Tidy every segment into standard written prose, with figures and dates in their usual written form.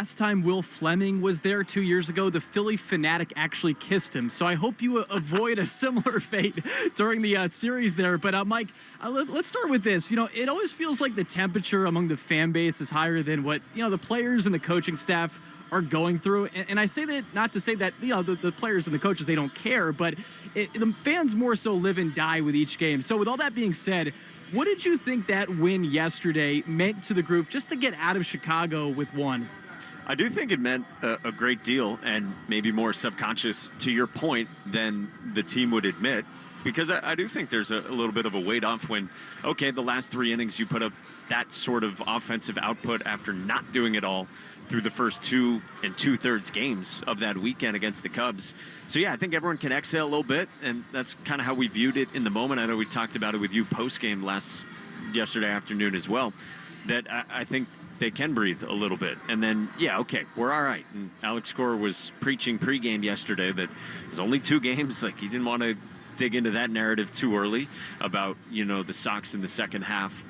last time Will Fleming was there 2 years ago, the Philly fanatic actually kissed him. So I hope you avoid a similar fate during the series there. But Mike, let's start with this. You know, it always feels like the temperature among the fan base is higher than what, the players and the coaching staff are going through. And I say that not to say that, the players and the coaches, they don't care, but the fans more so live and die with each game. So with all that being said, what did you think that win yesterday meant to the group just to get out of Chicago with one? I do think it meant a great deal, and maybe more subconscious, to your point, than the team would admit. Because I do think there's a little bit of a weight off when, okay, the last 3 innings you put up that sort of offensive output after not doing it all through the first 2 2/3 games of that weekend against the Cubs. So, yeah, I think everyone can exhale a little bit, and that's kind of how we viewed it in the moment. I know we talked about it with you post-game yesterday afternoon as well, that I think they can breathe a little bit. And then, yeah, okay, we're all right. And Alex Cora was preaching pregame yesterday that there's only 2 games. Like, he didn't want to dig into that narrative too early about, the Sox in the second half.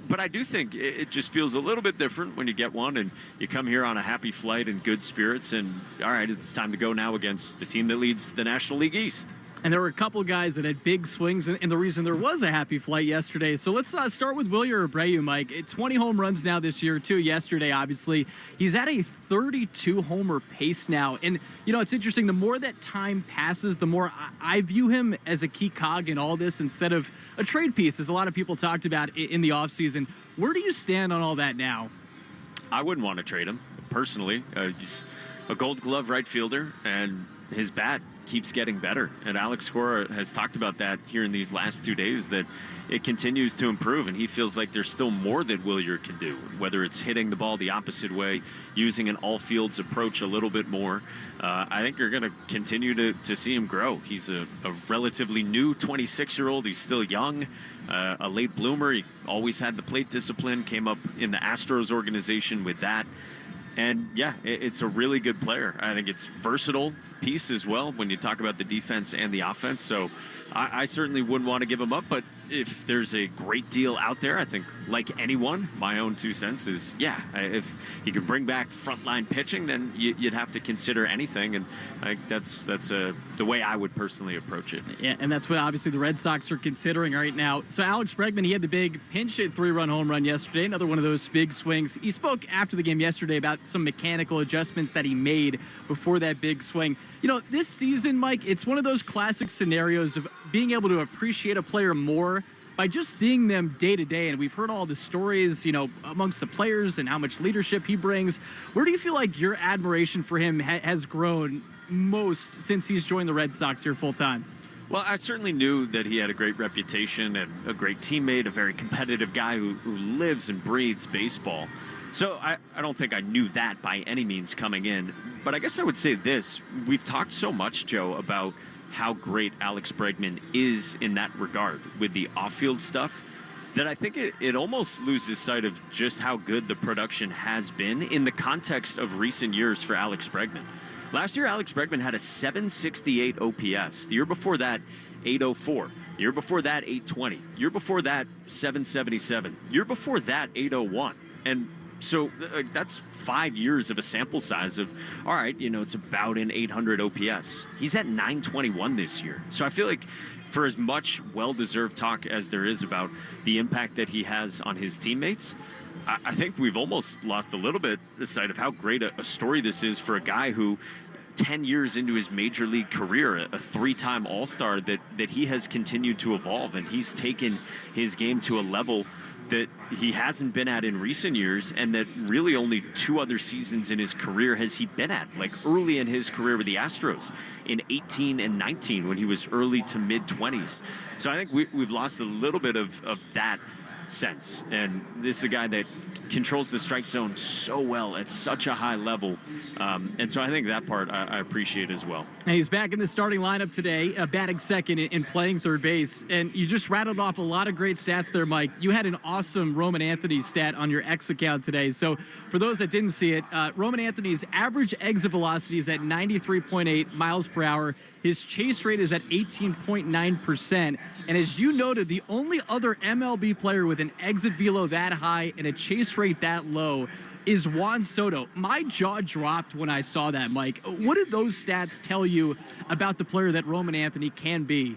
But I do think it just feels a little bit different when you get one and you come here on a happy flight and good spirits. And, all right, it's time to go now against the team that leads the National League East. And there were a couple guys that had big swings, and the reason there was a happy flight yesterday. So let's start with Wilyer Abreu, Mike. 20 home runs now this year, 2 yesterday, obviously. He's at a 32-homer pace now. And, it's interesting. The more that time passes, the more I view him as a key cog in all this instead of a trade piece, as a lot of people talked about in the offseason. Where do you stand on all that now? I wouldn't want to trade him, personally. He's a Gold Glove right fielder, and his bat keeps getting better. And Alex Cora has talked about that here in these last 2 days, that it continues to improve, and he feels like there's still more that Wilyer can do, whether it's hitting the ball the opposite way, using an all-fields approach a little bit more. I think you're going to continue to see him grow. He's a relatively new 26-year-old. He's still young, a late bloomer. He always had the plate discipline, came up in the Astros organization with that. And, yeah, it's a really good player. I think it's versatile piece as well when you talk about the defense and the offense. So I certainly wouldn't want to give him up. But if there's a great deal out there, I think, like anyone, my own 2 cents is, yeah, if you can bring back frontline pitching, then you'd have to consider anything. And I think that's the way I would personally approach it. Yeah, and that's what obviously the Red Sox are considering right now. So Alex Bregman, he had the big pinch hit 3-run home run yesterday, another one of those big swings. He spoke after the game yesterday about some mechanical adjustments that he made before that big swing. This season, Mike, it's one of those classic scenarios of being able to appreciate a player more by just seeing them day to day. And we've heard all the stories, amongst the players and how much leadership he brings. Where do you feel like your admiration for him has grown most since he's joined the Red Sox here full time? Well, I certainly knew that he had a great reputation and a great teammate, a very competitive guy who lives and breathes baseball. So I don't think I knew that by any means coming in. But I guess I would say this. We've talked so much, Joe, about how great Alex Bregman is in that regard with the off-field stuff, that I think it almost loses sight of just how good the production has been in the context of recent years for Alex Bregman. Last year, Alex Bregman had a 768 OPS. The year before that, 804. The year before that, 820. The year before that, 777. The year before that, 801. And so that's 5 years of a sample size of, all right, it's about an 800 OPS. He's at 921 this year. So I feel like for as much well-deserved talk as there is about the impact that he has on his teammates, I think we've almost lost a little bit the sight of how great a story this is for a guy who 10 years into his major league career, a 3-time All-Star, that he has continued to evolve, and he's taken his game to a level that he hasn't been at in recent years, and that really only 2 other seasons in his career has he been at, like early in his career with the Astros in 18 and 19 when he was early to mid-20s. So I think we've lost a little bit of that sense, and this is a guy that controls the strike zone so well at such a high level. And so I think that part I appreciate as well. And he's back in the starting lineup today, batting second and playing third base. And you just rattled off a lot of great stats there, Mike. You had an awesome Roman Anthony stat on your X account today. So for those that didn't see it, Roman Anthony's average exit velocity is at 93.8 miles per hour. His chase rate is at 18.9%. And as you noted, the only other MLB player with an exit velo that high and a chase rate that low is Juan Soto. My jaw dropped when I saw that, Mike. What did those stats tell you about the player that Roman Anthony can be?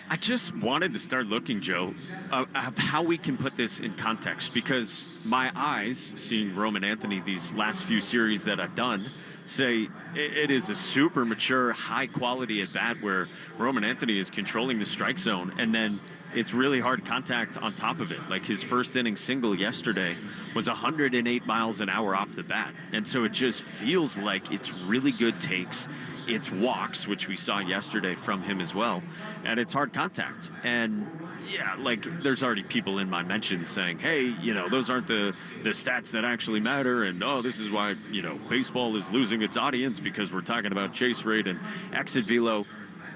I just wanted to start looking, Joe, of how we can put this in context, because my eyes, seeing Roman Anthony these last few series that I've done, say it is a super mature, high-quality at-bat where Roman Anthony is controlling the strike zone, and then it's really hard contact on top of it. Like his first inning single yesterday was 108 miles an hour off the bat. And so it just feels like it's really good takes. It's walks, which we saw yesterday from him as well. And it's hard contact. And yeah, like there's already people in my mentions saying, hey, those aren't the stats that actually matter. And, this is why, baseball is losing its audience because we're talking about chase rate and exit velo.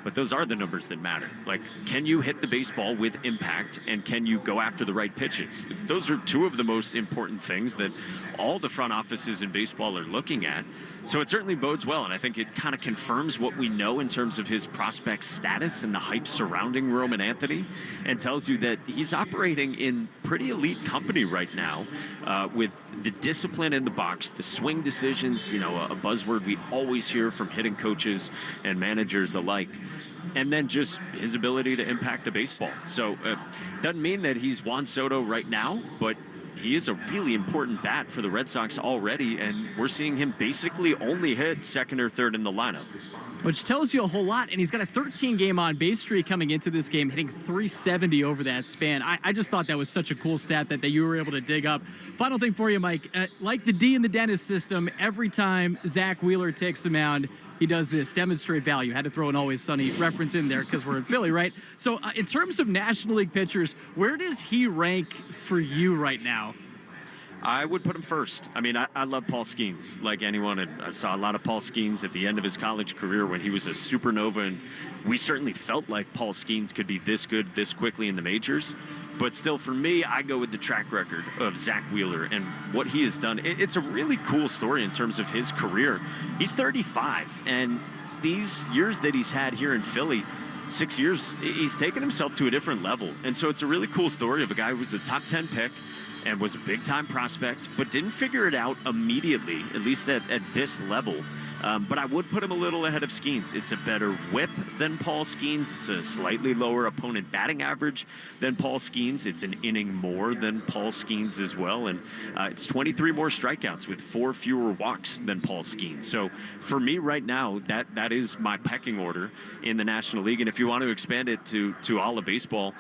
But those are the numbers that matter. Like, can you hit the baseball with impact, and can you go after the right pitches? Those are two of the most important things that all the front offices in baseball are looking at. So it certainly bodes well, and I think it kind of confirms what we know in terms of his prospect status and the hype surrounding Roman Anthony, and tells you that he's operating in pretty elite company right now with the discipline in the box, the swing decisions, a buzzword we always hear from hitting coaches and managers alike. And then just his ability to impact the baseball. So doesn't mean that he's Juan Soto right now, but he is a really important bat for the Red Sox already, and we're seeing him basically only hit second or third in the lineup. Which tells you a whole lot, and he's got a 13-game on-base streak coming into this game, hitting .370 over that span. I just thought that was such a cool stat that you were able to dig up. Final thing for you, Mike. Like the D in the dentist system, every time Zach Wheeler takes the mound, he does this, demonstrate value. Had to throw an Always Sunny reference in there because we're in Philly, right? So in terms of National League pitchers, where does he rank for you right now? I would put him first. I mean, I love Paul Skeens like anyone. And I saw a lot of Paul Skeens at the end of his college career when he was a supernova. And we certainly felt like Paul Skeens could be this good this quickly in the majors. But still, for me, I go with the track record of Zach Wheeler and what he has done. It's a really cool story in terms of his career. He's 35, and these years that he's had here in Philly, 6 years, he's taken himself to a different level. And so it's a really cool story of a guy who was the top 10 pick and was a big-time prospect, but didn't figure it out immediately, at least at this level. But I would put him a little ahead of Skeens. It's a better whip than Paul Skeens. It's a slightly lower opponent batting average than Paul Skeens. It's an inning more than Paul Skeens as well. And it's 23 more strikeouts with 4 fewer walks than Paul Skeens. So for me right now, that is my pecking order in the National League. And if you want to expand it to all of baseball,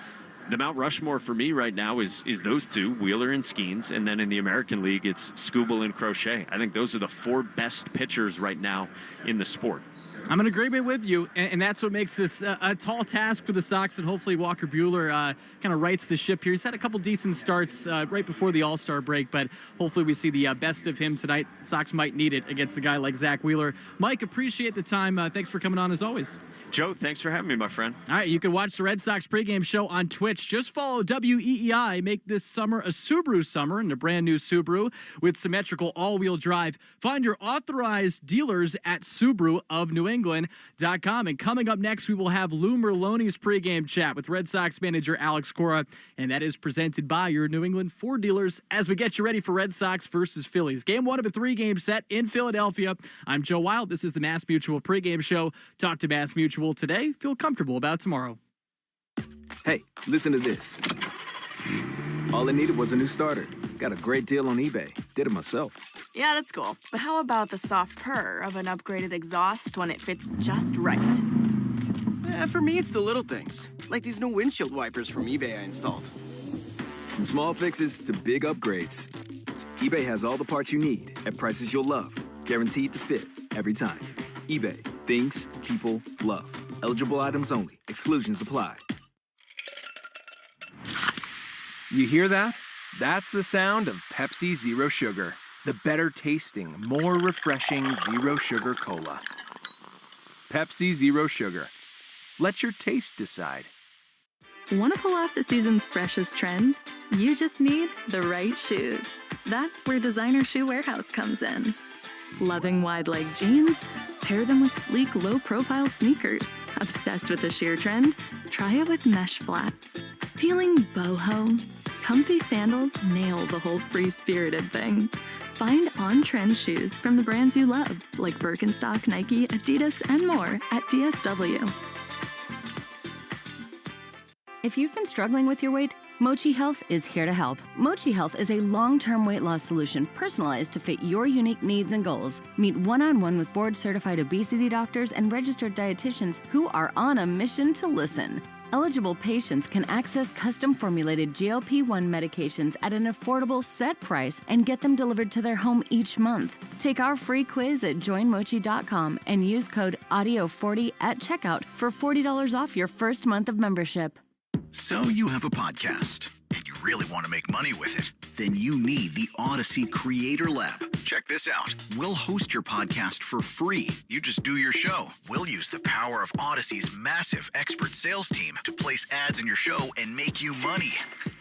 the Mount Rushmore for me right now is those two, Wheeler and Skeens, and then in the American League, it's Skubal and Crochet. I think those are the 4 best pitchers right now in the sport. I'm in agreement with you, and that's what makes this a tall task for the Sox, and hopefully Walker Buehler kind of rights the ship here. He's had a couple decent starts right before the All-Star break, but hopefully we see the best of him tonight. Sox might need it against a guy like Zach Wheeler. Mike, appreciate the time. Thanks for coming on as always. Joe, thanks for having me, my friend. All right, you can watch the Red Sox pregame show on Twitch. Just follow WEEI. Make this summer a Subaru summer in a brand new Subaru with symmetrical all-wheel drive. Find your authorized dealers at Subaru of New England.com. And coming up next, we will have Lou Merloni's pregame chat with Red Sox manager Alex Cora, and that is presented by your New England Ford dealers as we get you ready for Red Sox versus Phillies. Game 1 of a 3-game set in Philadelphia. I'm Joe Wild. This is the Mass Mutual pregame show. Talk to Mass Mutual today. Feel comfortable about tomorrow. Hey, listen to this. All I needed was a new starter. Got a great deal on eBay. Did it myself. Yeah, that's cool. But how about the soft purr of an upgraded exhaust when it fits just right? For me, it's the little things, like these new windshield wipers from eBay I installed. From small fixes to big upgrades, eBay has all the parts you need at prices you'll love. Guaranteed to fit every time. eBay. Things people love. Eligible items only. Exclusions apply. You hear that? That's the sound of Pepsi Zero Sugar. The better tasting, more refreshing Zero Sugar Cola. Pepsi Zero Sugar. Let your taste decide. Want to pull off the season's freshest trends? You just need the right shoes. That's where Designer Shoe Warehouse comes in. Loving wide-leg jeans? Pair them with sleek, low-profile sneakers. Obsessed with the sheer trend? Try it with mesh flats. Feeling boho? Comfy sandals nail the whole free-spirited thing. Find on-trend shoes from the brands you love, like Birkenstock, Nike, Adidas, and more at DSW. If you've been struggling with your weight, Mochi Health is here to help. Mochi Health is a long-term weight loss solution personalized to fit your unique needs and goals. Meet one-on-one with board-certified obesity doctors and registered dietitians who are on a mission to listen. Eligible patients can access custom-formulated GLP-1 medications at an affordable set price and get them delivered to their home each month. Take our free quiz at joinmochi.com and use code AUDIO40 at checkout for $40 off your first month of membership. So you have a podcast, and you really want to make money with it? Then you need the Odyssey Creator Lab. Check this out. We'll host your podcast for free. You just do your show. We'll use the power of Odyssey's massive expert sales team to place ads in your show and make you money.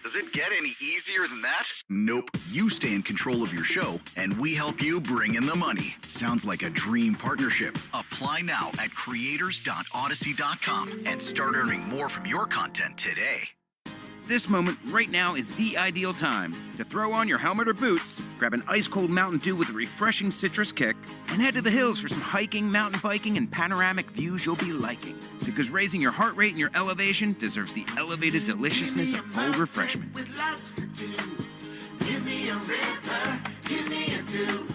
Does it get any easier than that? Nope. You stay in control of your show, and we help you bring in the money. Sounds like a dream partnership. Apply now at creators.odyssey.com and start earning more from your content today. This moment right now is the ideal time to throw on your helmet or boots, grab an ice-cold Mountain Dew with a refreshing citrus kick, and head to the hills for some hiking, mountain biking, and panoramic views you'll be liking. Because raising your heart rate and your elevation deserves the elevated deliciousness of cold refreshment. With lots to do. Give me a river, give me a dew.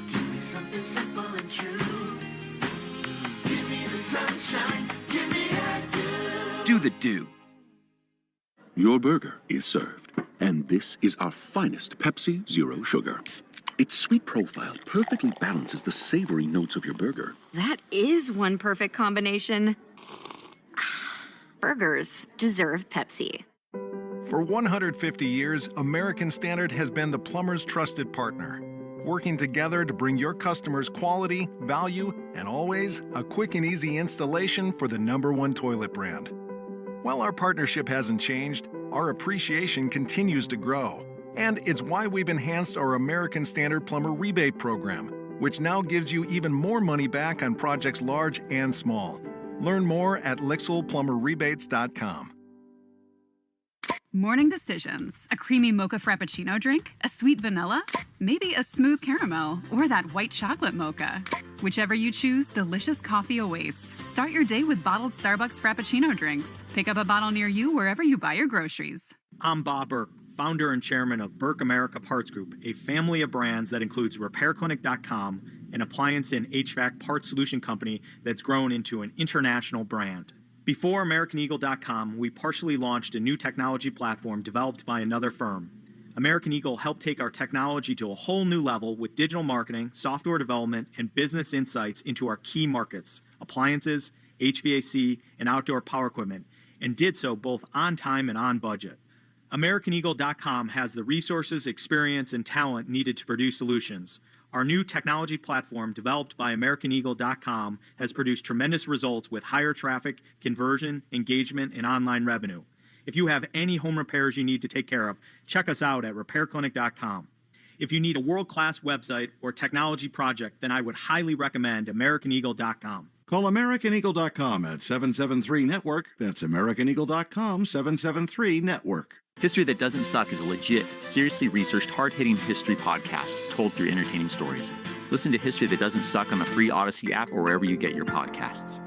Give me something simple and true. Give me the sunshine, give me a dew. Do the dew. Your burger is served, and this is our finest Pepsi Zero Sugar. Its sweet profile perfectly balances the savory notes of your burger. That is one perfect combination. Burgers deserve Pepsi. For 150 years, American Standard has been the plumber's trusted partner, working together to bring your customers quality, value, and always a quick and easy installation for the #1 toilet brand. While our partnership hasn't changed, our appreciation continues to grow. And it's why we've enhanced our American Standard Plumber Rebate Program, which now gives you even more money back on projects large and small. Learn more at LixelPlumberRebates.com. Morning decisions. A creamy mocha frappuccino drink? A sweet vanilla? Maybe a smooth caramel? Or that white chocolate mocha? Whichever you choose, delicious coffee awaits. Start your day with bottled Starbucks Frappuccino drinks. Pick up a bottle near you wherever you buy your groceries. I'm Bob Burke, founder and chairman of Burke America Parts Group, a family of brands that includes RepairClinic.com, an appliance and HVAC parts solution company that's grown into an international brand. Before AmericanEagle.com, we partially launched a new technology platform developed by another firm. American Eagle helped take our technology to a whole new level with digital marketing, software development, and business insights into our key markets, appliances, HVAC, and outdoor power equipment, and did so both on time and on budget. AmericanEagle.com has the resources, experience, and talent needed to produce solutions. Our new technology platform, developed by AmericanEagle.com, has produced tremendous results with higher traffic, conversion, engagement, and online revenue. If you have any home repairs you need to take care of, check us out at RepairClinic.com. If you need a world-class website or technology project, then I would highly recommend AmericanEagle.com. Call AmericanEagle.com at 773-NETWORK. That's AmericanEagle.com, 773-NETWORK. History That Doesn't Suck is a legit, seriously researched, hard-hitting history podcast told through entertaining stories. Listen to History That Doesn't Suck on the free Odyssey app or wherever you get your podcasts.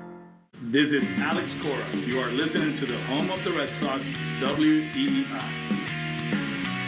This is Alex Cora. You are listening to the home of the Red Sox, WEEI.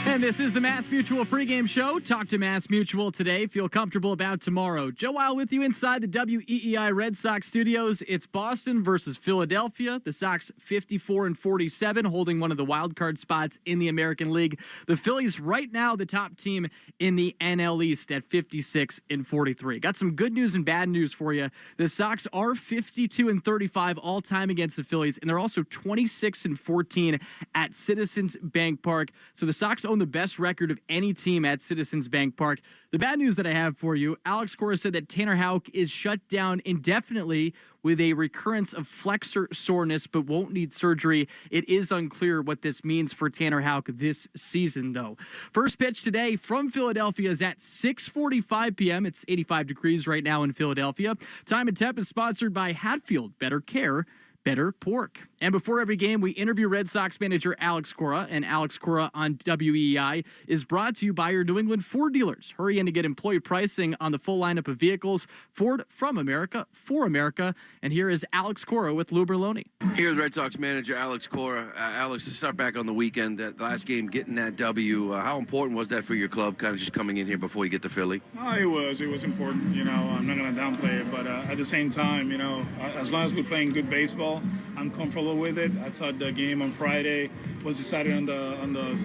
And this is the Mass Mutual pregame show. Talk to Mass Mutual today. Feel comfortable about tomorrow. Joe Weil with you inside the WEEI Red Sox studios. It's Boston versus Philadelphia. The Sox 54-47, holding one of the wild card spots in the American League. The Phillies right now the top team in the NL East at 56-43. Got some good news and bad news for you. The Sox are 52-35 all time against the Phillies, and they're also 26-14 at Citizens Bank Park. So the Sox own the best record of any team at Citizens Bank Park. The bad news that I have for you, Alex Cora said that Tanner Houck is shut down indefinitely with a recurrence of flexor soreness, but won't need surgery. It is unclear what this means for Tanner Houck this season, though. First pitch today from Philadelphia is at 6:45 p.m. It's 85 degrees right now in Philadelphia. Time and Temp is sponsored by Hatfield. Better care, better pork. And before every game, we interview Red Sox manager Alex Cora, and Alex Cora on WEI is brought to you by your New England Ford dealers. Hurry in to get employee pricing on the full lineup of vehicles. Ford, from America, for America. And here is Alex Cora with Lou Berloni. Here's Red Sox manager Alex Cora. Alex, to start back on the weekend, that last game, getting that W, how important was that for your club, kind of just coming in here before you get to Philly? Oh, it was important. I'm not going to downplay it, but at the same time, as long as we're playing good baseball, I'm comfortable with it. I thought the game on Friday was decided on the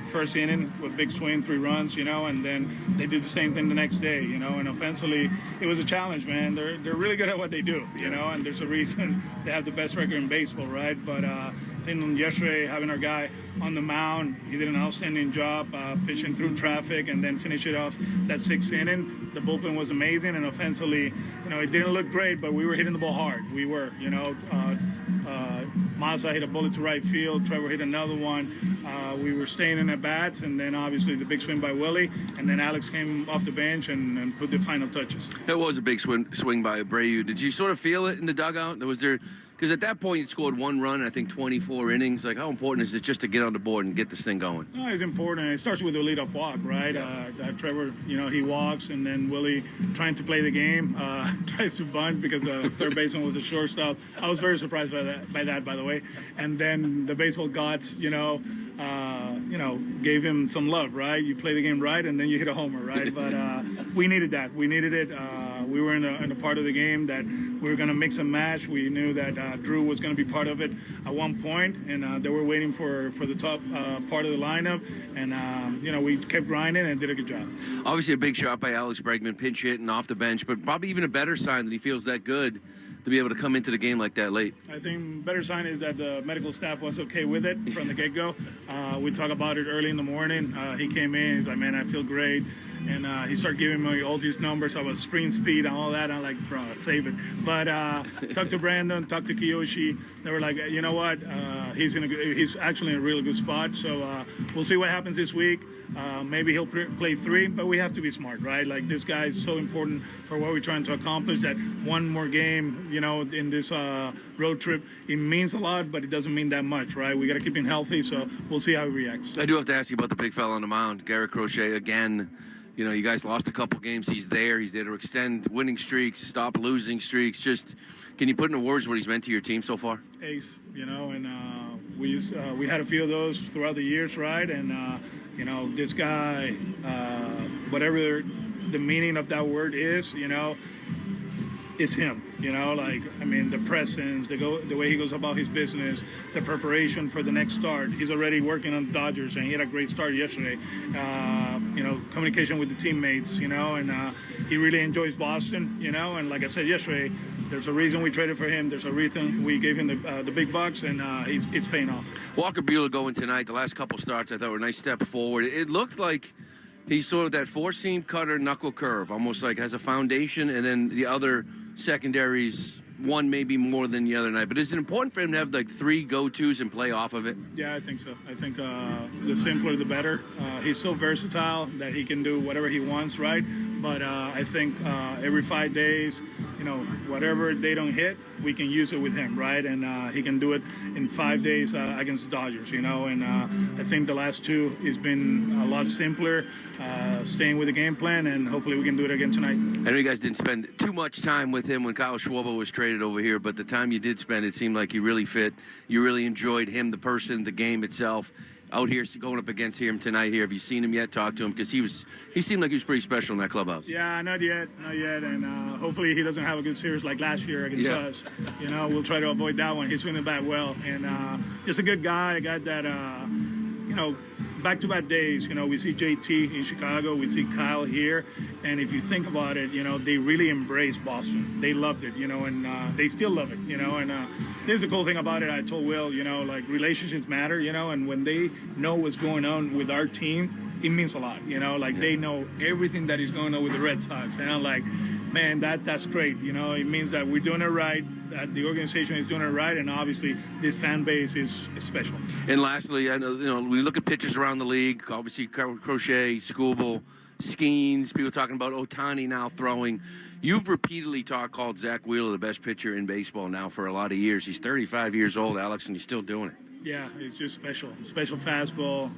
first inning with big swing, 3 runs, and then they did the same thing the next day, and offensively, it was a challenge, man. They're really good at what they do, and there's a reason they have the best record in baseball, right? But I think yesterday, having our guy on the mound, he did an outstanding job pitching through traffic and then finish it off that 6th inning. The bullpen was amazing, and offensively, it didn't look great, but we were hitting the ball hard. We were, Mazza hit a bullet to right field. Trevor hit another one. We were staying in at bats, and then obviously the big swing by Willie, and then Alex came off the bench and put the final touches. It was a big swing by Abreu. Did you sort of feel it in the dugout? Because at that point, you scored 1 run in, I think, 24 innings. Like, how important is it just to get on the board and get this thing going? No, it's important. It starts with a leadoff walk, right? Trevor, he walks, and then Willie, trying to play the game, tries to bunt because the third baseman was a shortstop. I was very surprised by that, by the way. And then the baseball gods, gave him some love, right? You play the game right, and then you hit a homer, right? But we needed that. We needed it. We were in a part of the game that we were going to mix and match. We knew that Drew was going to be part of it at one point, and they were waiting for the top part of the lineup. And, we kept grinding and did a good job. Obviously a big shot by Alex Bregman, pinch hitting off the bench, but probably even a better sign that he feels that good to be able to come into the game like that late. I think better sign is that the medical staff was okay with it from the get-go. We talked about it early in the morning. He came in, he's like, man, I feel great. And he started giving me all these numbers about sprint speed and all that. I'm like, bro, save it. But talked to Brandon, talked to Kiyoshi. They were like, you know what? He's actually in a really good spot. So we'll see what happens this week. Maybe he'll play 3, but we have to be smart, right? Like, this guy is so important for what we're trying to accomplish that one more game, in this road trip, it means a lot, but it doesn't mean that much, right? We got to keep him healthy, so we'll see how he reacts. I do have to ask you about the big fella on the mound, Garrett Crochet, again. You guys lost a couple games. He's there to extend winning streaks, stop losing streaks. Just, can you put into words what he's meant to your team so far? Ace, and we had a few of those throughout the years, right? And, this guy, whatever the meaning of that word is, it's him, the presence, the way he goes about his business, the preparation for the next start. He's already working on the Dodgers, and he had a great start yesterday. Communication with the teammates, and he really enjoys Boston, and like I said yesterday, there's a reason we traded for him. There's a reason we gave him the big bucks, and it's paying off. Walker Buehler going tonight. The last couple starts, I thought, were a nice step forward. It looked like he's sort of that 4-seam cutter knuckle curve, almost like has a foundation, and then the other secondaries, one maybe more than the other night. But is it important for him to have like 3 go-tos and play off of it? Yeah, I think so. I think the simpler the better. He's so versatile that he can do whatever he wants, right? But I think every 5 days, whatever they don't hit, we can use it with him, right? And he can do it in 5 days against the Dodgers, and I think the last 2 has been a lot simpler, staying with the game plan, and hopefully we can do it again tonight. I know you guys didn't spend too much time with him when Kyle Schwarber was traded over here, but the time you did spend, it seemed like you really fit. You really enjoyed him, the person, the game itself. Out here, going up against him tonight here, have you seen him yet? Talk to him, because he seemed like he was pretty special in that clubhouse. Yeah, not yet, and hopefully he doesn't have a good series like last year against us. We'll try to avoid that one. He's swinging the bat well, and just a good guy, a guy that back-to-back days, we see JT in Chicago, we see Kyle here, and if you think about it, they really embraced Boston. They loved it, and they still love it, and there's a cool thing about it. I told Will, relationships matter, and when they know what's going on with our team, it means a lot, they know everything that is going on with the Red Sox, and I'm like, man, that's great, it means that we're doing it right, that the organization is doing it right, and obviously this fan base is special. And lastly, I know, we look at pitchers around the league, obviously Crochet, Skubal, Skeens, people talking about Ohtani now throwing. You've repeatedly called Zach Wheeler the best pitcher in baseball now for a lot of years. He's 35 years old, Alex, and he's still doing it. Yeah, it's just special. Special fastball,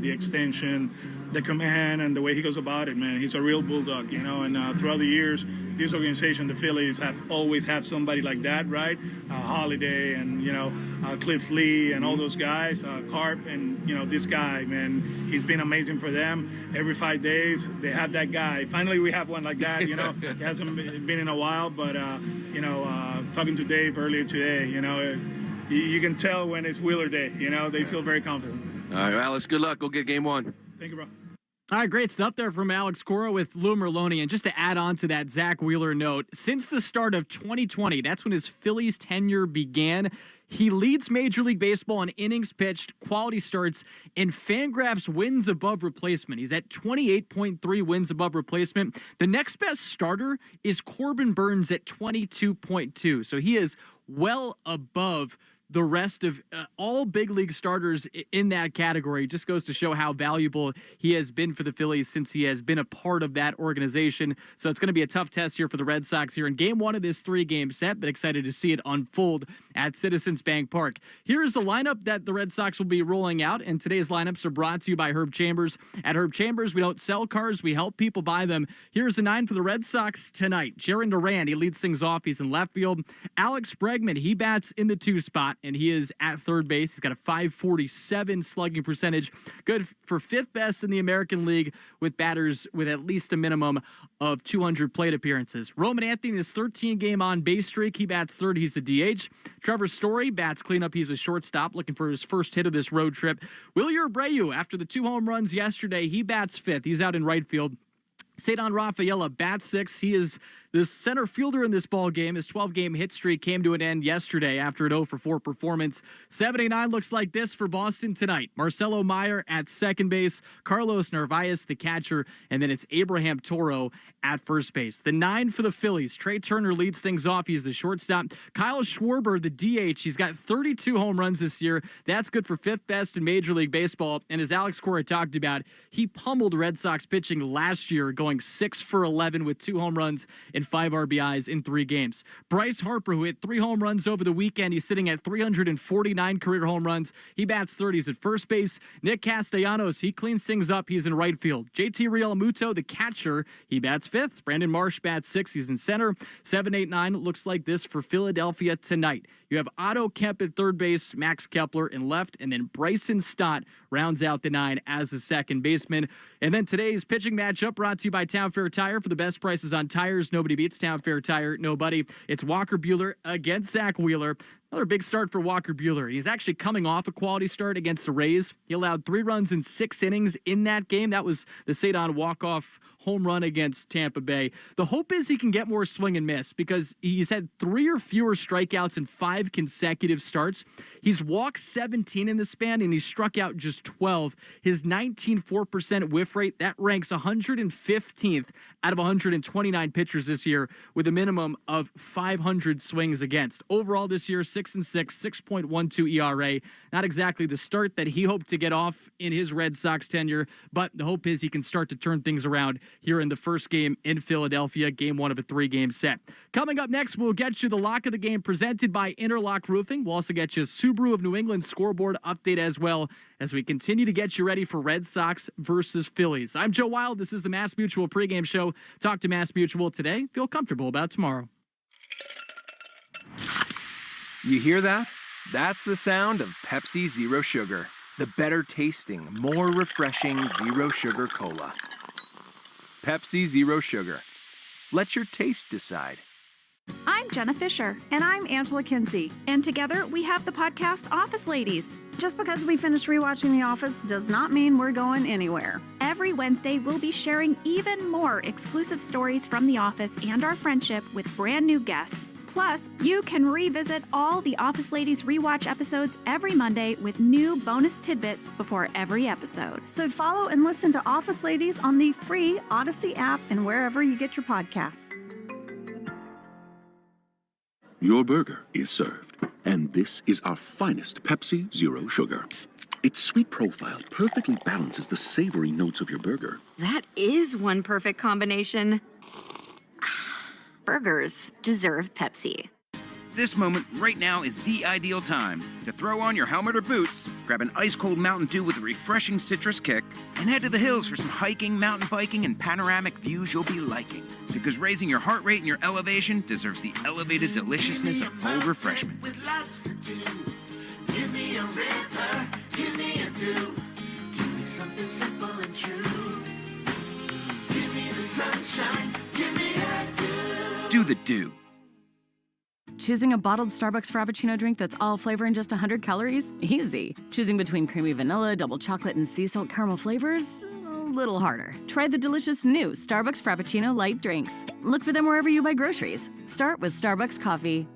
the extension, the command, and the way he goes about it, man. He's a real bulldog, you know. And throughout the years, this organization, the Phillies, have always had somebody like that, right? Holiday and, you know, Cliff Lee and all those guys, Carp, and, you know, this guy, man, he's been amazing for them. Every 5 days, they have that guy. Finally, we have one like that, you know. He hasn't been in a while, but, you know, talking to Dave earlier today, you know, you can tell when it's Wheeler Day. You know, they feel very confident. All right, Alex, good luck. Go get game one. Thank you, bro. All right, great stuff there from Alex Cora with Lou Merloni. And just to add on to that Zach Wheeler note, since the start of 2020, that's when his Phillies tenure began, he leads Major League Baseball in innings pitched, quality starts, and Fangraphs wins above replacement. He's at 28.3 wins above replacement. The next best starter is Corbin Burns at 22.2. So he is well above the rest of all big league starters in that category. Just goes to show how valuable he has been for the Phillies since he has been a part of that organization. So it's going to be a tough test here for the Red Sox here in game one of this 3-game set, but excited to see it unfold at Citizens Bank Park. Here is the lineup that the Red Sox will be rolling out, and today's lineups are brought to you by Herb Chambers. At Herb Chambers, we don't sell cars, we help people buy them. Here's the 9 for the Red Sox tonight. Jaron Duran, he leads things off. He's in left field. Alex Bregman, he bats in the 2 spot, and he is at third base. He's got a .547 slugging percentage. Good for 5th best in the American League with batters with at least a minimum of 200 plate appearances. Roman Anthony, his 13-game on-base streak. He bats third. He's the DH. Trevor Story bats cleanup. He's a shortstop looking for his first hit of this road trip. Wilyer Abreu, after the 2 home runs yesterday, he bats 5th. He's out in right field. Cedar Rafaela bats 6th. He is the center fielder in this ball game. His 12-game hit streak came to an end yesterday after an 0-for-4 performance. 79 looks like this for Boston tonight. Marcelo Meyer at second base, Carlos Narvaez, the catcher, and then it's Abraham Toro at first base. The 9 for the Phillies. Trey Turner leads things off. He's the shortstop. Kyle Schwarber, the DH. He's got 32 home runs this year. That's good for 5th best in Major League Baseball. And as Alex Cora talked about, he pummeled Red Sox pitching last year, going 6 for 11 with 2 home runs and 5 RBIs in 3 games. Bryce Harper, who hit 3 home runs over the weekend, he's sitting at 349 career home runs. He bats 30s at first base. Nick Castellanos, he cleans things up. He's in right field. JT Realmuto, the catcher, he bats 5th. Brandon Marsh bats 6th. He's in center. 7-8-9 looks like this for Philadelphia tonight. You have Otto Kemp at third base, Max Kepler in left, and then Bryson Stott rounds out the 9 as the second baseman. And then today's pitching matchup brought to you by Town Fair Tire. For the best prices on tires, nobody beats Town Fair Tire. Nobody. It's Walker Buehler against Zach Wheeler. Another big start for Walker Buehler. He's actually coming off a quality start against the Rays. He allowed 3 runs in 6 innings in that game. That was the Cedon walk-off home run against Tampa Bay. The hope is he can get more swing and miss because he's had 3 or fewer strikeouts in 5 consecutive starts. He's walked 17 in the span, and he struck out just 12. His 19.4% whiff rate, that ranks 115th out of 129 pitchers this year with a minimum of 500 swings against. Overall this year, 6-6, 6.12 ERA. Not exactly the start that he hoped to get off in his Red Sox tenure, but the hope is he can start to turn things around here in the first game in Philadelphia, game 1 of a 3-game set. Coming up next, we'll get you the lock of the game presented by Interlock Roofing. We'll also get you a Subaru of New England scoreboard update as well as we continue to get you ready for Red Sox versus Phillies. I'm Joe Wild. This is the Mass Mutual pregame show. Talk to Mass Mutual today. Feel comfortable about tomorrow. You hear that? That's the sound of Pepsi Zero Sugar. The better tasting, more refreshing Zero Sugar Cola. Pepsi Zero Sugar. Let your taste decide. I'm Jenna Fisher. And I'm Angela Kinsey. And together we have the podcast Office Ladies. Just because we finished rewatching The Office does not mean we're going anywhere. Every Wednesday, we'll be sharing even more exclusive stories from The Office and our friendship with brand new guests. Plus, you can revisit all the Office Ladies rewatch episodes every Monday with new bonus tidbits before every episode. So follow and listen to Office Ladies on the free Odyssey app and wherever you get your podcasts. Your burger is served, and this is our finest Pepsi Zero Sugar. Its sweet profile perfectly balances the savory notes of your burger. That is one perfect combination. Burgers deserve Pepsi. This moment right now is the ideal time to throw on your helmet or boots, grab an ice-cold Mountain Dew with a refreshing citrus kick, and head to the hills for some hiking, mountain biking, and panoramic views you'll be liking. Because raising your heart rate and your elevation deserves the elevated deliciousness of bold refreshment. With lots to do. Give me a river, give me a dew. Give me something simple and true. Give me the sunshine, give me a dew. Do the dew. Choosing a bottled Starbucks Frappuccino drink that's all flavor and just 100 calories? Easy. Choosing between creamy vanilla, double chocolate, and sea salt caramel flavors? A little harder. Try the delicious new Starbucks Frappuccino light drinks. Look for them wherever you buy groceries. Start with Starbucks coffee.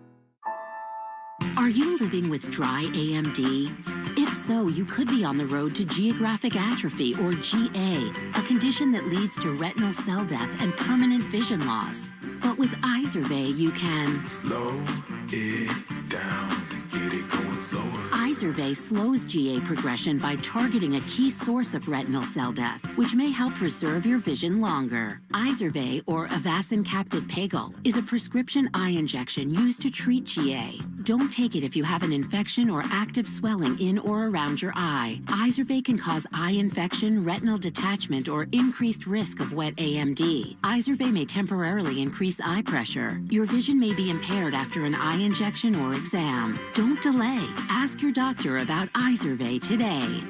Are you living with dry AMD? If so, you could be on the road to geographic atrophy, or GA, a condition that leads to retinal cell death and permanent vision loss. But with Izervay, you can slow it down and get it going slower. Izervay slows GA progression by targeting a key source of retinal cell death, which may help preserve your vision longer. Izervay, or Avastin Capted Pagel, is a prescription eye injection used to treat GA. Don't take it if you have an infection or active swelling in or around your eye. Izervay can cause eye infection, retinal detachment, or increased risk of wet AMD. Izervay may temporarily increase eye pressure. Your vision may be impaired after an eye injection or exam. Don't delay. Ask your doctor about Izervay today.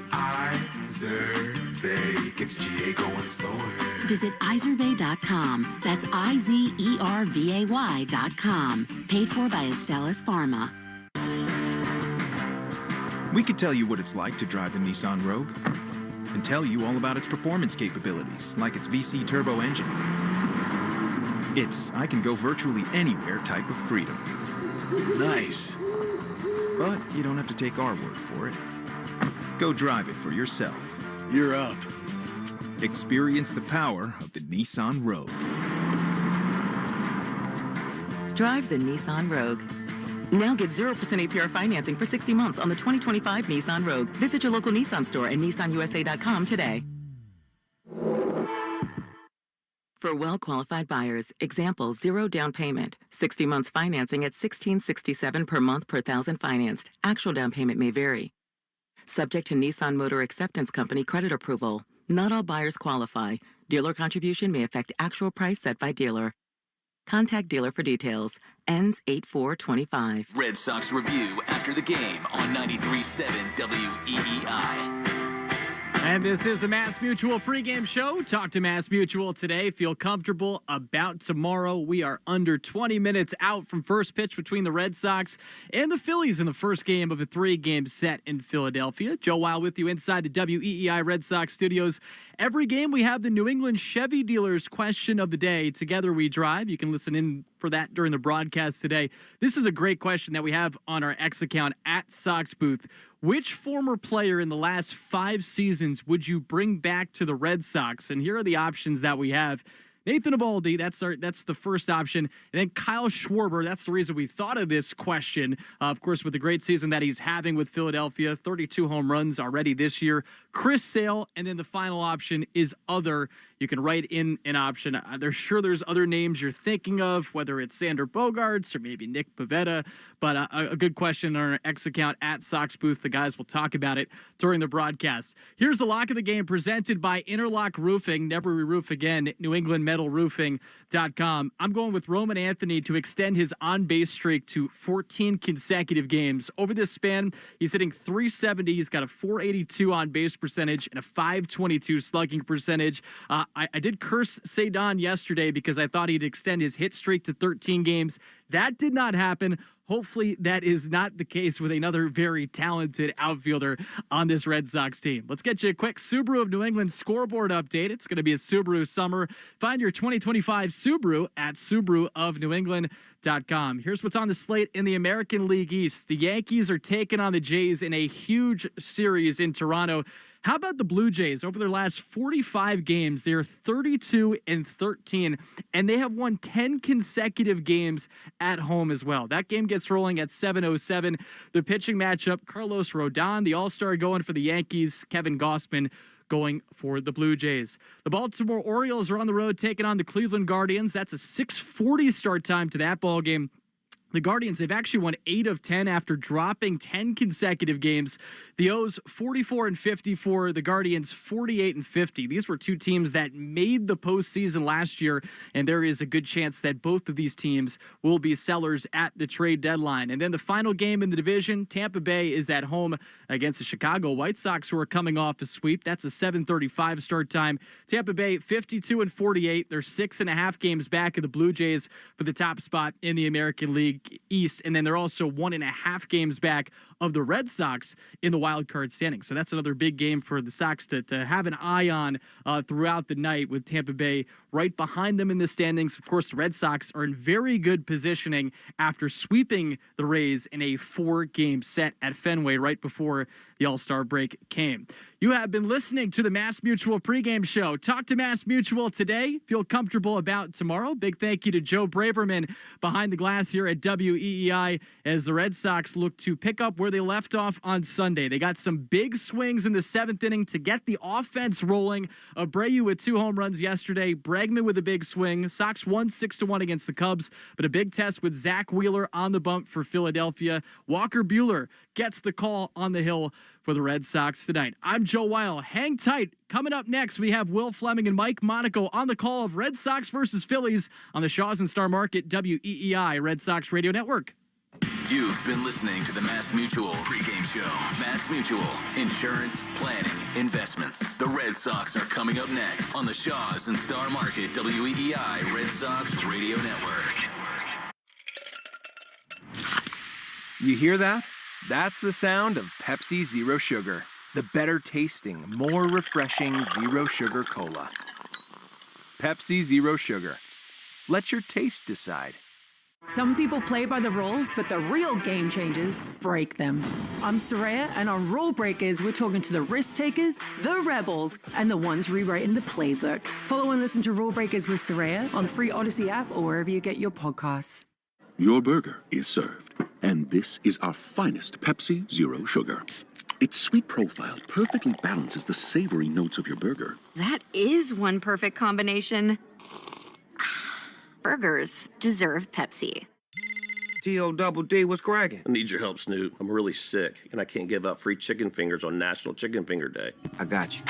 Izervay gets GA going slower. Visit Izervay.com. That's IZERVAY.com. Paid for by Astellas Pharma. We could tell you what it's like to drive the Nissan Rogue and tell you all about its performance capabilities, like its VC turbo engine. It's I can go virtually anywhere type of freedom. Nice. But you don't have to take our word for it. Go drive it for yourself. You're up. Experience the power of the Nissan Rogue. Drive the Nissan Rogue. Now get 0% APR financing for 60 months on the 2025 Nissan Rogue. Visit your local Nissan store and nissanusa.com today. For well-qualified buyers, example, 0 down payment, 60 months financing at $1,667 per month per thousand financed. Actual down payment may vary. Subject to Nissan Motor Acceptance Company credit approval. Not all buyers qualify. Dealer contribution may affect actual price set by dealer. Contact dealer for details. Ends 8/4/25. Red Sox Review after the game on 93.7 WEEI. And this is the Mass Mutual pregame show. Talk to Mass Mutual today. Feel comfortable about tomorrow. We are under 20 minutes out from first pitch between the Red Sox and the Phillies in the first game of a 3-game set in Philadelphia. Joe Wild with you inside the WEEI Red Sox studios. Every game we have the New England Chevy dealers question of the day. Together we drive. You can listen in for that during the broadcast today. This is a great question that we have on our X account at Sox Booth. Which former player in the last 5 seasons would you bring back to the Red Sox? And here are the options that we have. Nathan Eovaldi, that's the first option. And then Kyle Schwarber, that's the reason we thought of this question. Of course, with the great season that he's having with Philadelphia, 32 home runs already this year. Chris Sale, and then the final option is other. You can write in an option. There's other names you're thinking of, whether it's Sander Bogarts or maybe Nick Pivetta. But a good question on our X account at Sox Booth. The guys will talk about it during the broadcast. Here's the lock of the game presented by Interlock Roofing. Never re-roof again. New England MetalRoofing.com. I'm going with Roman Anthony to extend his on-base streak to 14 consecutive games. Over this span, he's hitting .370. He's got a .482 on-base percentage and a .522 slugging percentage. I did curse Cedon yesterday because I thought he'd extend his hit streak to 13 games. That did not happen. Hopefully that is not the case with another very talented outfielder on this Red Sox team. Let's get you a quick Subaru of New England scoreboard update. It's going to be a Subaru summer. Find your 2025 Subaru at SubaruofNewEngland.com. Here's what's on the slate in the American League East. The Yankees are taking on the Jays in a huge series in Toronto. How about the Blue Jays? Over their last 45 games, they're 32-13, and they have won 10 consecutive games at home as well. That game gets rolling at 7:07. The pitching matchup, Carlos Rodon, the All-Star, going for the Yankees, Kevin Gausman going for the Blue Jays. The Baltimore Orioles are on the road taking on the Cleveland Guardians. That's a 6:40 start time to that ball game. The Guardians, they've actually won 8 of 10 after dropping 10 consecutive games. The O's 44-54, the Guardians 48-50. These were two teams that made the postseason last year, and there is a good chance that both of these teams will be sellers at the trade deadline. And then the final game in the division, Tampa Bay is at home against the Chicago White Sox, who are coming off a sweep. That's a 7:35 start time. Tampa Bay 52-48. They're 6.5 games back of the Blue Jays for the top spot in the American League East, and then they're also 1.5 games back of the Red Sox in the wild card standings. So that's another big game for the Sox to have an eye on throughout the night, with Tampa Bay right behind them in the standings. Of course, the Red Sox are in very good positioning after sweeping the Rays in a 4-game set at Fenway right before the All-Star break came. You have been listening to the Mass Mutual pregame show. Talk to Mass Mutual today. Feel comfortable about tomorrow. Big thank you to Joe Braverman behind the glass here at WEEI as the Red Sox look to pick up where they left off on Sunday. They got some big swings in the 7th inning to get the offense rolling. Abreu with 2 home runs yesterday. Bregman with a big swing. Sox won 6-1 against the Cubs, but a big test with Zach Wheeler on the bump for Philadelphia. Walker Buehler gets the call on the hill for the Red Sox tonight. I'm Joe Weil. Hang tight. Coming up next, we have Will Fleming and Mike Monaco on the call of Red Sox versus Phillies on the Shaws and Star Market WEEI Red Sox Radio Network. You've been listening to the Mass Mutual pregame show. Mass Mutual, insurance, planning, investments. The Red Sox are coming up next on the Shaws and Star Market WEEI Red Sox Radio Network. You hear that? That's the sound of Pepsi Zero Sugar. The better tasting, more refreshing Zero Sugar Cola. Pepsi Zero Sugar. Let your taste decide. Some people play by the rules, but the real game changers break them. I'm Soraya, and on Rule Breakers, we're talking to the risk takers, the rebels, and the ones rewriting the playbook. Follow and listen to Rule Breakers with Soraya on the free Odyssey app or wherever you get your podcasts. Your burger is served, and this is our finest Pepsi Zero Sugar. Its sweet profile perfectly balances the savory notes of your burger. That is one perfect combination. Burgers deserve Pepsi. T-O-double-D, what's cracking? I need your help, Snoop. I'm really sick, and I can't give out free chicken fingers on National Chicken Finger Day. I got you.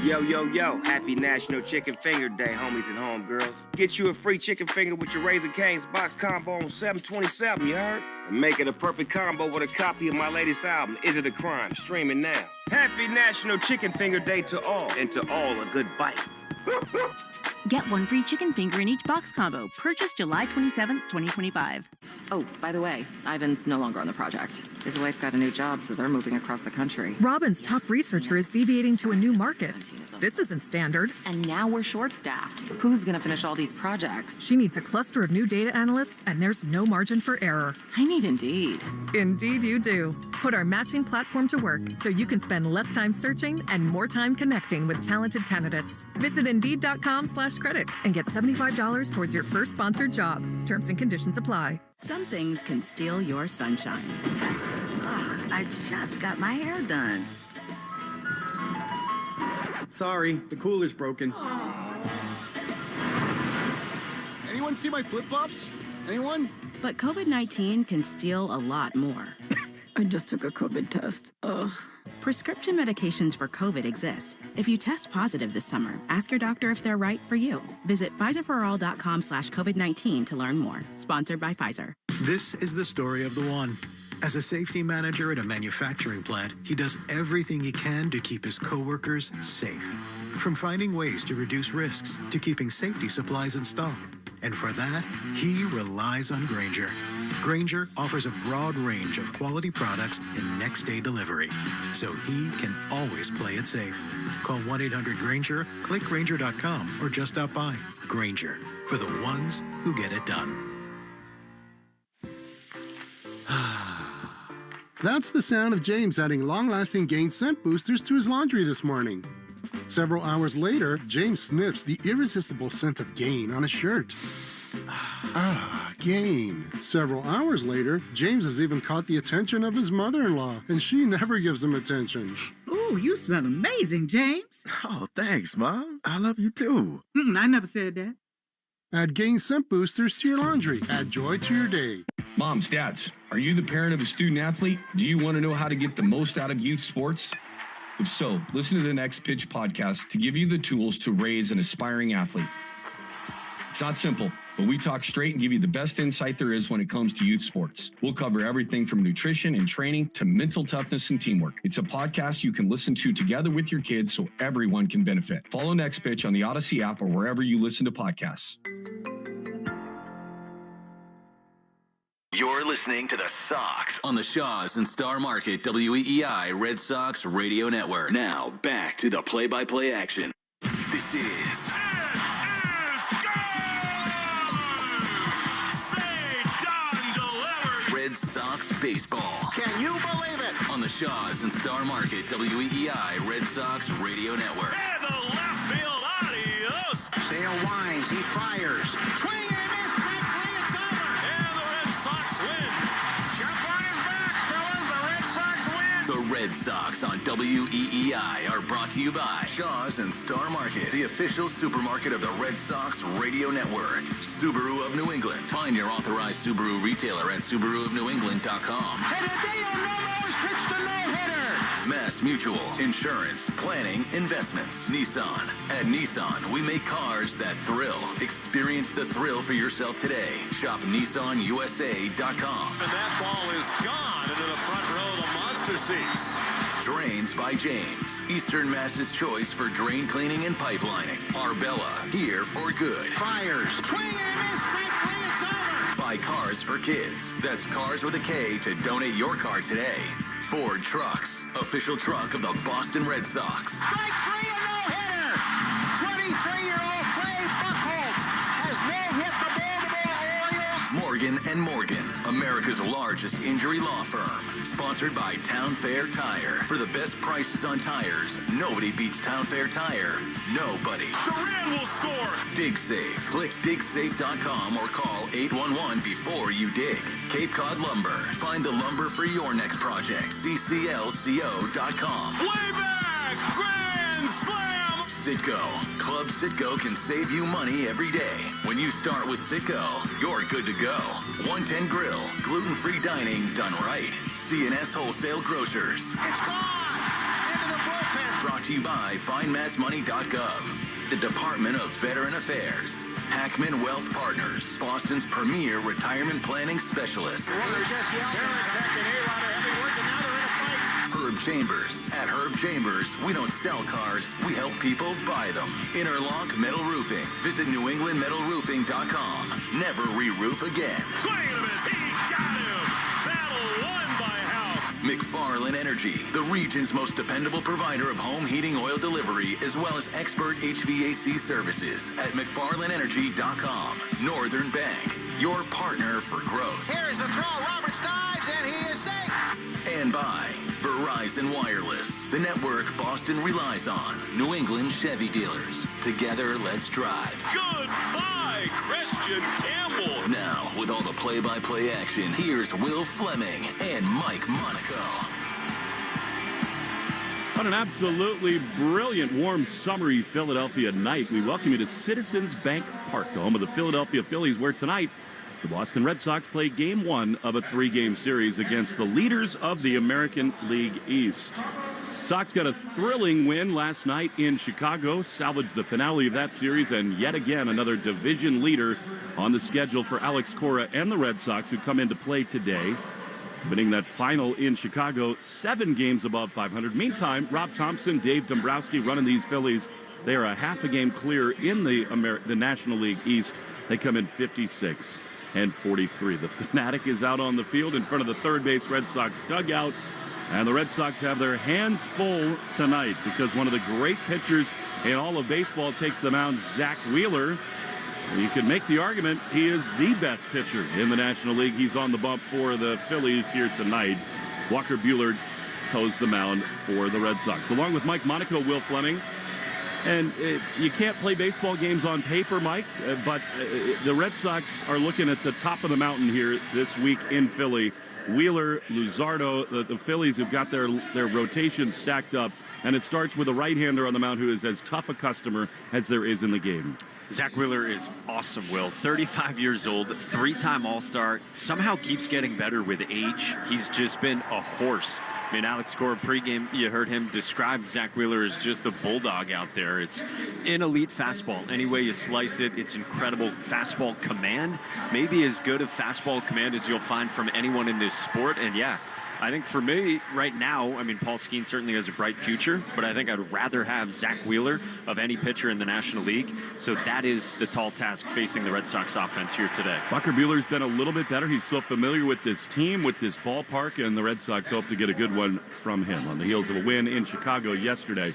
Yo, yo, yo, happy National Chicken Finger Day, homies and homegirls. Get you a free chicken finger with your Raising Cane's box combo on $7.27, you heard? And make it a perfect combo with a copy of my latest album, Is It a Crime? Streaming now. Happy National Chicken Finger Day to all, and to all a good bite. Get one free chicken finger in each box combo. Purchase July 27th, 2025. Oh, by the way, Ivan's no longer on the project. His wife got a new job, so they're moving across the country. Robin's top researcher is deviating to a new market. This isn't standard. And now we're short-staffed. Who's going to finish all these projects? She needs a cluster of new data analysts, and there's no margin for error. I need Indeed. Indeed you do. Put our matching platform to work so you can spend less time searching and more time connecting with talented candidates. Visit Indeed.com/credit and get $75 towards your first sponsored job. Terms and conditions apply. Some things can steal your sunshine. Ugh, I just got my hair done. Sorry, the cooler's broken. Anyone see my flip-flops? Anyone? But COVID-19 can steal a lot more. I just took a COVID test. Ugh. Prescription medications for COVID exist. If you test positive this summer, ask your doctor if they're right for you. Visit PfizerForAll.com/COVID-19 to learn more. Sponsored by Pfizer. This is the story of the one. As a safety manager at a manufacturing plant, he does everything he can to keep his coworkers safe. From finding ways to reduce risks to keeping safety supplies in stock. And for that, he relies on Grainger. Grainger offers a broad range of quality products and next-day delivery, so he can always play it safe. Call 1-800-GRAINGER, click Grainger.com, or just stop by. Grainger, for the ones who get it done. That's the sound of James adding long-lasting Gain scent boosters to his laundry this morning. Several hours later, James sniffs the irresistible scent of Gain on his shirt. Gain. Several hours later, James has even caught the attention of his mother-in-law, and she never gives him attention. Ooh, you smell amazing, James. Oh, thanks, Mom. I love you too. I never said that. Add Gain scent boosters to your laundry. Add joy to your day. Moms, dads, are you the parent of a student athlete? Do you want to know how to get the most out of youth sports? If so, listen to the Next Pitch podcast to give you the tools to raise an aspiring athlete. It's not simple, but we talk straight and give you the best insight there is when it comes to youth sports. We'll cover everything from nutrition and training to mental toughness and teamwork. It's a podcast you can listen to together with your kids so everyone can benefit. Follow Next Pitch on the Odyssey app or wherever you listen to podcasts. You're listening to the Sox on the Shaws and Star Market WEEI Red Sox Radio Network. Now, back to the play-by-play action. This is... Red Sox baseball. Can you believe it? On the Shaws and Star Market WEEI Red Sox Radio Network. And the left field, adios. Sale winds, he fires. Swing and a miss, strike three, it's over. And the Red Sox win. Jump on his back, fellas, the Red Sox win. The Red Sox on WEEI are brought to you by Shaws and Star Market, the official supermarket of the Red Sox Radio Network. Subaru of New England. Find your authorized Subaru retailer at SubaruofNewEngland.com. And Hideo Nomo's pitched a no-hitter. Mass Mutual, insurance, planning, investments. Nissan. At Nissan, we make cars that thrill. Experience the thrill for yourself today. Shop NissanUSA.com. And that ball is gone into the front row of the monster seats. Drains by James. Eastern Mass's choice for drain cleaning and pipelining. Arbella, here for good. Fires. Swing and a miss, strike three, it's over. Buy cars for kids. That's Cars with a K to donate your car today. Ford Trucks, official truck of the Boston Red Sox. Strike three, a no-hitter. 23-year-old Trey Buchholz has no-hit the Baltimore Orioles. Morgan & Morgan, America's largest injury law firm. Sponsored by Town Fair Tire. For the best prices on tires, nobody beats Town Fair Tire. Nobody. Duran will score. Dig Safe. Click digsafe.com or call 811 before you dig. Cape Cod Lumber. Find the lumber for your next project. cclco.com. Way back. Grand slam. Citgo. Club Citgo can save you money every day. When you start with Citgo, you're good to go. 110 Grill. Gluten-free dining done right. CNS Wholesale Grocers. It's gone. Into the bullpen. Brought to you by FindMassMoney.gov. The Department of Veteran Affairs. Hackman Wealth Partners. Boston's premier retirement planning specialist. Herb Chambers. At Herb Chambers, we don't sell cars, we help people buy them. Interlock Metal Roofing. Visit NewEnglandMetalRoofing.com. Never re-roof again. Swing and a miss, he got him. Battle won by House. McFarland Energy, the region's most dependable provider of home heating oil delivery, as well as expert HVAC services at McFarlandEnergy.com. Northern Bank, your partner for growth. Here's the throw. Roberts dives, and he is safe. And by Verizon Wireless, the network Boston relies on. New England Chevy dealers. Together, let's drive. Goodbye, Christian Campbell. Now, with all the play-by-play action, here's Will Fleming and Mike Monaco. On an absolutely brilliant, warm, summery Philadelphia night, we welcome you to Citizens Bank Park, the home of the Philadelphia Phillies, where tonight the Boston Red Sox play Game 1 of a 3-game series against the leaders of the American League East. Sox got a thrilling win last night in Chicago, salvaged the finale of that series, and yet again another division leader on the schedule for Alex Cora and the Red Sox, who come into play today. Winning that final in Chicago, 7 games above 500. Meantime, Rob Thompson, Dave Dombrowski running these Phillies. They are a half a game clear in the National League East. They come in 56 and 43. The Fanatic is out on the field in front of the third base Red Sox dugout. And the Red Sox have their hands full tonight because one of the great pitchers in all of baseball takes the mound, Zach Wheeler. And you could make the argument he is the best pitcher in the National League. He's on the bump for the Phillies here tonight. Walker Buehler toes the mound for the Red Sox, along with Mike Monaco, Will Fleming. And you can't play baseball games on paper, Mike, but the Red Sox are looking at the top of the mountain here this week in Philly. Wheeler, Luzardo, the Phillies have got their rotation stacked up, and it starts with a right-hander on the mound who is as tough a customer as there is in the game. Zach Wheeler is awesome, Will. 35 years old, three-time All-Star, somehow keeps getting better with age. He's just been a horse. I mean, Alex Cora pregame, you heard him describe Zach Wheeler as just a bulldog out there. It's an elite fastball. Any way you slice it, it's incredible fastball command. Maybe as good a fastball command as you'll find from anyone in this sport. And yeah, I think for me right now, I mean, Paul Skeens certainly has a bright future, but I think I'd rather have Zach Wheeler of any pitcher in the National League. So that is the tall task facing the Red Sox offense here today. Walker Buehler's been a little bit better. He's so familiar with this team, with this ballpark, and the Red Sox hope to get a good one from him on the heels of a win in Chicago yesterday.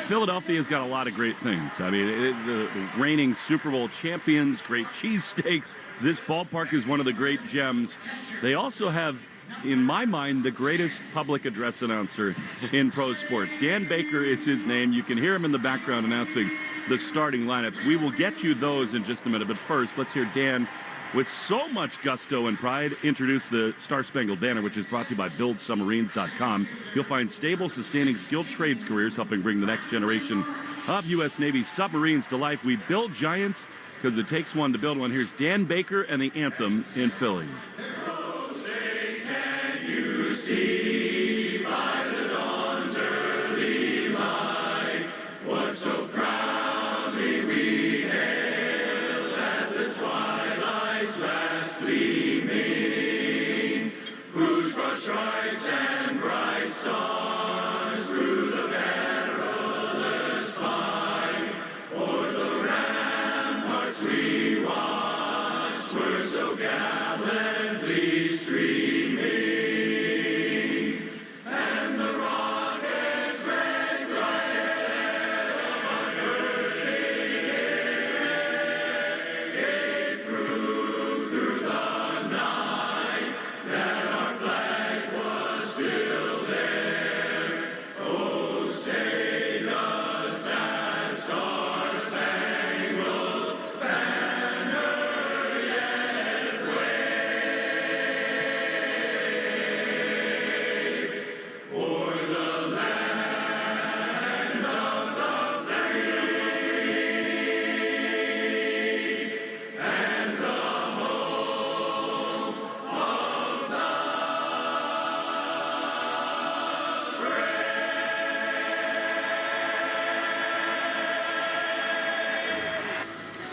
Philadelphia's got a lot of great things. I mean, the reigning Super Bowl champions, great cheesesteaks. This ballpark is one of the great gems. They also have, in my mind, the greatest public address announcer in pro sports. Dan Baker is his name. You can hear him in the background announcing the starting lineups. We will get you those in just a minute. But first, let's hear Dan, with so much gusto and pride, introduce the Star Spangled Banner, which is brought to you by BuildSubmarines.com. You'll find stable, sustaining, skilled trades careers helping bring the next generation of U.S. Navy submarines to life. We build giants because it takes one to build one. Here's Dan Baker and the anthem in Philly. See by the dawn's early light what so proudly we hailed at the twilight's last gleaming, whose broad stripes and bright stars through the perilous fight o'er the ramparts we watched were so gallantly streaming.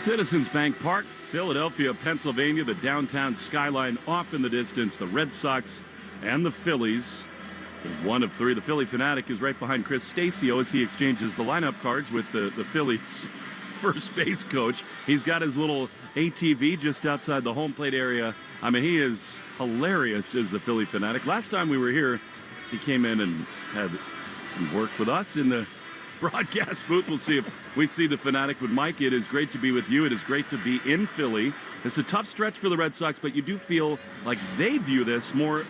Citizens Bank Park, Philadelphia, Pennsylvania, the downtown skyline off in the distance, the Red Sox and the Phillies. One of three. The Philly Fanatic is right behind Chris Stacio as he exchanges the lineup cards with the Phillies first base coach. He's got his little ATV just outside the home plate area. I mean, he is hilarious as the Philly Fanatic. Last time we were here, he came in and had some work with us in the broadcast booth. We'll see if we see the Fanatic with Mike. It is great to be with you. It is great to be in Philly. It's a tough stretch for the Red Sox, but you do feel like they view this more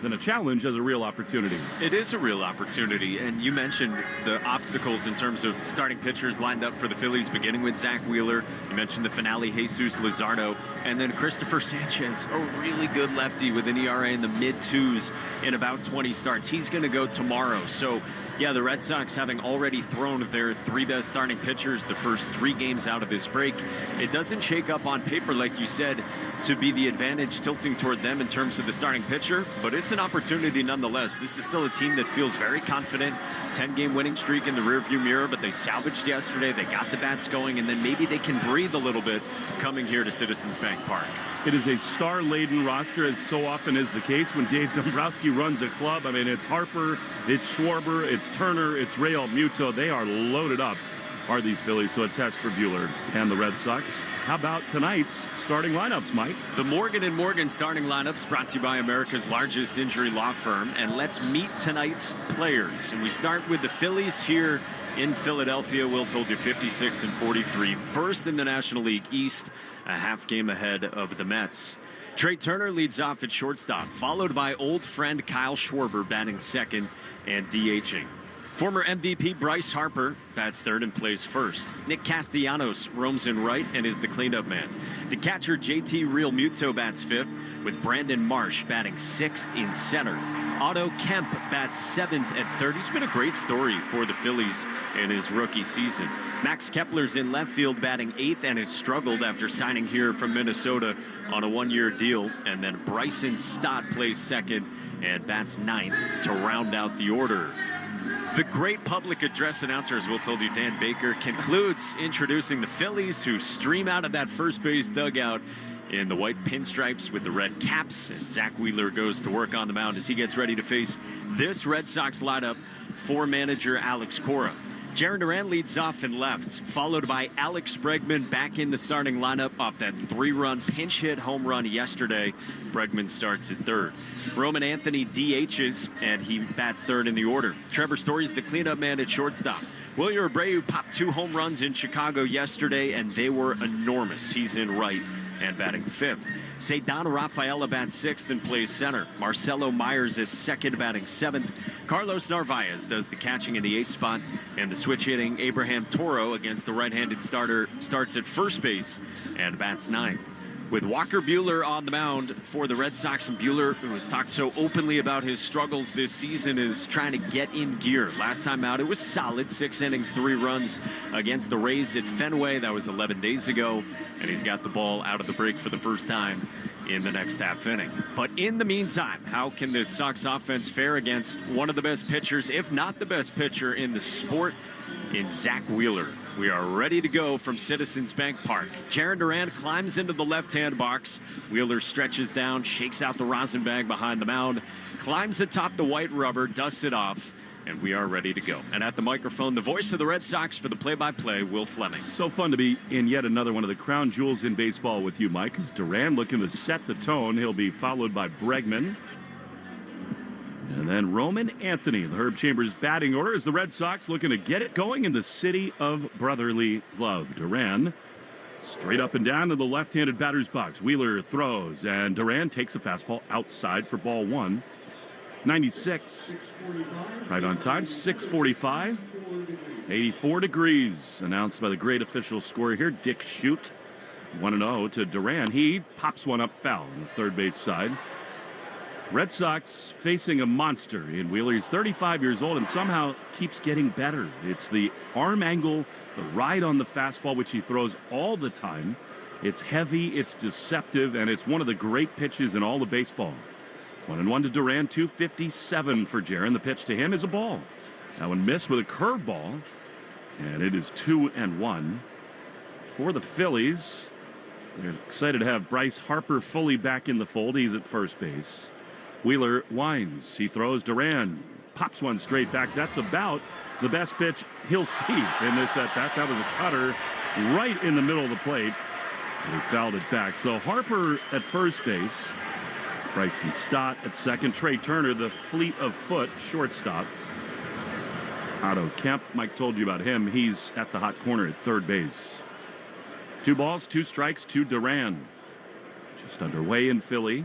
than a challenge as a real opportunity. It is a real opportunity, and you mentioned the obstacles in terms of starting pitchers lined up for the Phillies, beginning with Zach Wheeler. You mentioned the finale, Jesus Luzardo, and then Christopher Sanchez, a really good lefty with an ERA in the mid-twos in about 20 starts. He's going to go tomorrow, so yeah, the Red Sox having already thrown their three best starting pitchers the first 3 games out of this break. It doesn't shake up on paper, like you said, to be the advantage tilting toward them in terms of the starting pitcher, but it's an opportunity nonetheless. This is still a team that feels very confident. 10-game winning streak in the rearview mirror, but they salvaged yesterday. They got the bats going, and then maybe they can breathe a little bit coming here to Citizens Bank Park. It is a star-laden roster, as so often is the case when Dave Dombrowski runs a club. I mean, it's Harper, it's Schwarber, it's Turner, it's Real Muto. They are loaded up, are these Phillies, so a test for Buehler and the Red Sox. How about tonight's starting lineups, Mike? The Morgan & Morgan starting lineups brought to you by America's largest injury law firm. And let's meet tonight's players. And we start with the Phillies here in Philadelphia. Will told you 56-43. First in the National League East, a half game ahead of the Mets. Trey Turner leads off at shortstop, followed by old friend Kyle Schwarber batting second and DHing. Former MVP Bryce Harper bats third and plays first. Nick Castellanos roams in right and is the cleanup man. The catcher JT Real Muto bats fifth, with Brandon Marsh batting sixth in center. Otto Kemp bats seventh at third. He's been a great story for the Phillies in his rookie season. Max Kepler's in left field batting eighth and has struggled after signing here from Minnesota on a one-year deal. And then Bryson Stott plays second and bats ninth to round out the order. The great public address announcer, as Will told you, Dan Baker, concludes introducing the Phillies, who stream out of that first base dugout in the white pinstripes with the red caps. And Zach Wheeler goes to work on the mound as he gets ready to face this Red Sox lineup for manager Alex Cora. Jarren Duran leads off in left, followed by Alex Bregman back in the starting lineup off that three-run pinch hit home run yesterday. Bregman starts at third. Roman Anthony DHs, and he bats third in the order. Trevor Story's the cleanup man at shortstop. Wilyer Abreu popped 2 home runs in Chicago yesterday, and they were enormous. He's in right and batting fifth. Ceddanne Rafaela bats sixth and plays center. Marcelo Myers at second, batting seventh. Carlos Narvaez does the catching in the 8th spot, and the switch-hitting Abraham Toro against the right-handed starter starts at first base and bats ninth. With Walker Buehler on the mound for the Red Sox, and Buehler, who has talked so openly about his struggles this season, is trying to get in gear. Last time out, it was solid, 6 innings, 3 runs against the Rays at Fenway. That was 11 days ago, and he's got the ball out of the break for the first time in the next half inning. But in the meantime, how can this Sox offense fare against one of the best pitchers, if not the best pitcher in the sport, in Zach Wheeler? We are ready to go from Citizens Bank Park. Jarren Duran climbs into the left-hand box. Wheeler stretches down, shakes out the rosin bag behind the mound, climbs atop the white rubber, dusts it off, and we are ready to go. And at the microphone, the voice of the Red Sox for the play-by-play, Will Fleming. So fun to be in yet another one of the crown jewels in baseball with you, Mike. As Duran looking to set the tone. He'll be followed by Bregman. And then Roman Anthony, the Herb Chambers batting order, as the Red Sox looking to get it going in the city of brotherly love. Duran straight up and down to the left-handed batter's box. Wheeler throws, and Duran takes a fastball outside for ball one. 96. Right on time, 6:45. 84 degrees, announced by the great official scorer here, Dick Shute. 1-0 to Duran. He pops one up foul on the third base side. Red Sox facing a monster in Wheeler. He's 35 years old and somehow keeps getting better. It's the arm angle, the ride on the fastball, which he throws all the time. It's heavy, it's deceptive, and it's one of the great pitches in all of baseball. 1-1 to Duran, 257 for Jarren. The pitch to him is a ball. That one missed with a curveball, and it is 2-1 for the Phillies. They're excited to have Bryce Harper fully back in the fold. He's at first base. Wheeler winds. He throws. Duran pops one straight back. That's about the best pitch he'll see in this at-bat. That was a cutter right in the middle of the plate. He fouled it back. So Harper at first base. Bryson Stott at second. Trey Turner, the fleet of foot shortstop. Otto Kemp, Mike told you about him. He's at the hot corner at third base. 2 balls, 2 strikes to Duran. Just underway in Philly.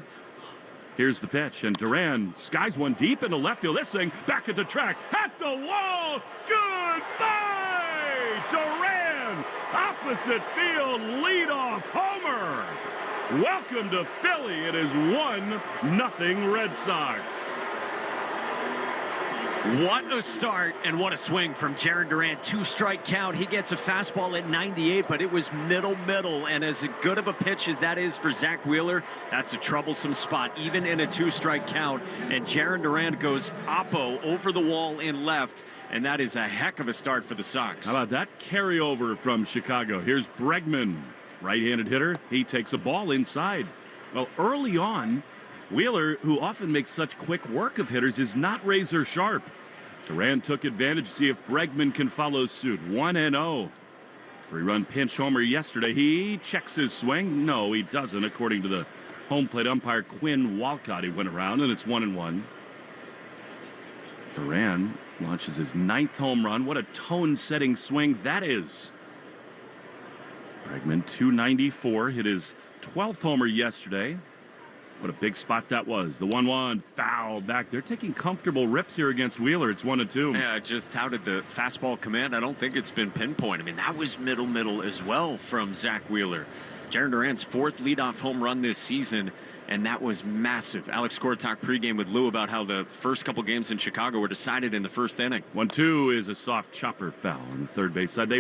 Here's the pitch, and Duran skies one deep into left field. This thing back at the track, at the wall. Goodbye! Duran, opposite field, leadoff homer. Welcome to Philly. It is 1-0 Red Sox. What a start and what a swing from Jarren Duran. 2-strike count. He gets a fastball at 98, but it was middle. And as good of a pitch as that is for Zach Wheeler, that's a troublesome spot, even in a 2-strike count. And Jarren Duran goes oppo over the wall in left, and that is a heck of a start for the Sox. How about that carryover from Chicago? Here's Bregman, right-handed hitter. He takes a ball inside. Well, early on, Wheeler, who often makes such quick work of hitters, is not razor sharp. Duran took advantage to see if Bregman can follow suit. 1-0. 3-run pinch homer yesterday. He checks his swing. No, he doesn't, according to the home plate umpire Quinn Walcott. He went around, and it's 1-1. Duran launches his 9th home run. What a tone-setting swing that is. Bregman, 294, hit his 12th homer yesterday. What a big spot that was. The 1-1 foul back. They're taking comfortable rips here against Wheeler. It's 1-2. Yeah, I just touted the fastball command. I don't think it's been pinpoint. I mean, that was middle as well from Zach Wheeler. Jaron Durant's 4th leadoff home run this season, and that was massive. Alex Cora talked pregame with Lou about how the first couple games in Chicago were decided in the first inning. 1-2 is a soft chopper foul on the third base side. The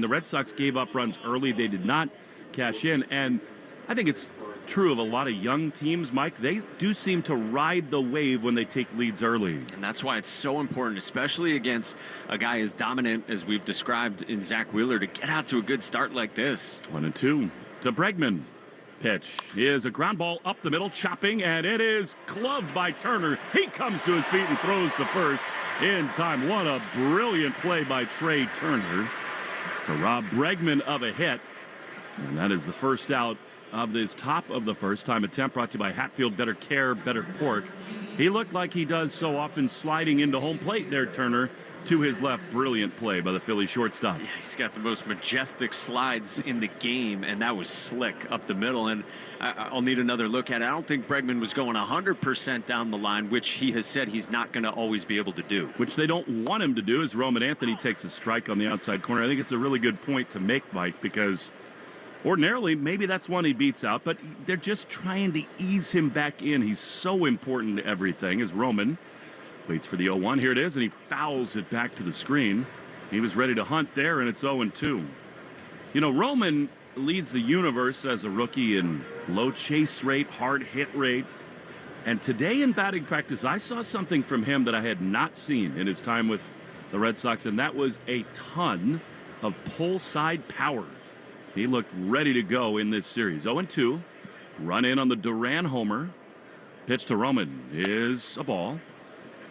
Red Sox gave up runs early. They did not cash in, and I think it's true of a lot of young teams, Mike. They do seem to ride the wave when they take leads early. And that's why it's so important, especially against a guy as dominant as we've described in Zach Wheeler, to get out to a good start like this. 1-2 to Bregman. Pitch is a ground ball up the middle, chopping, and it is gloved by Turner. He comes to his feet and throws to first in time. What a brilliant play by Trey Turner to rob Bregman of a hit. And that is the first out of this top of the first. Time attempt brought to you by Hatfield. Better care, better pork. He looked like he does so often, sliding into home plate there, Turner. To his left, brilliant play by the Philly shortstop. Yeah, he's got the most majestic slides in the game, and that was slick up the middle. And I'll need another look at it. I don't think Bregman was going 100% down the line, which he has said he's not going to always be able to do. Which they don't want him to do, as Roman Anthony takes a strike on the outside corner. I think it's a really good point to make, Mike, because ordinarily, maybe that's one he beats out, but they're just trying to ease him back in. He's so important to everything, as Roman waits for the 0-1. Here it is, and he fouls it back to the screen. He was ready to hunt there, and it's 0-2. You know, Roman leads the universe as a rookie in low chase rate, hard hit rate. And today in batting practice, I saw something from him that I had not seen in his time with the Red Sox, and that was a ton of pull side power. He looked ready to go in this series. 0-2. Run in on the Duran homer. Pitch to Roman is a ball.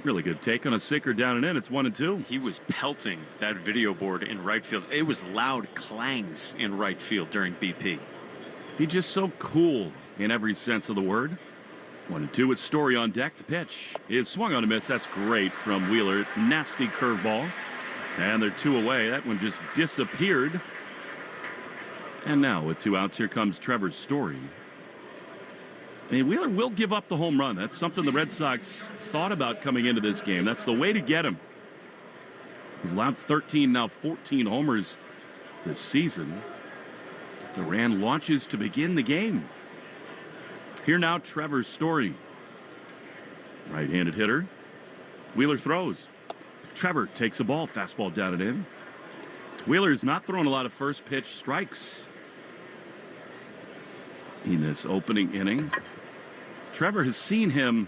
Really good take on a sinker down and in. It's 1-2. He was pelting that video board in right field. It was loud clangs in right field during BP. He's just so cool in every sense of the word. 1-2 with Story on deck. The pitch is swung on a miss. That's great from Wheeler. Nasty curveball. And they're 2 away. That one just disappeared. And now with 2 outs, here comes Trevor Story. I mean, Wheeler will give up the home run. That's something the Red Sox thought about coming into this game. That's the way to get him. He's allowed 13, now 14 homers this season. Duran launches to begin the game. Here now, Trevor Story. Right-handed hitter. Wheeler throws. Trevor takes a ball, fastball down and in. Wheeler's not throwing a lot of first pitch strikes in this opening inning. Trevor has seen him,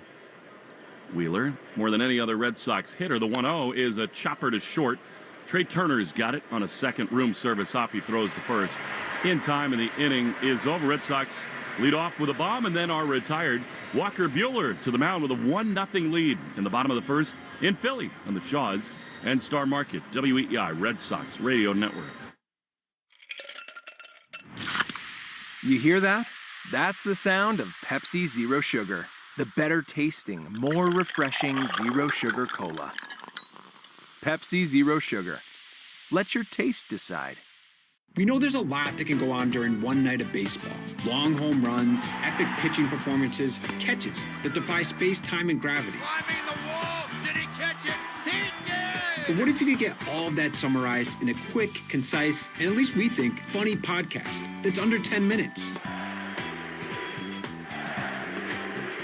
Wheeler, more than any other Red Sox hitter. The 1-0 is a chopper to short. Trey Turner's got it on a second room service hop. He throws to first in time, and the inning is over. Red Sox lead off with a bomb and then are retired. Walker Buehler to the mound with a 1-0 lead in the bottom of the first in Philly on the Shaws and Star Market, WEEI Red Sox Radio Network. You hear that? That's the sound of Pepsi Zero Sugar, the better tasting, more refreshing Zero Sugar Cola. Pepsi Zero Sugar. Let your taste decide. We know there's a lot that can go on during one night of baseball. Long home runs, epic pitching performances, catches that defy space, time, and gravity. Climbing the wall. Did he catch it? He did! But what if you could get all of that summarized in a quick, concise, and at least we think, funny podcast that's under 10 minutes?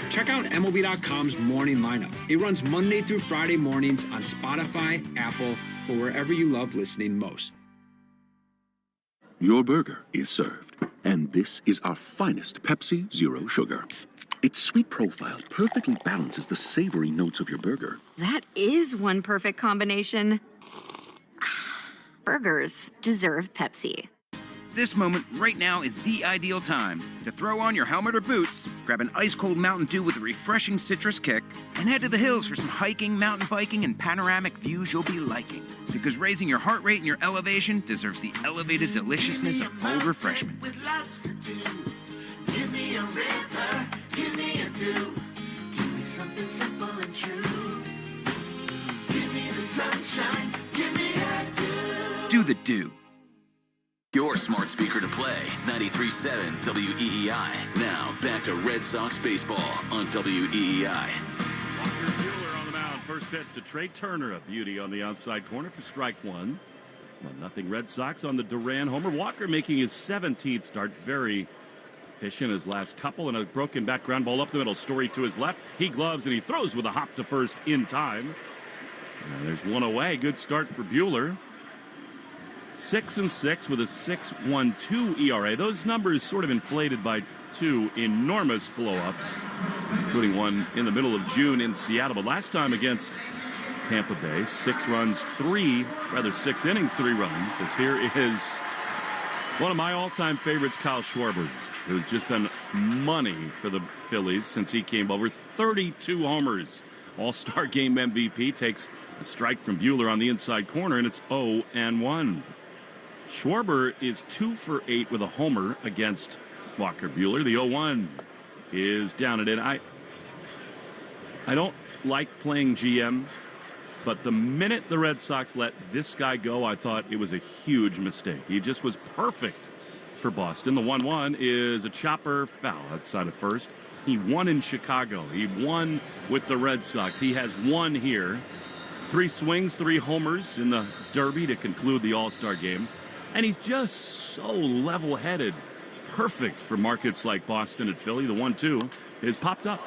Check out MLB.com's Morning Lineup. It runs Monday through Friday mornings on Spotify, Apple, or wherever you love listening most. Your burger is served, and this is our finest Pepsi Zero Sugar. Its sweet profile perfectly balances the savory notes of your burger. That is one perfect combination. Burgers deserve Pepsi. This moment right now is the ideal time to throw on your helmet or boots, grab an ice-cold Mountain Dew with a refreshing citrus kick, and head to the hills for some hiking, mountain biking, and panoramic views you'll be liking. Because raising your heart rate and your elevation deserves the elevated deliciousness of cold refreshment. With lots to do. Give me a river, give me a dew. Give me something simple and true. Give me the sunshine, give me a dew. Do the dew. Your your smart speaker to play 93.7 WEEI. Now, back to Red Sox baseball on WEEI. Walker Buehler on the mound. First pitch to Trey Turner. A beauty on the outside corner for strike one. 1-0 Red Sox on the Duran homer. Walker making his 17th start. Very efficient his last couple, and a broken back ground ball up the middle. Story to his left. He gloves and he throws with a hop to first in time. And there's one away. Good start for Buehler. 6-6 with a 6.12 ERA. Those numbers sort of inflated by two enormous blow-ups, including one in the middle of June in Seattle. But last time against Tampa Bay, 6 innings, 3 runs. As here is one of my all-time favorites, Kyle Schwarber, who's just been money for the Phillies since he came over. 32 homers. All-Star Game MVP takes a strike from Buehler on the inside corner, and it's 0-1. Schwarber is 2 for 8 with a homer against Walker Buehler. The 0-1 is down and in. I don't like playing GM, but the minute the Red Sox let this guy go, I thought it was a huge mistake. He just was perfect for Boston. The 1-1 is a chopper foul outside of first. He won in Chicago. He won with the Red Sox. He has won here. 3 swings, 3 homers in the Derby to conclude the All-Star game. And he's just so level-headed. Perfect for markets like Boston and Philly. The 1-2 is popped up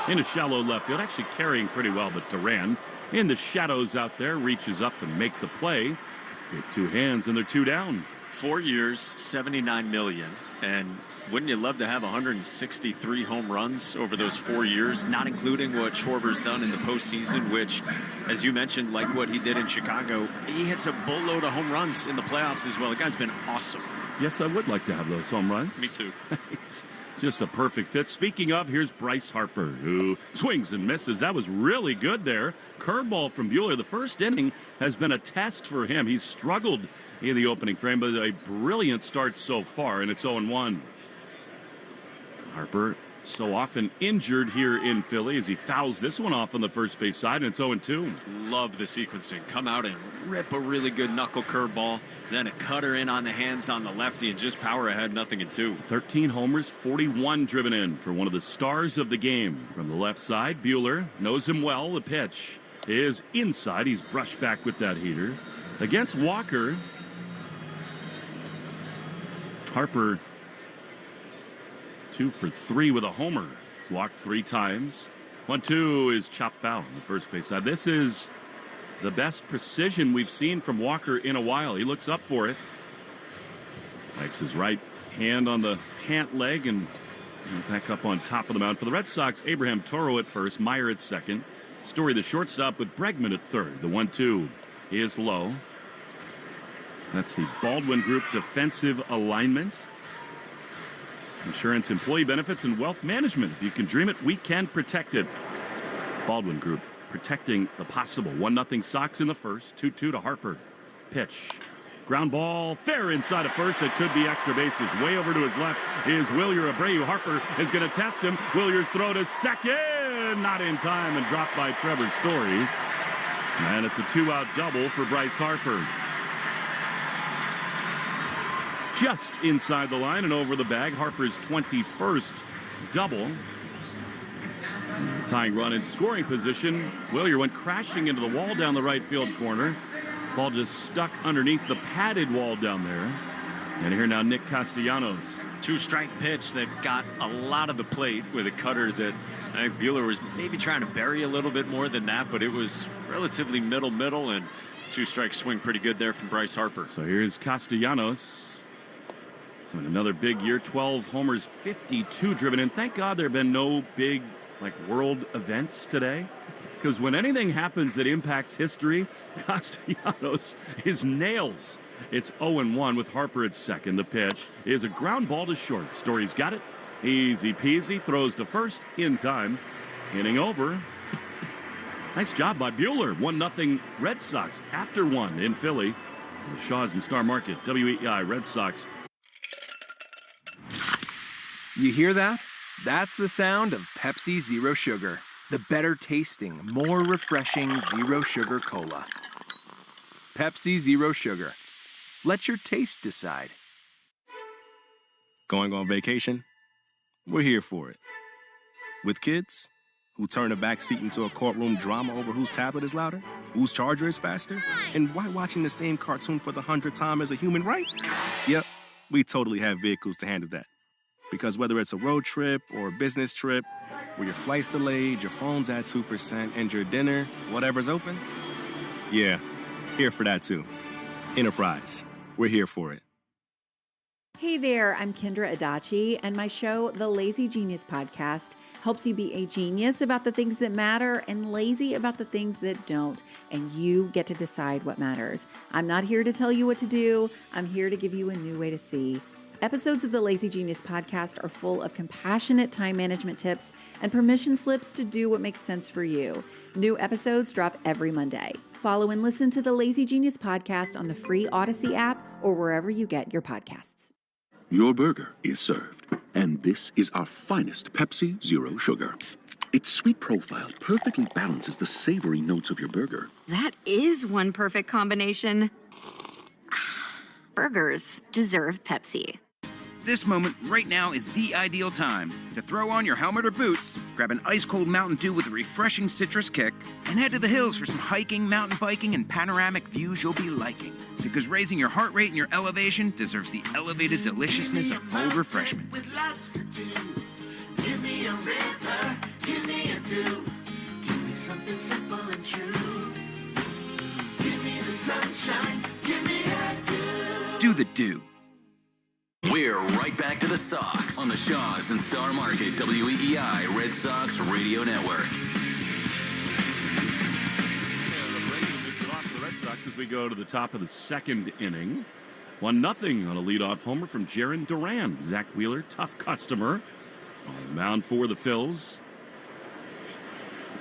into shallow left field. Actually carrying pretty well, but Duran in the shadows out there reaches up to make the play. With 2 hands, and they're 2 down. 4 years, $79 million. And wouldn't you love to have 163 home runs over those 4 years, not including what Schwarber's done in the postseason, which, as you mentioned, like what he did in Chicago, he hits a boatload of home runs in the playoffs as well. The guy's been awesome. Yes, I would like to have those home runs. Me too. Just a perfect fit. Speaking of, here's Bryce Harper, who swings and misses. That was really good there. Curveball from Buehler. The first inning has been a test for him. He's struggled in the opening frame, but a brilliant start so far, and it's 0-1. Harper so often injured here in Philly as he fouls this one off on the first base side, and it's 0-2. Love the sequencing. Come out and rip a really good knuckle curveball, then a cutter in on the hands on the lefty, and just power ahead, 0-2. 13 homers, 41 driven in for one of the stars of the game. From the left side, Buehler knows him well. The pitch is inside. He's brushed back with that heater. Against Walker, Harper 2 for 3 with a homer. He's walked 3 times. 1-2 is chopped foul on the first base side. This is the best precision we've seen from Walker in a while. He looks up for it. Wipes his right hand on the pant leg and back up on top of the mound. For the Red Sox, Abraham Toro at first, Meyer at second. Story the shortstop with Bregman at third. The 1-2 is low. That's the Baldwin Group defensive alignment. Insurance, employee benefits, and wealth management. If you can dream it, we can protect it. Baldwin Group protecting the possible. 1-0 Sox in the first. 2-2 to Harper. Pitch. Ground ball. Fair inside of first. It could be extra bases. Way over to his left is Wilyer Abreu. Harper is going to test him. Williers throw to second. Not in time and dropped by Trevor Story. And it's a 2-out double for Bryce Harper. Just inside the line and over the bag. Harper's 21st double. Tying run in scoring position. Wilyer went crashing into the wall down the right field corner. Ball just stuck underneath the padded wall down there. And here now Nick Castellanos. 2-strike pitch that got a lot of the plate with a cutter that I think Buehler was maybe trying to bury a little bit more than that, but it was relatively middle, and 2-strike swing pretty good there from Bryce Harper. So here's Castellanos. And another big year, 12 homers, 52 driven in. Thank God there have been no big world events today, because when anything happens that impacts history, Castellanos is nails. It's 0-1 with Harper at second. The pitch is a ground ball to short. Story's got it. Easy peasy. Throws to first in time. Inning over. Nice job by Buehler. 1-0 Red Sox after 1 in Philly. The Shaw's and Star Market. WEEI Red Sox. You hear that? That's the sound of Pepsi Zero Sugar. The better tasting, more refreshing Zero Sugar Cola. Pepsi Zero Sugar. Let your taste decide. Going on vacation? We're here for it. With kids who turn a back seat into a courtroom drama over whose tablet is louder, whose charger is faster, and why watching the same cartoon for the 100th time is a human right? Yep, we totally have vehicles to handle that. Because whether it's a road trip or a business trip, where your flight's delayed, your phone's at 2%, and your dinner, whatever's open, yeah, here for that too. Enterprise, we're here for it. Hey there, I'm Kendra Adachi, and my show, The Lazy Genius Podcast, helps you be a genius about the things that matter and lazy about the things that don't, and you get to decide what matters. I'm not here to tell you what to do. I'm here to give you a new way to see. Episodes of the Lazy Genius Podcast are full of compassionate time management tips and permission slips to do what makes sense for you. New episodes drop every Monday. Follow and listen to the Lazy Genius Podcast on the free Odyssey app or wherever you get your podcasts. Your burger is served, and this is our finest Pepsi Zero Sugar. Its sweet profile perfectly balances the savory notes of your burger. That is one perfect combination. Burgers deserve Pepsi. This moment right now is the ideal time to throw on your helmet or boots, grab an ice-cold Mountain Dew with a refreshing citrus kick, and head to the hills for some hiking, mountain biking, and panoramic views you'll be liking. Because raising your heart rate and your elevation deserves the elevated deliciousness of bold refreshment. With lots to do. Give me a river, give me a dew. Give me something simple and true. Give me the sunshine, give me a dew. Do the dew. We're right back to the Sox on the Shaws and Star Market WEEI Red Sox Radio Network. The Red Sox as we go to the top of the second inning. 1-0 on a leadoff homer from Jarren Duran. Zach Wheeler, tough customer on the mound for the Phils.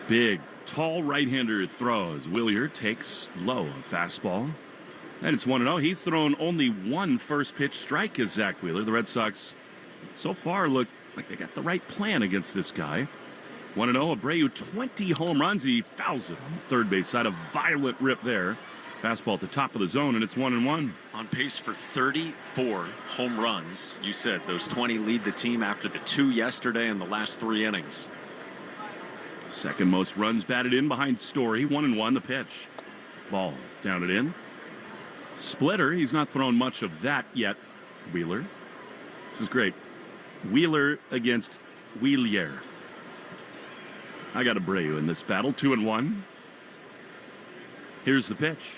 Big, tall right-hander throws. Wheeler takes low on fastball. And it's 1-0. He's thrown only one first pitch strike as Zach Wheeler. The Red Sox so far look like they got the right plan against this guy. 1-0. Abreu, 20 home runs. He fouls it on the third base side. A violent rip there. Fastball at the top of the zone, and it's 1-1. On pace for 34 home runs. You said those 20 lead the team after the 2 yesterday in the last 3 innings. Second most runs batted in behind Story. 1-1 the pitch. Ball down and in. Splitter, he's not thrown much of that yet, Wheeler. This is great. Wheeler against Wheelier. I got Abreu in this battle, 2-1. Here's the pitch.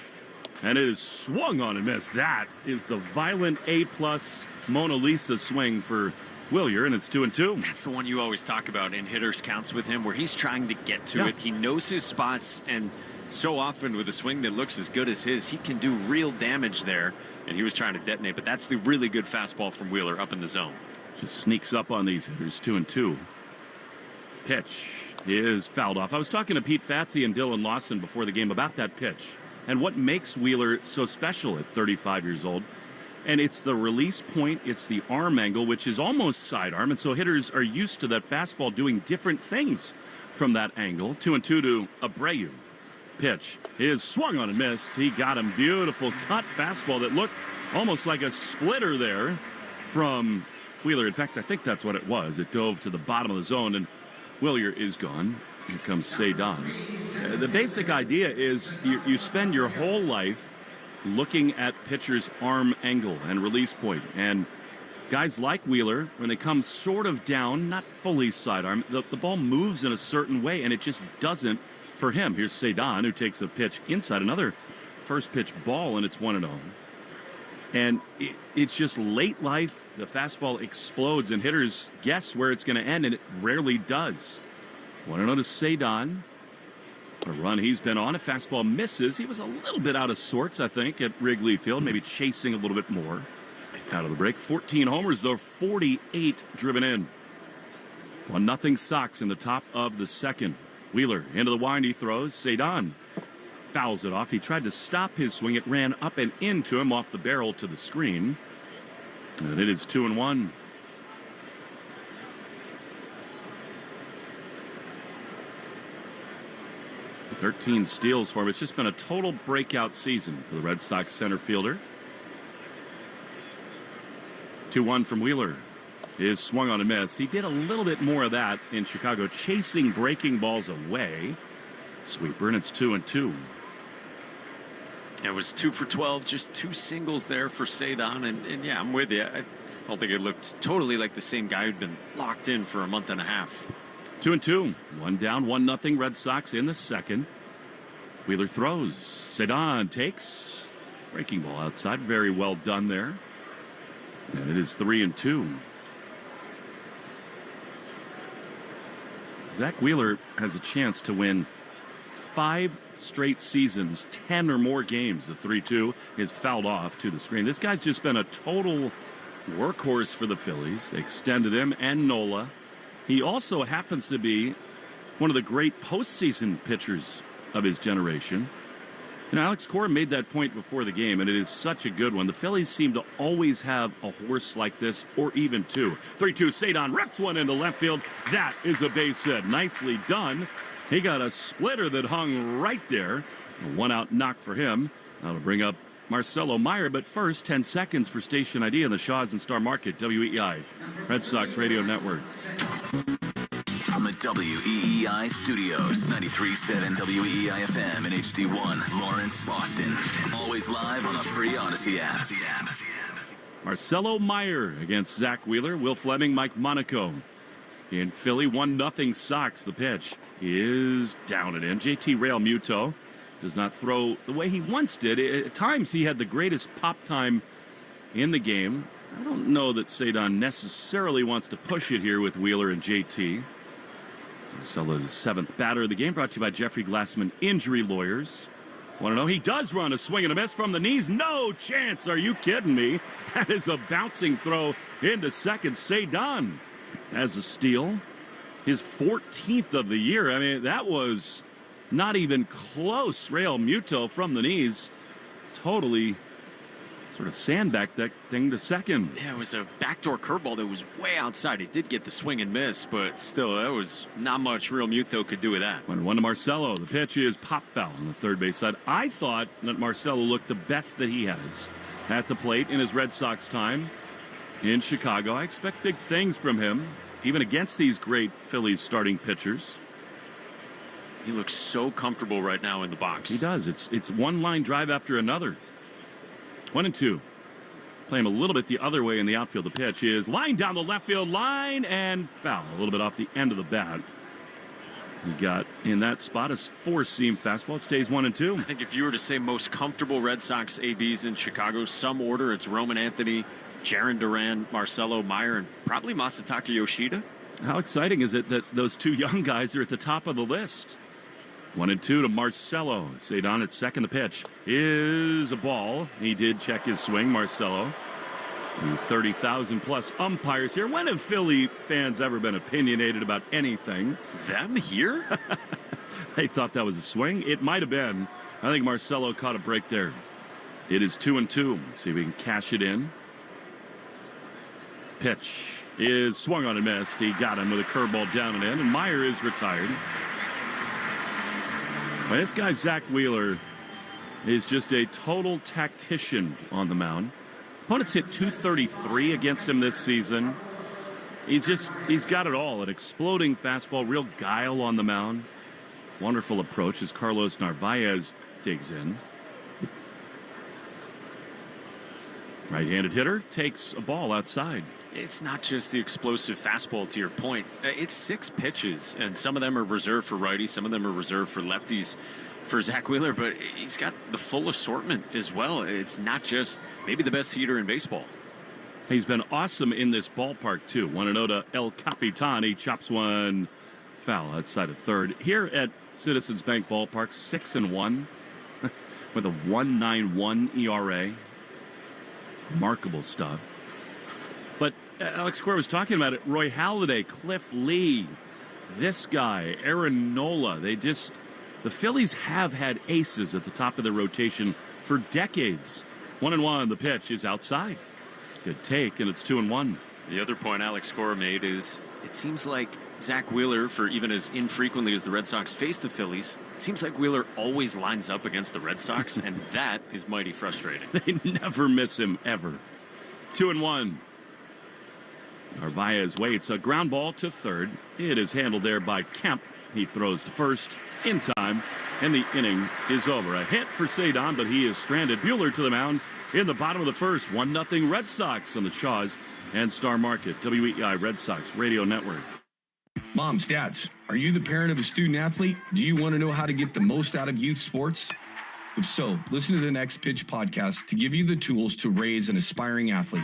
And it is swung on and missed. That is the violent A-plus Mona Lisa swing for Wheeler, and it's 2-2. That's the one you always talk about in hitters counts with him, where he's trying to get to it. He knows his spots, and so often with a swing that looks as good as his, he can do real damage there, and he was trying to detonate. But that's the really good fastball from Wheeler up in the zone. Just sneaks up on these hitters, 2-2. Pitch is fouled off. I was talking to Pete Fatsi and Dylan Lawson before the game about that pitch and what makes Wheeler so special at 35 years old. And it's the release point, it's the arm angle, which is almost sidearm, and so hitters are used to that fastball doing different things from that angle. 2-2 to Abreu. Pitch is swung on and missed. He got him. Beautiful cut fastball that looked almost like a splitter there from Wheeler. In fact, I think that's what it was. It dove to the bottom of the zone, and Wheeler is gone. Here comes Cedon. The basic idea is you spend your whole life looking at pitcher's arm angle and release point. And guys like Wheeler, when they come sort of down, not fully sidearm, the ball moves in a certain way, and it just doesn't for him. Here's Cedon, who takes a pitch inside, another first pitch ball, and it's 1-0. And it's just late life. The fastball explodes, and hitters guess where it's going to end, and it rarely does. 1-0 to Cedon. A run he's been on. A fastball misses. He was a little bit out of sorts, I think, at Wrigley Field, maybe chasing a little bit more. Out of the break. 14 homers, though, 48 driven in. 1-0 Sox in the top of the second. Wheeler into the wind, he throws. Cedon fouls it off. He tried to stop his swing. It ran up and into him off the barrel to the screen. And it is 2-1. .13 steals for him. It's just been a total breakout season for the Red Sox center fielder. 2-1 from Wheeler. is swung on and missed. He did a little bit more of that in Chicago, chasing breaking balls away. Sweeper, and it's 2-2. It was 2 for 12, just 2 singles there for Cedon. And yeah, I'm with you. I don't think it looked totally like the same guy who'd been locked in for a month and a half. 2-2. 1 down, 1-0 Red Sox in the second. Wheeler throws. Cedon takes. Breaking ball outside. Very well done there. And it is 3-2. Zach Wheeler has a chance to win 5 straight seasons, 10 or more games. The 3-2 is fouled off to the screen. This guy's just been a total workhorse for the Phillies. They extended him and Nola. He also happens to be one of the great postseason pitchers of his generation. And Alex Cora made that point before the game, and it is such a good one. The Phillies seem to always have a horse like this, or even two. 3-2, Cedon rips one into left field. That is a base hit. Nicely done. He got a splitter that hung right there. A one-out knock for him. That'll bring up Marcelo Meyer, but first, 10 seconds for station ID on the Shaw's and Star Market, WEEI, Red Sox Radio Network. From the WEEI studios, 93.7 WEEI FM and HD1, Lawrence, Boston. Always live on the free Odyssey app. Marcelo Meyer against Zach Wheeler, Will Fleming, Mike Monaco. In Philly, 1-0 Sox. The pitch is down and in. JT Realmuto does not throw the way he once did. At times, he had the greatest pop time in the game. I don't know that Cedon necessarily wants to push it here with Wheeler and JT. Marcelo's seventh batter of the game, brought to you by Jeffrey Glassman Injury Lawyers. Want to know? He does run a swing and a miss from the knees. No chance. Are you kidding me? That is a bouncing throw into second. Cedon has a steal. His 14th of the year. I mean, that was not even close. Realmuto from the knees. Totally sort of sandbagged that thing to second. Yeah, it was a backdoor curveball that was way outside. He did get the swing and miss, but still, that was not much Realmuto could do with that. 1-1 to Marcelo. The pitch is pop foul on the third base side. I thought that Marcelo looked the best that he has at the plate in his Red Sox time in Chicago. I expect big things from him, even against these great Phillies starting pitchers. He looks so comfortable right now in the box. He does. It's one line drive after another. 1-2. Play him a little bit the other way in the outfield. The pitch is lined down the left field line and foul. A little bit off the end of the bat. He got in that spot a four-seam fastball. It stays 1-2. I think if you were to say most comfortable Red Sox ABs in Chicago, some order, it's Roman Anthony, Jarren Duran, Marcelo Meyer, and probably Masataka Yoshida. How exciting is it that those two young guys are at the top of the list? 1-2 to Marcelo. Cedon at second. The pitch is a ball. He did check his swing, Marcelo. 30,000 plus umpires here. When have Philly fans ever been opinionated about anything? Them here? They thought that was a swing. It might have been. I think Marcelo caught a break there. It is 2-2. See if we can cash it in. Pitch is swung on and missed. He got him with a curveball down and in, and Meyer is retired. Well, this guy, Zach Wheeler, is just a total tactician on the mound. Opponents hit .233 against him this season. He's got it all. An exploding fastball, real guile on the mound. Wonderful approach as Carlos Narvaez digs in. Right-handed hitter takes a ball outside. It's not just the explosive fastball, to your point. It's 6 pitches, and some of them are reserved for righties, some of them are reserved for lefties for Zach Wheeler, but he's got the full assortment as well. It's not just maybe the best hitter in baseball. He's been awesome in this ballpark, too. 1-0 to El Capitan. He chops one foul outside of third. Here at Citizens Bank Ballpark, 6-1 with a 1.91 ERA. Remarkable stuff. But Alex Cora was talking about it. Roy Halladay, Cliff Lee, this guy, Aaron Nola. The Phillies have had aces at the top of their rotation for decades. 1-1. The pitch is outside. Good take, and it's 2-1. The other point Alex Cora made is it seems like Zach Wheeler, for even as infrequently as the Red Sox face the Phillies, it seems like Wheeler always lines up against the Red Sox, and that is mighty frustrating. They never miss him, ever. 2-1. Narvaez waits. A ground ball to third. It is handled there by Kemp. He throws to first in time, and the inning is over. A hit for Cedon, but he is stranded. Buehler to the mound in the bottom of the first. 1-0 Red Sox on the Shaws and Star Market. WEI Red Sox Radio Network. Moms, dads, are you the parent of a student athlete? Do you want to know how to get the most out of youth sports? If so, listen to the Next Pitch podcast to give you the tools to raise an aspiring athlete.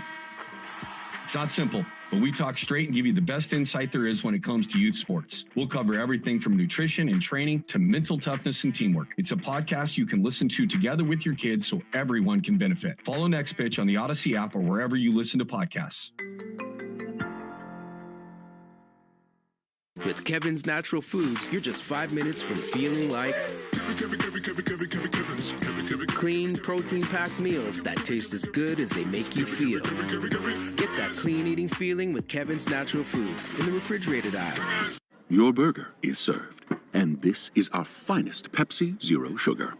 It's not simple, but we talk straight and give you the best insight there is when it comes to youth sports. We'll cover everything from nutrition and training to mental toughness and teamwork. It's a podcast you can listen to together with your kids so everyone can benefit. Follow Next Pitch on the Odyssey app or wherever you listen to podcasts. With Kevin's Natural Foods, you're just 5 minutes from feeling like clean, protein-packed meals that taste as good as they make you feel. Get that clean eating feeling with Kevin's Natural Foods in the refrigerated aisle. Your burger is served, and this is our finest Pepsi Zero Sugar.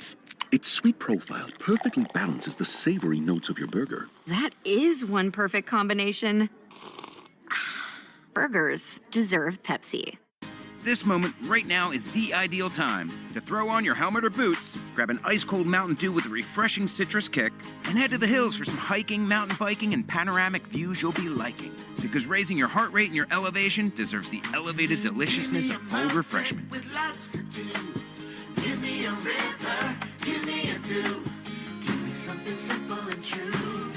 Its sweet profile perfectly balances the savory notes of your burger. That is one perfect combination. Burgers deserve Pepsi. This moment right now is the ideal time to throw on your helmet or boots, grab an ice-cold Mountain Dew with a refreshing citrus kick, and head to the hills for some hiking, mountain biking, and panoramic views you'll be liking. Because raising your heart rate and your elevation deserves the elevated deliciousness of cold refreshment. With lots to do. Give me a river, give me a dew. Give me something simple and true.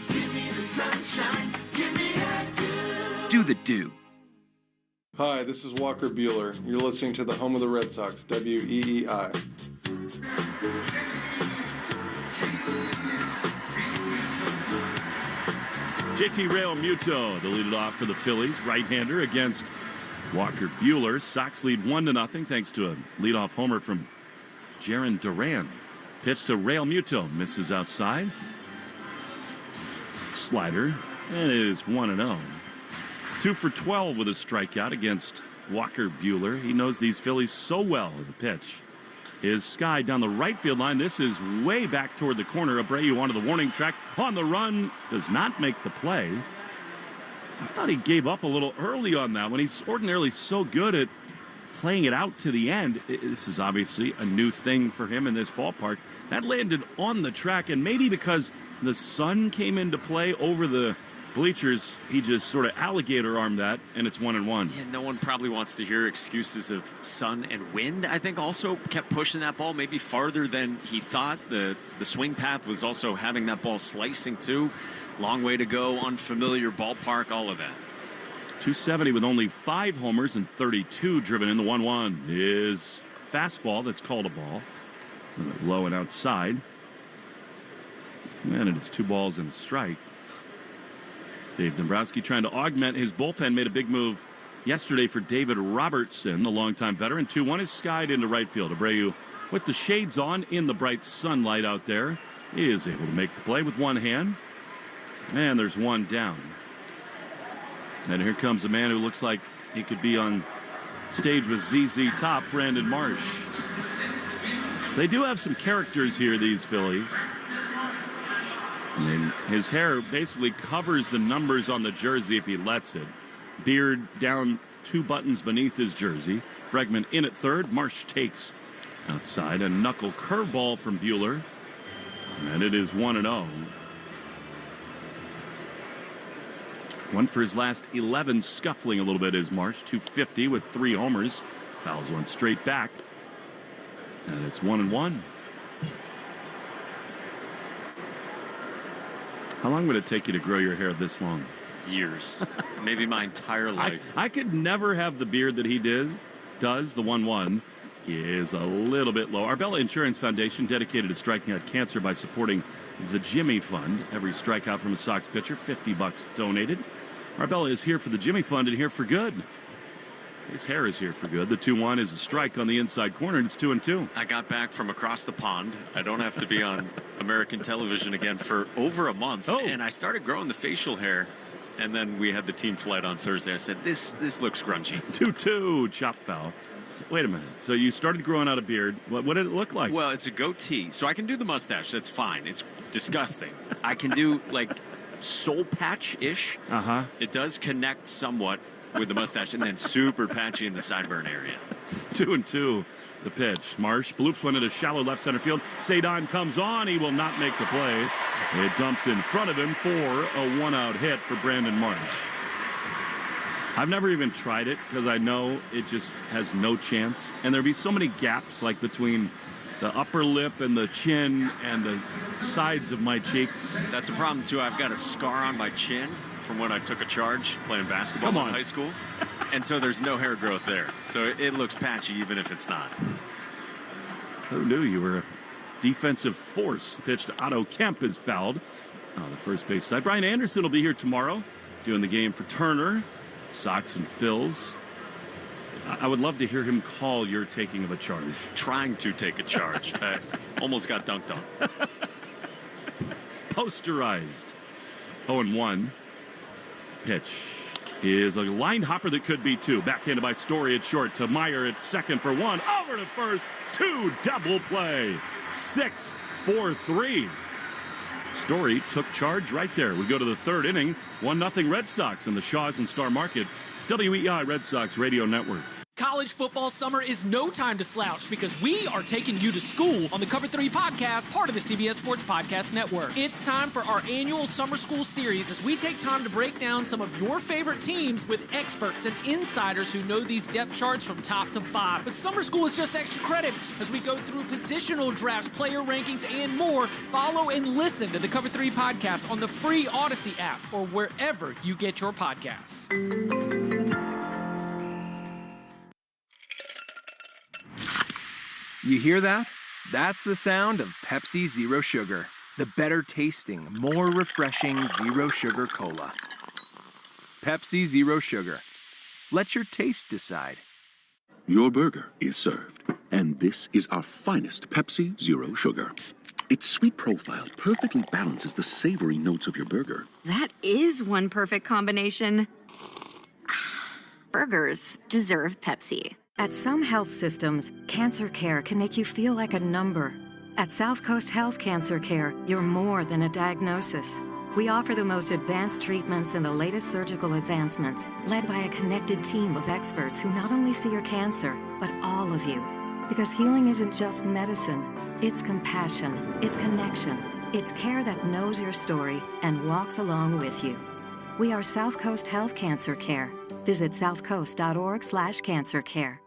Give me the sunshine, give me a dew. Do the dew. Hi, this is Walker Buehler. You're listening to the home of the Red Sox, WEEI. JT Realmuto, the lead off for the Phillies, right-hander against Walker Buehler. Sox lead 1-0 thanks to a leadoff homer from Jarren Duran. Pitch to Realmuto, misses outside. Slider, and it is 1-0. 2 for 12 with a strikeout against Walker Buehler. He knows these Phillies so well. The pitch is Sky down the right field line. This is way back toward the corner. Abreu onto the warning track. On the run, does not make the play. I thought he gave up a little early on that one. He's ordinarily so good at playing it out to the end. This is obviously a new thing for him in this ballpark. That landed on the track, and maybe because the sun came into play over the bleachers, he just sort of alligator armed that, and it's 1-1. Yeah, no one probably wants to hear excuses of sun and wind. I think also kept pushing that ball maybe farther than he thought. The swing path was also having that ball slicing too. Long way to go, unfamiliar ballpark, all of that. 270 with only 5 homers and 32 driven in. The 1-1 is fastball that's called a ball. Low and outside. And it is 2 balls and a strike. Dave Dombrowski trying to augment his bullpen, made a big move yesterday for David Robertson, the longtime veteran. 2-1 is skied into right field. Abreu with the shades on in the bright sunlight out there is able to make the play with one hand. And there's one down. And here comes a man who looks like he could be on stage with ZZ Top, Brandon Marsh. They do have some characters here, these Phillies. And his hair basically covers the numbers on the jersey if he lets it. Beard down 2 buttons beneath his jersey. Bregman in at third. Marsh takes outside. A knuckle curveball from Buehler. And it is 1-0. 1 for his last 11, scuffling a little bit is Marsh. 250 with 3 homers. Fouls one straight back. And it's 1-1. How long would it take you to grow your hair this long? Years. Maybe my entire life. I could never have the beard that he does. The 1-1 is a little bit low. Arbella Insurance Foundation dedicated to striking out cancer by supporting the Jimmy Fund. Every strikeout from a Sox pitcher, $50 donated. Arbella is here for the Jimmy Fund and here for good. His hair is here for good. The 2-1 is a strike on the inside corner, and it's 2-2. I got back from across the pond. I don't have to be on American television again for over a month. Oh. And I started growing the facial hair. And then we had the team flight on Thursday. I said, this looks grungy. 2-2, chop foul. So, wait a minute. So you started growing out a beard. What did it look like? Well, it's a goatee. So I can do the mustache. That's fine. It's disgusting. I can do, like, soul patch-ish. It does connect somewhat with the mustache, and then super patchy in the sideburn area. 2-2. The pitch. Marsh bloops one into shallow left center field. Sadon comes on. He will not make the play. It dumps in front of him for a one-out hit for Brandon Marsh. I've never even tried it because I know it just has no chance. And there'd be so many gaps, like between the upper lip and the chin and the sides of my cheeks. That's a problem, too. I've got a scar on my chin from when I took a charge playing basketball in high school. And so there's no hair growth there. So it looks patchy even if it's not. Who knew you were a defensive force? The pitch to Otto Kemp is fouled on the first base side. Brian Anderson will be here tomorrow doing the game for Turner, Sox and Phils. I would love to hear him call your taking of a charge. Trying to take a charge. Almost got dunked on. Posterized. 0-1. Pitch is a line hopper that could be two. Backhanded by Story at short to Meyer at second for one. Over to first. 2 double play. 6-4-3. Story took charge right there. We go to the third inning. 1-0 Red Sox in the Shaws and Star Market. WEI Red Sox Radio Network. College football summer is no time to slouch because we are taking you to school on the Cover 3 podcast, part of the CBS Sports Podcast Network. It's time for our annual summer school series as we take time to break down some of your favorite teams with experts and insiders who know these depth charts from top to bottom. But summer school is just extra credit as we go through positional drafts, player rankings, and more. Follow and listen to the Cover 3 podcast on the free Odyssey app or wherever you get your podcasts. You hear that? That's the sound of Pepsi Zero Sugar, the better tasting, more refreshing Zero Sugar Cola. Pepsi Zero Sugar. Let your taste decide. Your burger is served, and this is our finest Pepsi Zero Sugar. Its sweet profile perfectly balances the savory notes of your burger. That is one perfect combination. Burgers deserve Pepsi. At some health systems, cancer care can make you feel like a number. At South Coast Health Cancer Care, you're more than a diagnosis. We offer the most advanced treatments and the latest surgical advancements, led by a connected team of experts who not only see your cancer, but all of you. Because healing isn't just medicine, it's compassion, it's connection, it's care that knows your story and walks along with you. We are South Coast Health Cancer Care. Visit southcoast.org/cancercare.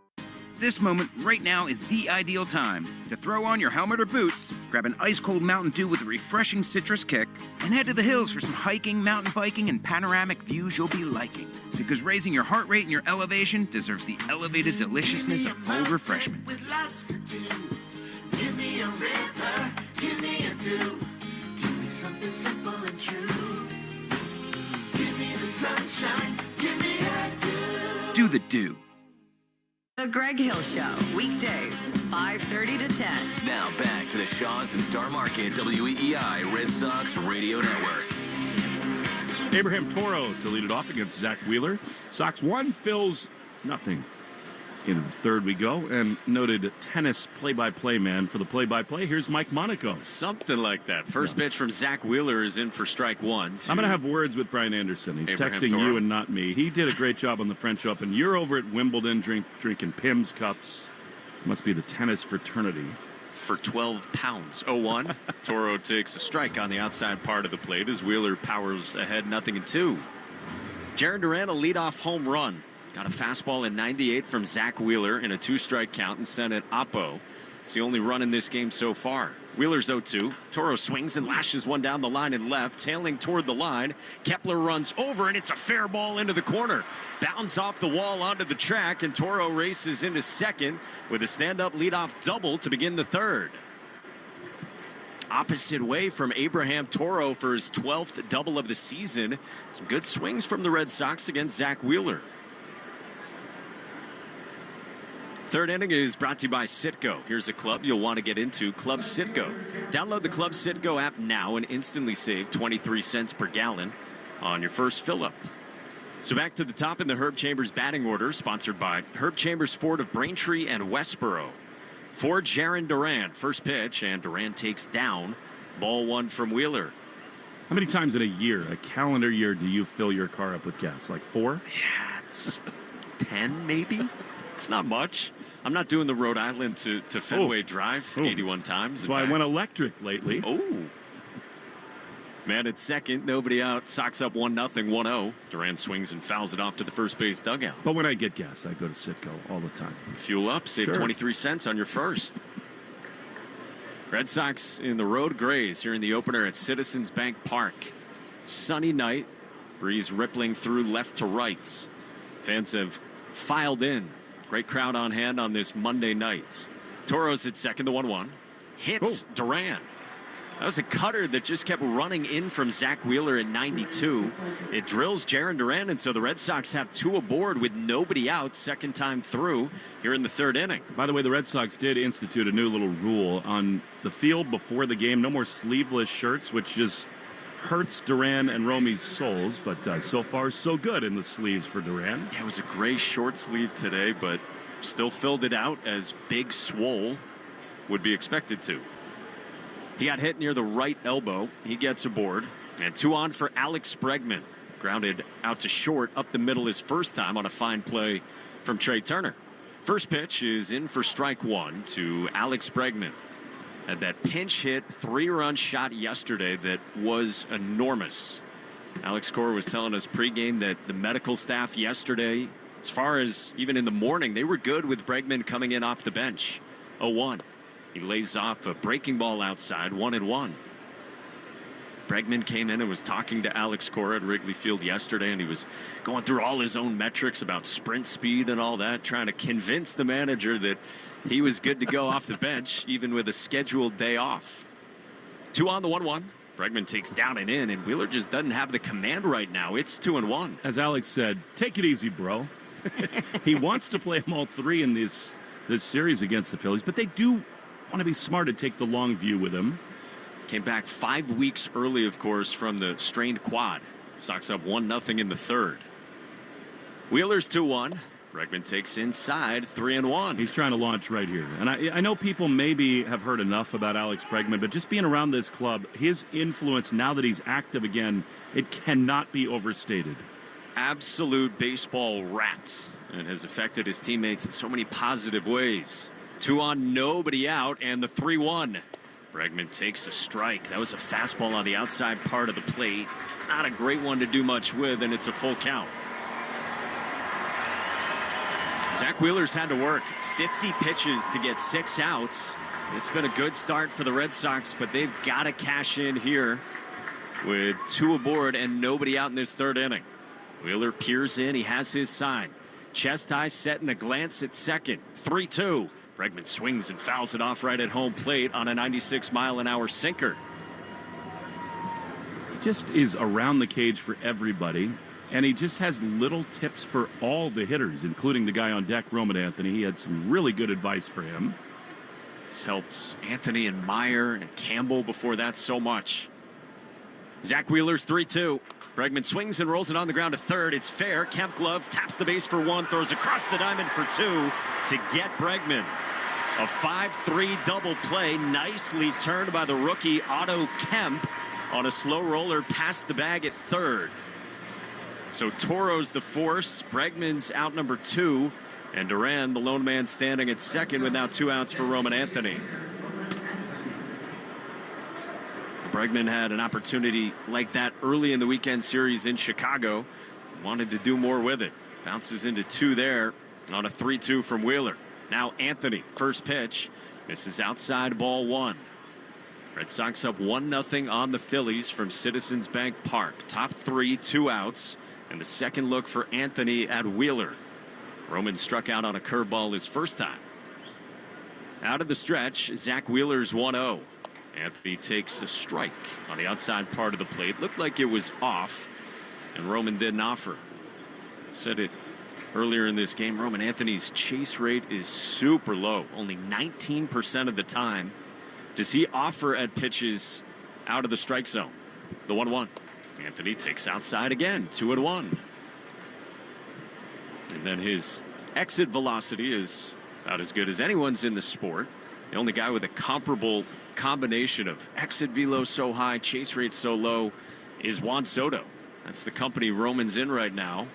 This moment right now is the ideal time to throw on your helmet or boots, grab an ice-cold Mountain Dew with a refreshing citrus kick, and head to the hills for some hiking, mountain biking, and panoramic views you'll be liking. Because raising your heart rate and your elevation deserves the elevated deliciousness of cold refreshment. With lots to do. Give me a river, give me a dew. Give me something simple and true. Give me the sunshine, give me a dew. Do the dew. The Greg Hill Show, weekdays, 5:30 to 10. Now back to the Shaws and Star Market WEEI Red Sox Radio Network. Abraham Toro to lead it off against Zach Wheeler. Sox 1, Phils 0. Into the third we go, and noted tennis play-by-play man for the play-by-play. Here's Mike Monaco. Something like that. First pitch from Zach Wheeler is in for strike one. I'm going to have words with Brian Anderson. He's Abraham texting Toro. you and not me. He did a great job on the French Open. You're over at Wimbledon drinking Pimm's cups. Must be the tennis fraternity. For 12 pounds. 0-1. Toro takes a strike on the outside part of the plate as Wheeler powers ahead 0-2. Jarren Duran, a leadoff home run. Got a fastball in 98 from Zach Wheeler in a 2-strike count and sent it oppo. It's the only run in this game so far. Wheeler's 0-2. Toro swings and lashes one down the line and left, tailing toward the line. Kepler runs over, and it's a fair ball into the corner. Bounds off the wall onto the track, and Toro races into second with a stand-up leadoff double to begin the third. Opposite way from Abraham Toro for his 12th double of the season. Some good swings from the Red Sox against Zach Wheeler. Third inning is brought to you by Citgo. Here's a club you'll want to get into, Club Citgo. Download the Club Citgo app now and instantly save 23 cents per gallon on your first fill-up. So back to the top in the Herb Chambers batting order, sponsored by Herb Chambers Ford of Braintree and Westboro. For Jarren Duran, first pitch, and Duran takes down. Ball one from Wheeler. How many times in a year, a calendar year, do you fill your car up with gas? Like 4? Yeah, it's 10 maybe. It's not much. I'm not doing the Rhode Island to Fenway Drive 81 times. That's why I went electric lately. Oh. Man at second, nobody out. Sox up 1-0, 1-0. Duran swings and fouls it off to the first base dugout. But when I get gas, I go to Citgo all the time. Fuel up, save 23 cents on your first. Red Sox in the road grays here in the opener at Citizens Bank Park. Sunny night, breeze rippling through left to right. Fans have filed in. Great crowd on hand on this Monday night. Toros at second, the 1-1. Hits Duran. That was a cutter that just kept running in from Zach Wheeler at 92. It drills Jarren Duran, and so the Red Sox have 2 aboard with nobody out, second time through here in the third inning. By the way, the Red Sox did institute a new little rule on the field before the game. No more sleeveless shirts, which just hurts Duran and Romy's souls, but so far so good in the sleeves for Duran. Yeah, it was a gray short sleeve today, but still filled it out as Big Swole would be expected to. He got hit near the right elbow. He gets aboard. And 2 on for Alex Bregman. Grounded out to short up the middle his first time on a fine play from Trey Turner. First pitch is in for strike 1 to Alex Bregman. Had that pinch hit 3-run shot yesterday that was enormous. Alex Cora was telling us pregame that the medical staff yesterday, as far as even in the morning, they were good with Bregman coming in off the bench. 0-1. He lays off a breaking ball outside, 1-1. Bregman came in and was talking to Alex Cora at Wrigley Field yesterday, and he was going through all his own metrics about sprint speed and all that, trying to convince the manager that he was good to go off the bench, even with a scheduled day off. 2 on the 1-1. Bregman takes down and in, and Wheeler just doesn't have the command right now. It's 2-1. As Alex said, take it easy, bro. He wants to play them all 3 in this series against the Phillies, but they do want to be smart to take the long view with him. Came back 5 weeks early, of course, from the strained quad. Sox up 1-0 in the third. Wheeler's 2-1. Bregman takes inside 3-1. He's trying to launch right here. And I know people maybe have heard enough about Alex Bregman, but just being around this club, his influence now that he's active again, it cannot be overstated. Absolute baseball rat, and has affected his teammates in so many positive ways. 2 on, nobody out, and the 3-1. Bregman takes a strike. That was a fastball on the outside part of the plate. Not a great one to do much with, and it's a full count. Zach Wheeler's had to work 50 pitches to get 6 outs. It's been a good start for the Red Sox, but they've got to cash in here with 2 aboard and nobody out in this third inning. Wheeler peers in. He has his sign. Chest high, set in a glance at second. 3-2. Bregman swings and fouls it off right at home plate on a 96-mile-an-hour sinker. He just is around the cage for everybody, and he just has little tips for all the hitters, including the guy on deck, Roman Anthony. He had some really good advice for him. He's helped Anthony and Meyer and Campbell before that so much. Zach Wheeler's 3-2. Bregman swings and rolls it on the ground to third. It's fair. Kemp gloves, taps the base for 1, throws across the diamond for 2 to get Bregman. A 5-3 double play, nicely turned by the rookie Otto Kemp on a slow roller past the bag at third. So Toro's the force, Bregman's out number 2, and Duran, the lone man, standing at second with now 2 outs for Roman Anthony. Bregman had an opportunity like that early in the weekend series in Chicago. Wanted to do more with it. Bounces into 2 there on a 3-2 from Wheeler. Now Anthony, first pitch. Misses outside, ball 1. Red Sox up 1-0 on the Phillies from Citizens Bank Park. Top 3, 2 outs. And the second look for Anthony at Wheeler. Roman struck out on a curveball his first time. Out of the stretch, Zach Wheeler's 1-0. Anthony takes a strike on the outside part of the plate. Looked like it was off, and Roman didn't offer. Said it earlier in this game. Roman Anthony's chase rate is super low. Only 19% of the time does he offer at pitches out of the strike zone. The 1-1. Anthony takes outside again. 2-1. And then his exit velocity is about as good as anyone's in the sport. The only guy with a comparable combination of exit velo so high, chase rate so low is Juan Soto. That's the company Roman's in right now.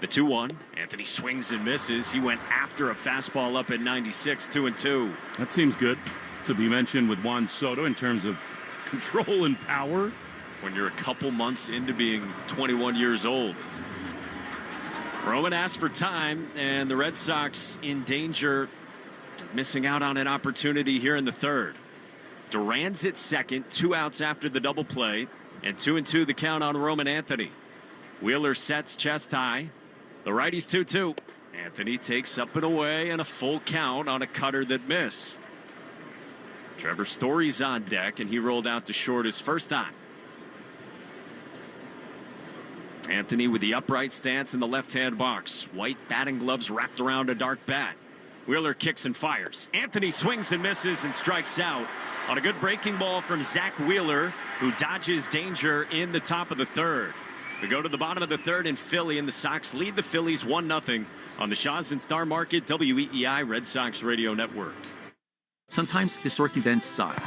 The 2-1. Anthony swings and misses. He went after a fastball up at 96, 2-2. That seems good to be mentioned with Juan Soto in terms of control and power. When you're a couple months into being 21 years old. Roman asked for time, and the Red Sox in danger, missing out on an opportunity here in the third. Duran's at second, 2 outs after the double play, and 2-2 the count on Roman Anthony. Wheeler sets chest high. The righty's 2-2. Anthony takes up and away, and a full count on a cutter that missed. Trevor Story's on deck, and he rolled out to short his first time. Anthony with the upright stance in the left-hand box. White batting gloves wrapped around a dark bat. Wheeler kicks and fires. Anthony swings and misses and strikes out on a good breaking ball from Zach Wheeler, who dodges danger in the top of the third. We go to the bottom of the third in Philly, and the Sox lead the Phillies 1-0 on the Shaw's and Star Market WEEI Red Sox Radio Network. Sometimes historic events suck.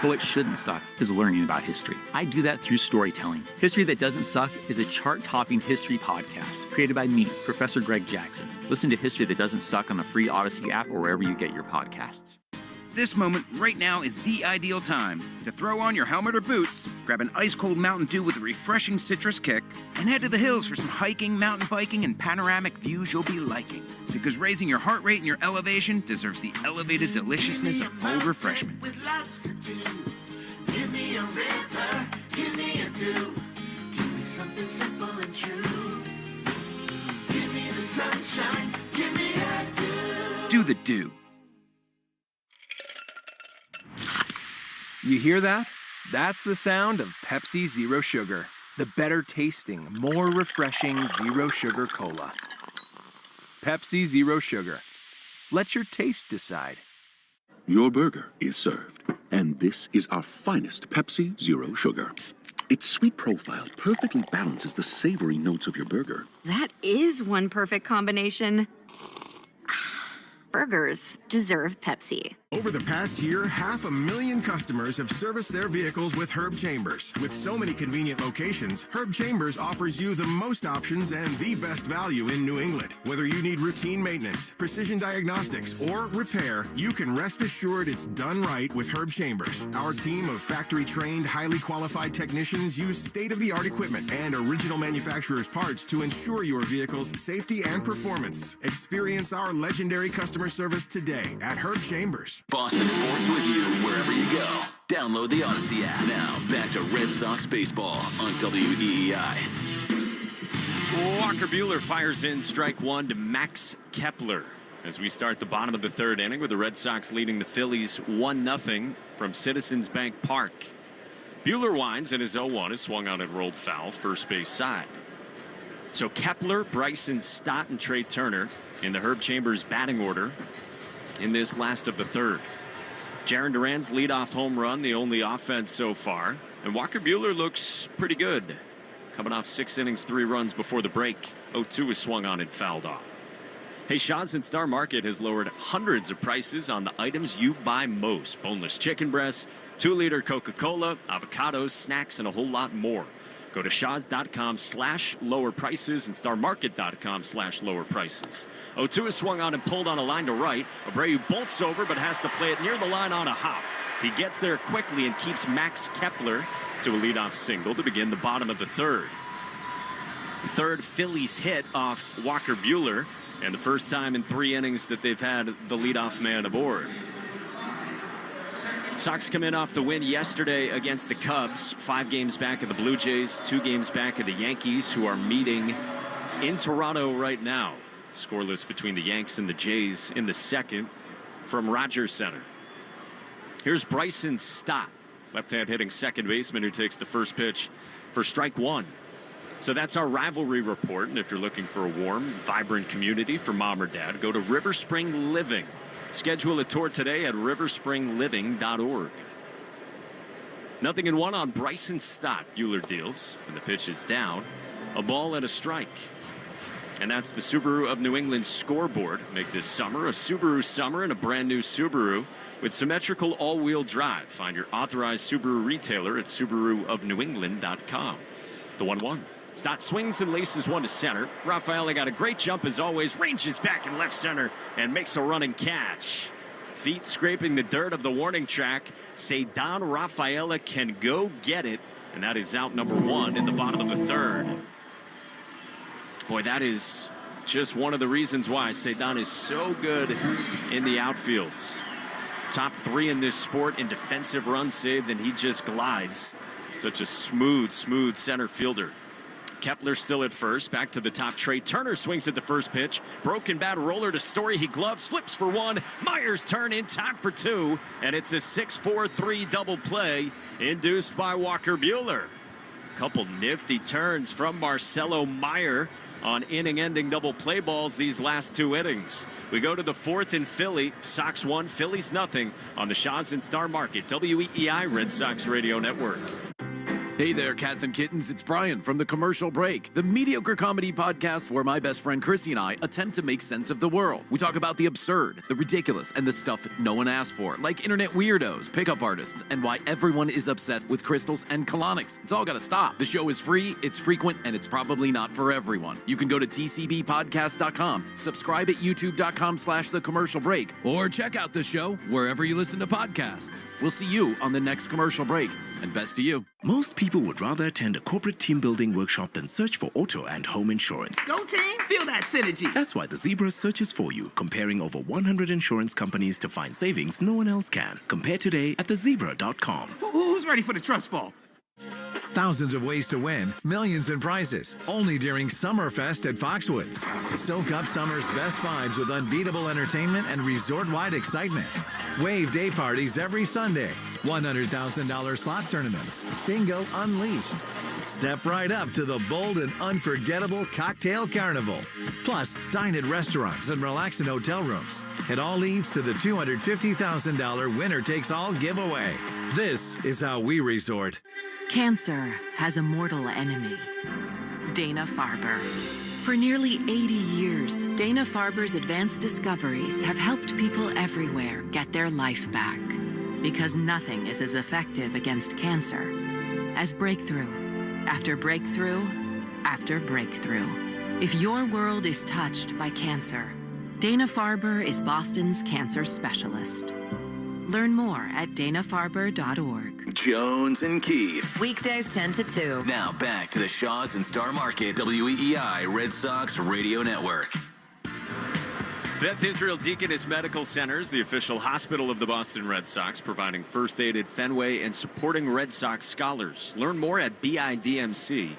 But what shouldn't suck is learning about history. I do that through storytelling. History That Doesn't Suck is a chart-topping history podcast created by me, Professor Greg Jackson. Listen to History That Doesn't Suck on the free Odyssey app or wherever you get your podcasts. This moment right now is the ideal time to throw on your helmet or boots, grab an ice-cold Mountain Dew with a refreshing citrus kick, and head to the hills for some hiking, mountain biking, and panoramic views you'll be liking. Because raising your heart rate and your elevation deserves the elevated deliciousness of cold refreshment. With lots to do. Give me a river, give me a dew. Give me something simple and true. Give me the sunshine, give me a dew. Do the dew. You hear that? That's the sound of Pepsi Zero Sugar. The better tasting, more refreshing Zero Sugar Cola. Pepsi Zero Sugar. Let your taste decide. Your burger is served, and this is our finest Pepsi Zero Sugar. Its sweet profile perfectly balances the savory notes of your burger. That is one perfect combination. Burgers deserve Pepsi. Over the past year, 500,000 customers have serviced their vehicles with Herb Chambers. With so many convenient locations, Herb Chambers offers you the most options and the best value in New England. Whether you need routine maintenance, precision diagnostics, or repair, you can rest assured it's done right with Herb Chambers. Our team of factory-trained, highly qualified technicians use state-of-the-art equipment and original manufacturer's parts to ensure your vehicle's safety and performance. Experience our legendary customer service today at Herb Chambers. Boston sports with you wherever you go. Download the Odyssey app. Now, back to Red Sox baseball on WEEI. Walker Buehler fires in strike one to Max Kepler as we start the bottom of the third inning with the Red Sox leading the Phillies 1-0 from Citizens Bank Park. Buehler winds and his 0-1 is swung on and rolled foul first base side. So Kepler, Bryson Stott, and Trey Turner in the Herb Chambers batting order in this last of the third. Jarren Duran's leadoff home run, the only offense so far. And Walker Buehler looks pretty good. Coming off 6 innings, 3 runs before the break. 0-2 is swung on and fouled off. Hey, Shaw's and Star Market has lowered hundreds of prices on the items you buy most. Boneless chicken breasts, 2-liter Coca-Cola, avocados, snacks, and a whole lot more. Go to shaws.com/lower prices and starmarket.com/lower prices. 0-2 is swung on and pulled on a line to right. Abreu bolts over but has to play it near the line on a hop. He gets there quickly and keeps Max Kepler to a leadoff single to begin the bottom of the third. Third Phillies hit off Walker Buehler, and the first time in 3 innings that they've had the leadoff man aboard. Sox come in off the win yesterday against the Cubs. 5 games back of the Blue Jays, 2 games back of the Yankees, who are meeting in Toronto right now. Scoreless between the Yanks and the Jays in the second from Rogers Center. Here's Bryson Stott, left-hand hitting second baseman, who takes the first pitch for strike one. So that's our rivalry report. And if you're looking for a warm, vibrant community for mom or dad, go to River Spring Living. Schedule a tour today at riverspringliving.org. 0-1 on Bryson Stott. Buehler deals, and the pitch is down. A ball and a strike. And that's the Subaru of New England scoreboard. Make this summer a Subaru summer and a brand new Subaru with symmetrical all-wheel drive. Find your authorized Subaru retailer at SubaruofNewEngland.com. The 1-1. Stott swings and laces one to center. Rafaela got a great jump as always, ranges back in left center and makes a running catch. Feet scraping the dirt of the warning track. Ceddanne Rafaela can go get it. And that is out number 1 in the bottom of the third. Boy, that is just one of the reasons why Ceddanne is so good in the outfields. Top 3 in this sport in defensive run saved, and he just glides. Such a smooth center fielder. Kepler still at first. Back to the top. Trey Turner swings at the first pitch. Broken bat roller to Story. He gloves, flips for 1. Myers turn in time for 2. And it's a 6-4-3 double play induced by Walker Buehler. Couple nifty turns from Marcelo Meyer on inning-ending double play balls these last 2 innings. We go to the 4th in Philly. Sox 1, Phillies nothing on the Shaw's and Star Market, WEEI Red Sox Radio Network. Hey there, cats and kittens. It's Brian from The Commercial Break, the mediocre comedy podcast where my best friend Chrissy and I attempt to make sense of the world. We talk about the absurd, the ridiculous, and the stuff no one asked for, like internet weirdos, pickup artists, and why everyone is obsessed with crystals and colonics. It's all got to stop. The show is free, it's frequent, and it's probably not for everyone. You can go to tcbpodcast.com, subscribe at youtube.com/The Commercial Break, or check out the show wherever you listen to podcasts. We'll see you on the next Commercial Break, and best to you. Most people would rather attend a corporate team building workshop than search for auto and home insurance. Go team, feel that synergy. That's why the Zebra searches for you, comparing over 100 insurance companies to find savings no one else can. Compare today at thezebra.com. Who's ready for the trust fall? Thousands of ways to win, millions in prizes, only during Summerfest at Foxwoods. Soak up summer's best vibes with unbeatable entertainment and resort-wide excitement. Wave day parties every Sunday, $100,000 slot tournaments, bingo unleashed. Step right up to the bold and unforgettable Cocktail Carnival. Plus, dine at restaurants and relax in hotel rooms. It all leads to the $250,000 winner-takes-all giveaway. This is how we resort. Cancer has a mortal enemy, Dana-Farber. For nearly 80 years, Dana-Farber's advanced discoveries have helped people everywhere get their life back. Because nothing is as effective against cancer as breakthrough after breakthrough after breakthrough. If your world is touched by cancer, Dana-Farber is Boston's cancer specialist. Learn more at danafarber.org. Jones and Keith. Weekdays 10 to 2. Now back to the Shaw's and Star Market, WEEI Red Sox Radio Network. Beth Israel Deaconess Medical Center is the official hospital of the Boston Red Sox, providing first aid at Fenway and supporting Red Sox scholars. Learn more at bidmc.org.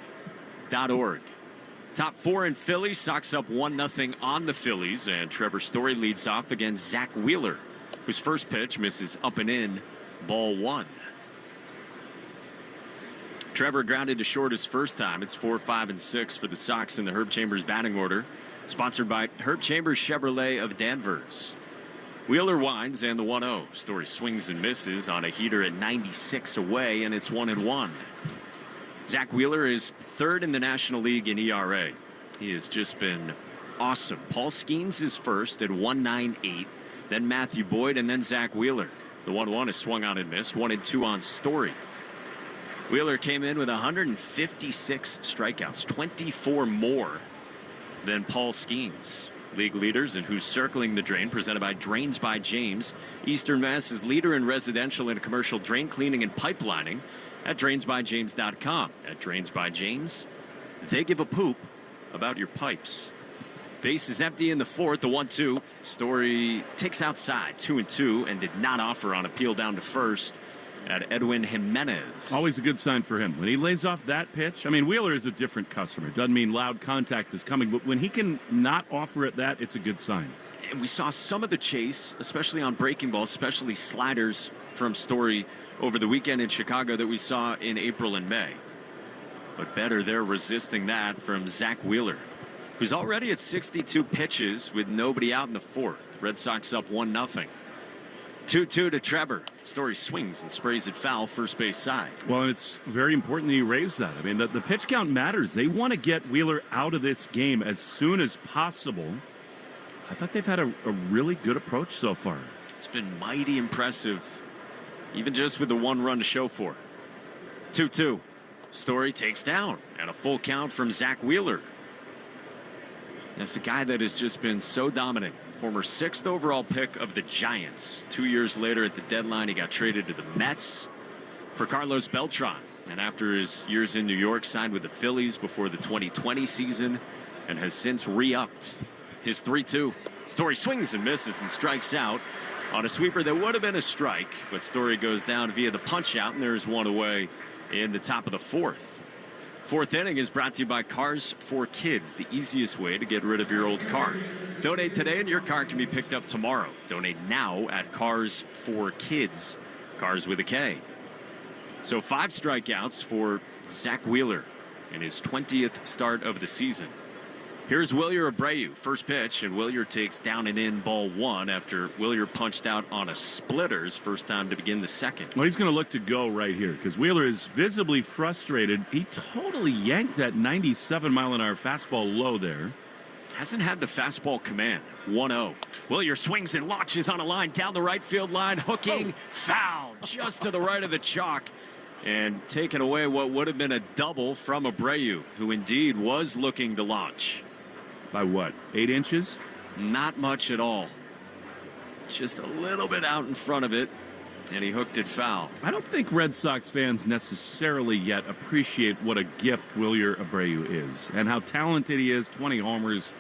Top 4 in Philly. Sox up 1-0 on the Phillies, and Trevor Story leads off against Zach Wheeler, whose first pitch misses up and in, ball 1. Trevor grounded to short his first time. It's 4, 5, and 6 for the Sox in the Herb Chambers batting order. Sponsored by Herb Chambers Chevrolet of Danvers. Wheeler winds and the 1-0. Story swings and misses on a heater at 96 away, and it's 1-1. Zach Wheeler is 3rd in the National League in ERA. He has just been awesome. Paul Skeens is first at 1.98. Then Matthew Boyd, and then Zach Wheeler. The 1-1 is swung on and missed. 1-2 on Story. Wheeler came in with 156 strikeouts, 24 more than Paul Skeens. League leaders and who's circling the drain, presented by Drains by James. Eastern Mass's leader in residential and commercial drain cleaning and pipelining at drainsbyjames.com. At Drains by James, they give a poop about your pipes. Base is empty in the 4th, the 1-2. Story takes outside, 2-2, and did not offer on appeal down to first at Edwin Jimenez. Always a good sign for him. When he lays off that pitch, I mean, Wheeler is a different customer. Doesn't mean loud contact is coming, but when he can not offer it that, it's a good sign. And we saw some of the chase, especially on breaking balls, especially sliders from Story over the weekend in Chicago that we saw in April and May. But better they're resisting that from Zach Wheeler, who's already at 62 pitches with nobody out in the 4th. Red Sox up 1-0. 2-2 to Trevor. Story swings and sprays it foul, first base side. Well, and it's very important that you raise that. I mean, the pitch count matters. They want to get Wheeler out of this game as soon as possible. I thought they've had a really good approach so far. It's been mighty impressive, even just with the 1 run to show for it. 2-2. Story takes down, and a full count from Zach Wheeler. That's a guy that has just been so dominant. Former 6th overall pick of the Giants. 2 years later at the deadline, he got traded to the Mets for Carlos Beltran. And after his years in New York, signed with the Phillies before the 2020 season and has since re-upped his 3-2. Story swings and misses and strikes out on a sweeper that would have been a strike. But Story goes down via the punch out, and there's one away in the top of the 4th. 4th inning is brought to you by Cars for Kids, the easiest way to get rid of your old car. Donate today and your car can be picked up tomorrow. Donate now at Cars for Kids, Cars with a K. So 5 strikeouts for Zach Wheeler in his 20th start of the season. Here's Wilyer Abreu, first pitch, and Wilyer takes down and in ball 1 after Wilyer punched out on a splitter's first time to begin the second. Well, he's going to look to go right here because Wheeler is visibly frustrated. He totally yanked that 97-mile-an-hour fastball low there. Hasn't had the fastball command. 1-0. Wilyer swings and launches on a line down the right field line, hooking, foul, just to the right of the chalk. And taking away what would have been a double from Abreu, who indeed was looking to launch. By what, 8 inches? Not much at all. Just a little bit out in front of it, and he hooked it foul. I don't think Red Sox fans necessarily yet appreciate what a gift Wilyer Abreu is and how talented he is. 20 homers,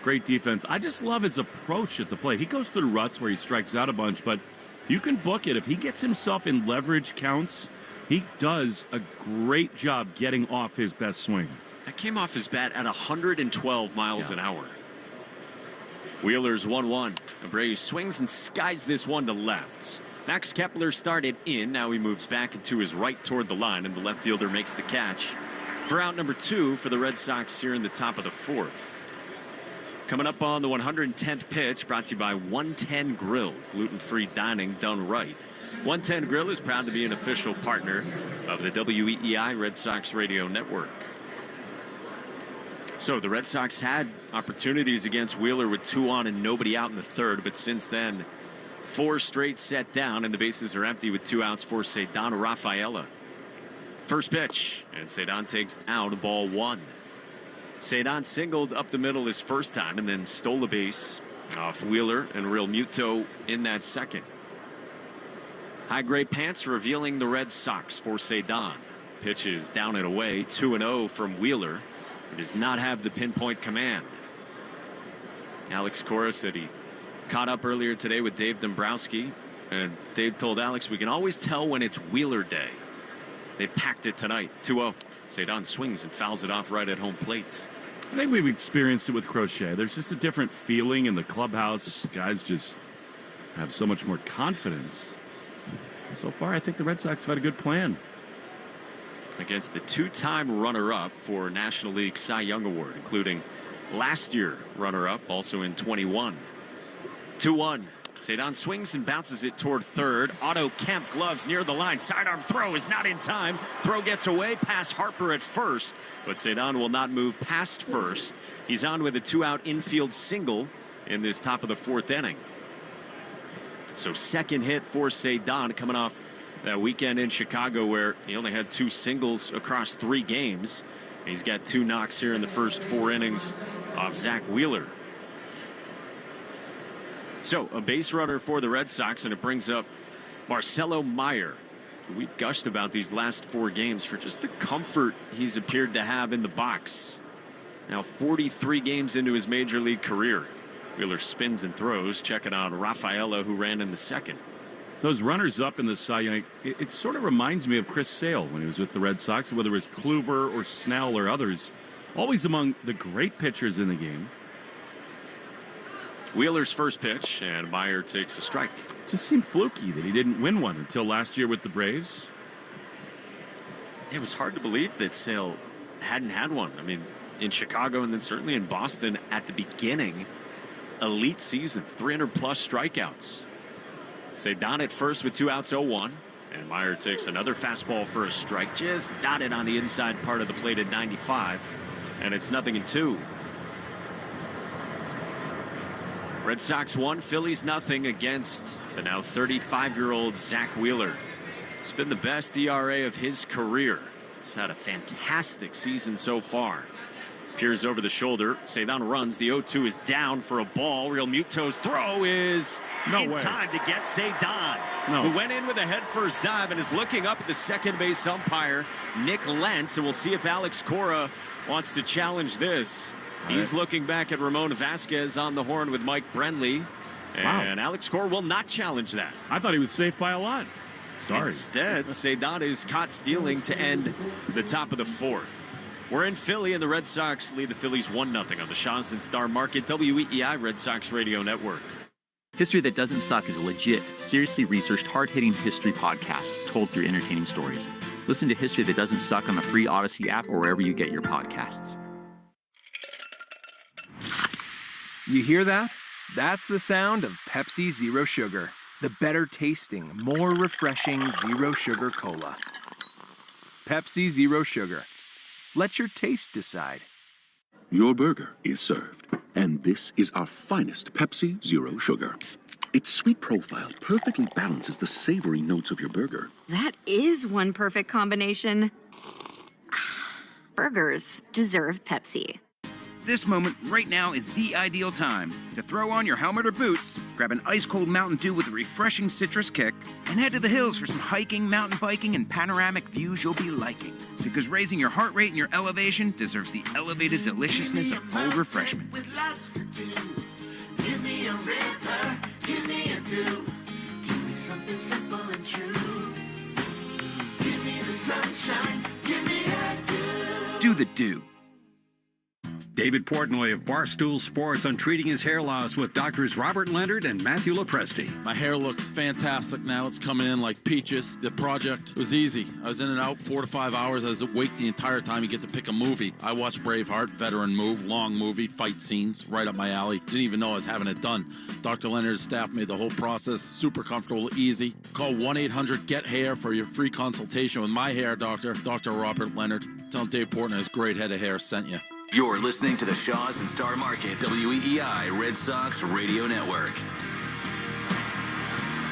great defense. I just love his approach at the plate. He goes through ruts where he strikes out a bunch, but you can book it. If he gets himself in leverage counts, he does a great job getting off his best swing. That came off his bat at 112 miles an hour. Wheeler's 1-1. Abreu swings and skies this one to left. Max Kepler started in. Now he moves back into his right toward the line, and the left fielder makes the catch for out number 2 for the Red Sox here in the top of the 4th. Coming up on the 110th pitch, brought to you by 110 Grill, gluten-free dining done right. 110 Grill is proud to be an official partner of the WEEI Red Sox Radio Network. So the Red Sox had opportunities against Wheeler with 2 on and nobody out in the 3rd, but since then 4 straight set down and the bases are empty with 2 outs for Cedon Rafaela. First pitch, and Cedon takes down ball 1. Cedon singled up the middle his first time and then stole a base off Wheeler and Real Muto in that second. High gray pants revealing the Red Sox for Cedon. Pitch is down and away, 2-0 from Wheeler. He does not have the pinpoint command. Alex Cora said he caught up earlier today with Dave Dombrowski, and Dave told Alex, we can always tell when it's Wheeler day. They packed it tonight. 2-0. Cedon swings and fouls it off right at home plate. I think we've experienced it with Crochet. There's just a different feeling in the clubhouse. Guys just have so much more confidence. So far, I think the Red Sox have had a good plan. Against the 2-time runner-up for National League Cy Young Award, including last year runner-up, also in 21. 2-1. Cedon swings and bounces it toward 3rd. Otto Kemp gloves near the line. Sidearm throw is not in time. Throw gets away past Harper at 1st, but Cedon will not move past 1st. He's on with a 2-out infield single in this top of the 4th inning. So second hit for Cedon coming off that weekend in Chicago where he only had 2 singles across 3 games. He's got 2 knocks here in the first 4 innings off Zach Wheeler. So a base runner for the Red Sox, and it brings up Marcelo Meyer. We've gushed about these last 4 games for just the comfort he's appeared to have in the box. Now 43 games into his major league career. Wheeler spins and throws, checking on Rafaela, who ran in the second. Those runners up in the Cy Young, it sort of reminds me of Chris Sale when he was with the Red Sox, whether it was Kluber or Snell or others. Always among the great pitchers in the game. Wheeler's first pitch, and Meyer takes a strike. Just seemed fluky that he didn't win one until last year with the Braves. It was hard to believe that Sale hadn't had one. I mean, in Chicago and then certainly in Boston at the beginning, elite seasons, 300-plus strikeouts. Cedon at first with 2 outs, 0-1. And Meyer takes another fastball for a strike, just dotted on the inside part of the plate at 95. And it's 0-2. Red Sox 1, Phillies 0 against the now 35-year-old Zach Wheeler. It's been the best ERA of his career. He's had a fantastic season so far. Peers over the shoulder. Cedon runs. The 0-2 is down for a ball. Real Muto's throw is in time to get Cedon, who went in with a head-first dive and is looking up at the second base umpire, Nick Lentz, and we'll see if Alex Cora wants to challenge this. He's looking back at Ramon Vasquez on the horn with Mike Brenly, and Alex Cora will not challenge that. I thought he was safe by a lot. Sorry. Instead, Cedon is caught stealing to end the top of the 4th. We're in Philly, and the Red Sox lead the Phillies 1-0 on the Shaws and Star Market WEEI Red Sox Radio Network. History That Doesn't Suck is a legit, seriously researched, hard-hitting history podcast told through entertaining stories. Listen to History That Doesn't Suck on the free Odyssey app or wherever you get your podcasts. You hear that? That's the sound of Pepsi Zero Sugar. The better tasting, more refreshing Zero Sugar Cola. Pepsi Zero Sugar. Let your taste decide. Your burger is served, and this is our finest Pepsi Zero Sugar. Its sweet profile perfectly balances the savory notes of your burger. That is one perfect combination. Burgers deserve Pepsi. This moment right now is the ideal time to throw on your helmet or boots, grab an ice-cold Mountain Dew with a refreshing citrus kick, and head to the hills for some hiking, mountain biking, and panoramic views you'll be liking. Because raising your heart rate and your elevation deserves the elevated deliciousness of cold refreshment. With lots to do. Give me a river, give me a dew. Give me something simple and true. Give me the sunshine, give me a dew. Do the dew. David Portnoy of Barstool Sports on treating his hair loss with doctors Robert Leonard and Matthew Lopresti. My hair looks fantastic now. It's coming in like peaches. The project was easy. I was in and out 4 to 5 hours. I was awake the entire time you get to pick a movie. I watched Braveheart, veteran move, long movie, fight scenes, right up my alley. Didn't even know I was having it done. Dr. Leonard's staff made the whole process super comfortable, easy. Call 1-800-GET-HAIR for your free consultation with my hair doctor, Dr. Robert Leonard. Tell him Dave Portnoy's great head of hair sent you. You're listening to the Shaws and Star Market WEEI Red Sox Radio Network.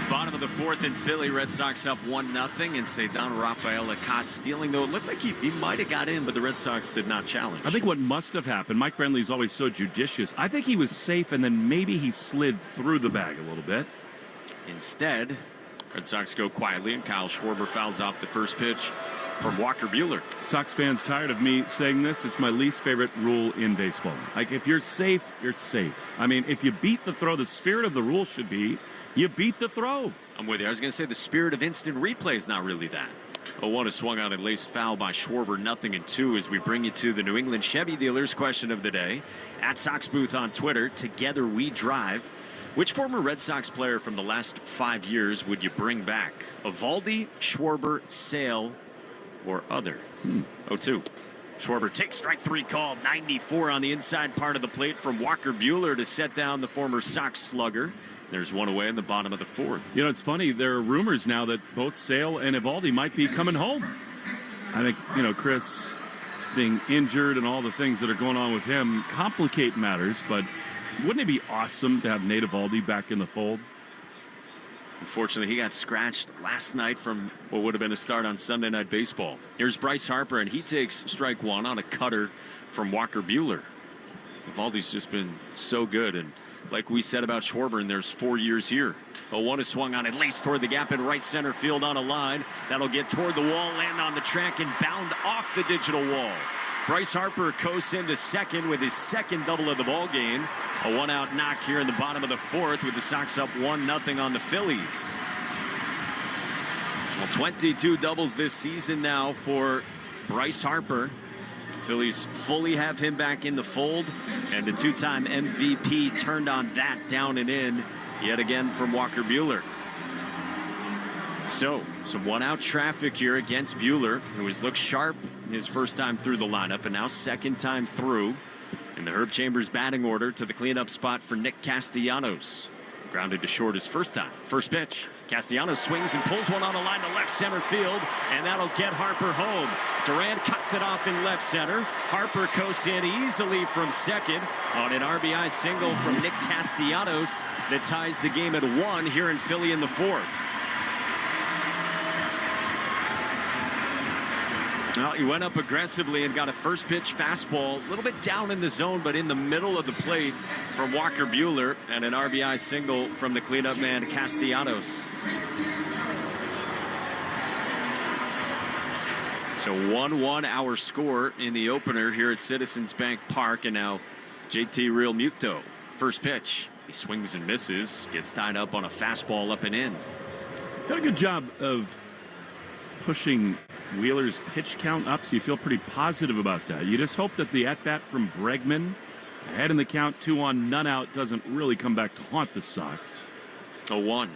Bottom of the 4th in Philly, Red Sox up 1-0, and Cedon Rafaela caught stealing, though it looked like he might have got in, but the Red Sox did not challenge. I think what must have happened, Mike Brenly's always so judicious. I think he was safe, and then maybe he slid through the bag a little bit. Instead, Red Sox go quietly, and Kyle Schwarber fouls off the first pitch from Walker Buehler. Sox fans tired of me saying this. It's my least favorite rule in baseball. Like, if you're safe, you're safe. I mean, if you beat the throw, the spirit of the rule should be you beat the throw. I'm with you. I was going to say the spirit of instant replay is not really that. 0-1 is swung on and laced foul by Schwarber, 0-2 as we bring you to the New England Chevy Dealers question of the day. At Sox Booth on Twitter, Together We Drive. Which former Red Sox player from the last 5 years would you bring back? Eovaldi, Schwarber, Sale, or other? 0-2. Schwarber takes strike 3 called. 94 on the inside part of the plate from Walker Buehler to set down the former Sox slugger. There's one away in the bottom of the 4th. You know, it's funny. There are rumors now that both Sale and Eovaldi might be coming home. I think, you know, Chris being injured and all the things that are going on with him complicate matters, but wouldn't it be awesome to have Nate Eovaldi back in the fold? Unfortunately, he got scratched last night from what would have been a start on Sunday Night Baseball. Here's Bryce Harper, and he takes strike 1 on a cutter from Walker Buehler. Eovaldi's just been so good, and like we said about Schwarber, and there's 4 years here. 0-1 is swung on at least toward the gap in right center field on a line. That'll get toward the wall, land on the track, and bound off the digital wall. Bryce Harper coasts into second with his second double of the ball game. A 1-out knock here in the bottom of the 4th with the Sox up 1-0 on the Phillies. Well, 22 doubles this season now for Bryce Harper. Phillies fully have him back in the fold, and the 2-time MVP turned on that down and in yet again from Walker Buehler. So, some 1-out traffic here against Buehler, who has looked sharp his first time through the lineup and now second time through. In the Herb Chambers batting order to the cleanup spot for Nick Castellanos. Grounded to short his first time. First pitch, Castellanos swings and pulls one on the line to left center field, and that'll get Harper home. Duran cuts it off in left center. Harper coasts in easily from second on an RBI single from Nick Castellanos that ties the game at 1 here in Philly in the 4th. Well, he went up aggressively and got a first pitch fastball, a little bit down in the zone, but in the middle of the plate from Walker Buehler, and an RBI single from the cleanup man Castellanos. So 1-1 our score in the opener here at Citizens Bank Park, and now JT Realmuto. First pitch, he swings and misses, gets tied up on a fastball up and in. Done a good job of pushing Wheeler's pitch count up, so you feel pretty positive about that. You just hope that the at-bat from Bregman, ahead in the count, 2 on, none out, doesn't really come back to haunt the Sox. 0-1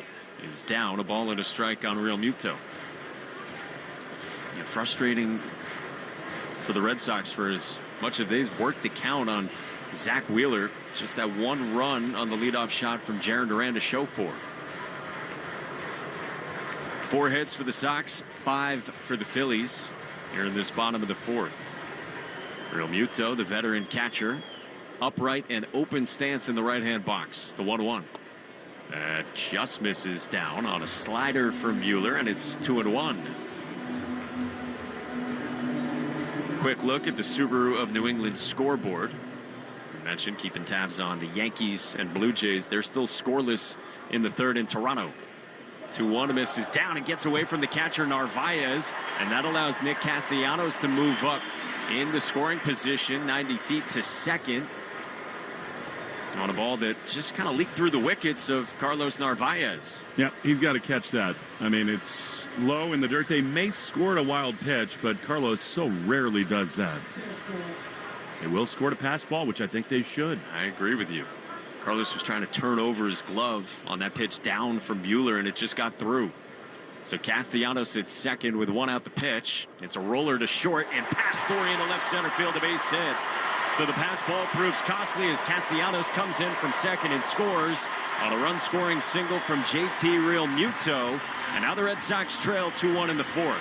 is down, a ball and a strike on Realmuto. Yeah, frustrating for the Red Sox for as much as they've worked the count on Zach Wheeler. Just that one run on the leadoff shot from Jarren Duran to show for. 4 hits for the Sox, 5 for the Phillies here in this bottom of the 4th. Realmuto, the veteran catcher, upright and open stance in the right-hand box. The 1-1. That just misses down on a slider from Buehler, and it's 2-1. Quick look at the Subaru of New England scoreboard. I mentioned keeping tabs on the Yankees and Blue Jays. They're still scoreless in the 3rd in Toronto. 2-1 misses down and gets away from the catcher Narvaez, and that allows Nick Castellanos to move up in the scoring position 90 feet to second on a ball that just kind of leaked through the wickets of Carlos Narvaez. Yeah, he's got to catch that. I mean, it's low in the dirt. They may score a wild pitch, but Carlos so rarely does that. They will score a pass ball, which I think they should. I agree with you. Carlos was trying to turn over his glove on that pitch down from Buehler, and it just got through. So Castellanos at second with 1 out the pitch. It's a roller to short, and Pastore into left center field, a base hit. So the pass ball proves costly as Castellanos comes in from second and scores on a run-scoring single from JT Realmuto. And now the Red Sox trail 2-1 in the 4th.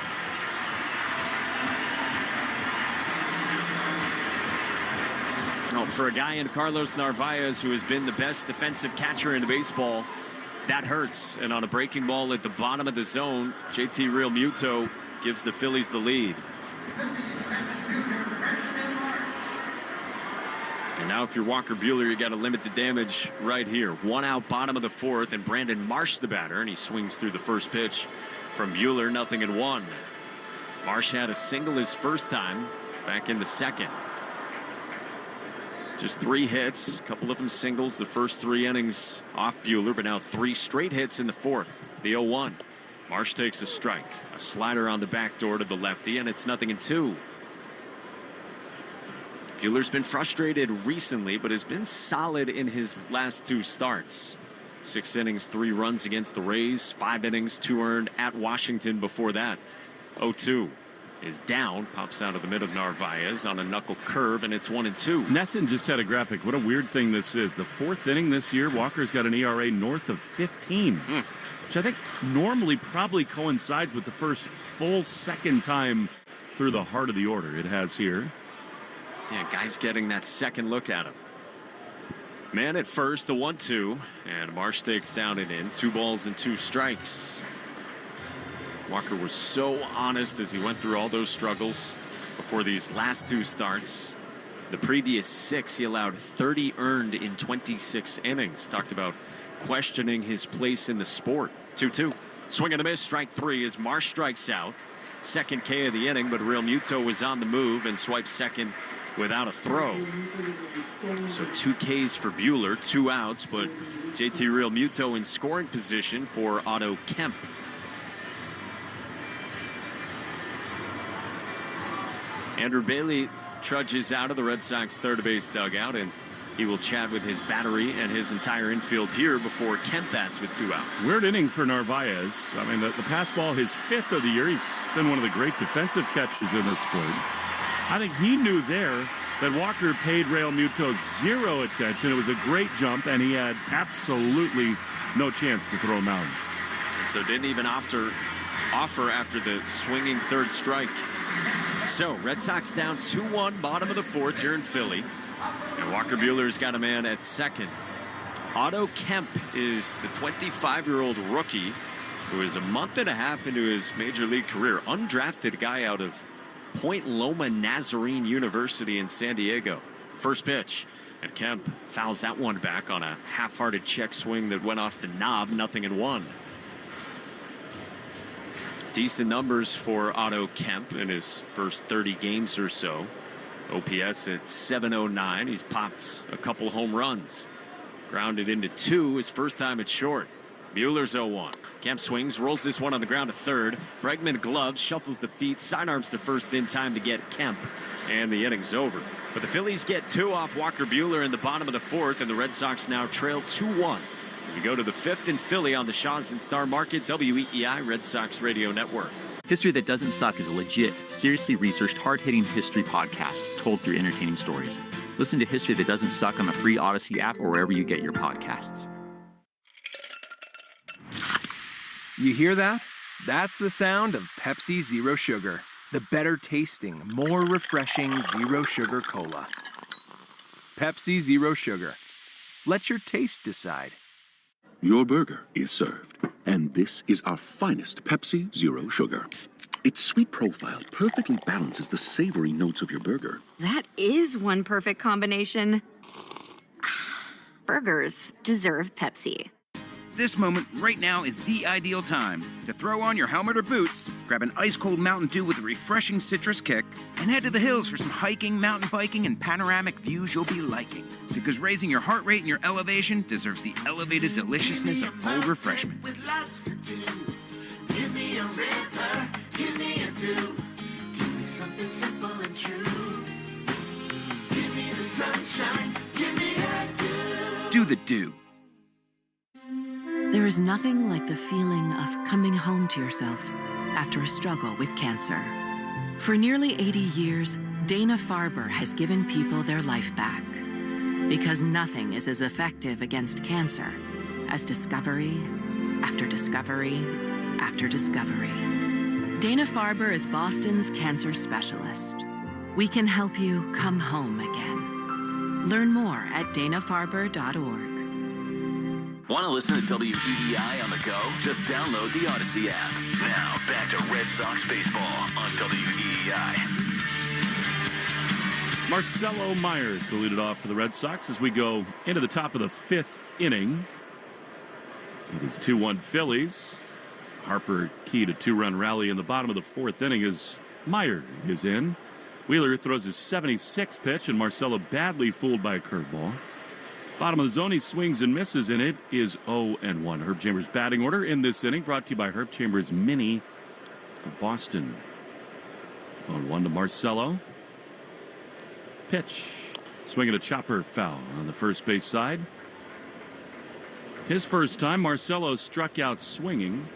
Well, for a guy in Carlos Narvaez who has been the best defensive catcher in baseball, that hurts. And on a breaking ball at the bottom of the zone, JT Realmuto gives the Phillies the lead. And now if you're Walker Buehler, you got to limit the damage right here. 1 out, bottom of the 4th, and Brandon Marsh the batter, and he swings through the first pitch from Buehler, 0-1. Marsh had a single his first time back in the 2nd. Just 3 hits, a couple of them singles the first 3 innings off Buehler, but now 3 straight hits in the 4th. The 0-1. Marsh takes a strike. A slider on the back door to the lefty, and it's 0-2. Buehler's been frustrated recently, but has been solid in his last 2 starts. 6 innings, 3 runs against the Rays. 5 innings, 2 earned at Washington before that. 0-2. Is down, pops out of the mid of Narvaez on a knuckle curve, and it's 1-2. Nesson just had a graphic. What a weird thing this is. The 4th inning this year, Walker's got an ERA north of 15, which I think normally probably coincides with the first full second time through the heart of the order. It has here. Yeah, guy's getting that second look at him. Man at first, the 1-2, and Marsh takes down and in. 2 balls and 2 strikes. Walker was so honest as he went through all those struggles before these last 2 starts. The previous 6, he allowed 30 earned in 26 innings. Talked about questioning his place in the sport. 2-2. Swing and a miss, strike 3 as Marsh strikes out. Second K of the inning, but Realmuto was on the move and swiped second without a throw. So 2 Ks for Buehler, 2 outs, but JT Realmuto in scoring position for Otto Kemp. Andrew Bailey trudges out of the Red Sox third base dugout, and he will chat with his battery and his entire infield here before Kemp bats with 2 outs. Weird inning for Narvaez. I mean, the pass ball, his 5th of the year. He's been one of the great defensive catchers in this sport. I think he knew there that Walker paid Realmuto 0 attention. It was a great jump, and he had absolutely no chance to throw him out. so didn't even offer after the swinging third strike. So Red Sox down 2-1, bottom of the fourth here in Philly. And Walker Buehler's got a man at second. Otto Kemp is the 25-year-old rookie who is a month and a half into his major league career. Undrafted guy out of Point Loma Nazarene University in San Diego. First pitch, and Kemp fouls that one back on a half-hearted check swing that went off the knob, 0-1. Decent numbers for Otto Kemp in his first 30 games or so. OPS at 709. He's popped a couple home runs. Grounded into two his first time at short. Buehler's 0-1. Kemp swings, rolls this one on the ground to third. Bregman gloves, shuffles the feet, sidearms to first in time to get Kemp. And the inning's over. But the Phillies get two off Walker Buehler in the bottom of the fourth, and the Red Sox now trail 2-1. As we go to the fifth in Philly on the Shaws and Star Market, WEEI Red Sox Radio Network. History That Doesn't Suck is a legit, seriously researched, hard-hitting history podcast told through entertaining stories. Listen to History That Doesn't Suck on the free Odyssey app or wherever you get your podcasts. You hear that? That's the sound of Pepsi Zero Sugar. The better tasting, more refreshing Zero Sugar Cola. Pepsi Zero Sugar. Let your taste decide. Your burger is served, and this is our finest Pepsi Zero Sugar. Its sweet profile perfectly balances the savory notes of your burger. That is one perfect combination. Burgers deserve Pepsi. This moment right now is the ideal time to throw on your helmet or boots, grab an ice-cold Mountain Dew with a refreshing citrus kick, and head to the hills for some hiking, mountain biking, and panoramic views you'll be liking. Because raising your heart rate and your elevation deserves the elevated deliciousness of bold refreshment. With lots to do. Give me a river, give me a dew. Give me something simple and true. Give me the sunshine, give me a dew. Do the dew. There is nothing like the feeling of coming home to yourself after a struggle with cancer. For nearly 80 years, Dana Farber has given people their life back. Because nothing is as effective against cancer as discovery after discovery after discovery. Dana Farber is Boston's cancer specialist. We can help you come home again. Learn more at danafarber.org. Want to listen to WEEI on the go? Just download the Odyssey app. Now, back to Red Sox baseball on WEEI. Marcelo Meyer to lead it off for the Red Sox as we go into the top of the fifth inning. It is 2-1 Phillies. Harper key to two-run rally in the bottom of the fourth inning as Meyer is in. Wheeler throws his 76th pitch, and Marcelo badly fooled by a curveball. Bottom of the zone, he swings and misses, and it is 0-1. Herb Chambers' batting order in this inning, brought to you by Herb Chambers Mini of Boston. 0-1 to Marcelo. Pitch. Swinging a chopper foul on the first base side. His first time, Marcelo struck out swinging.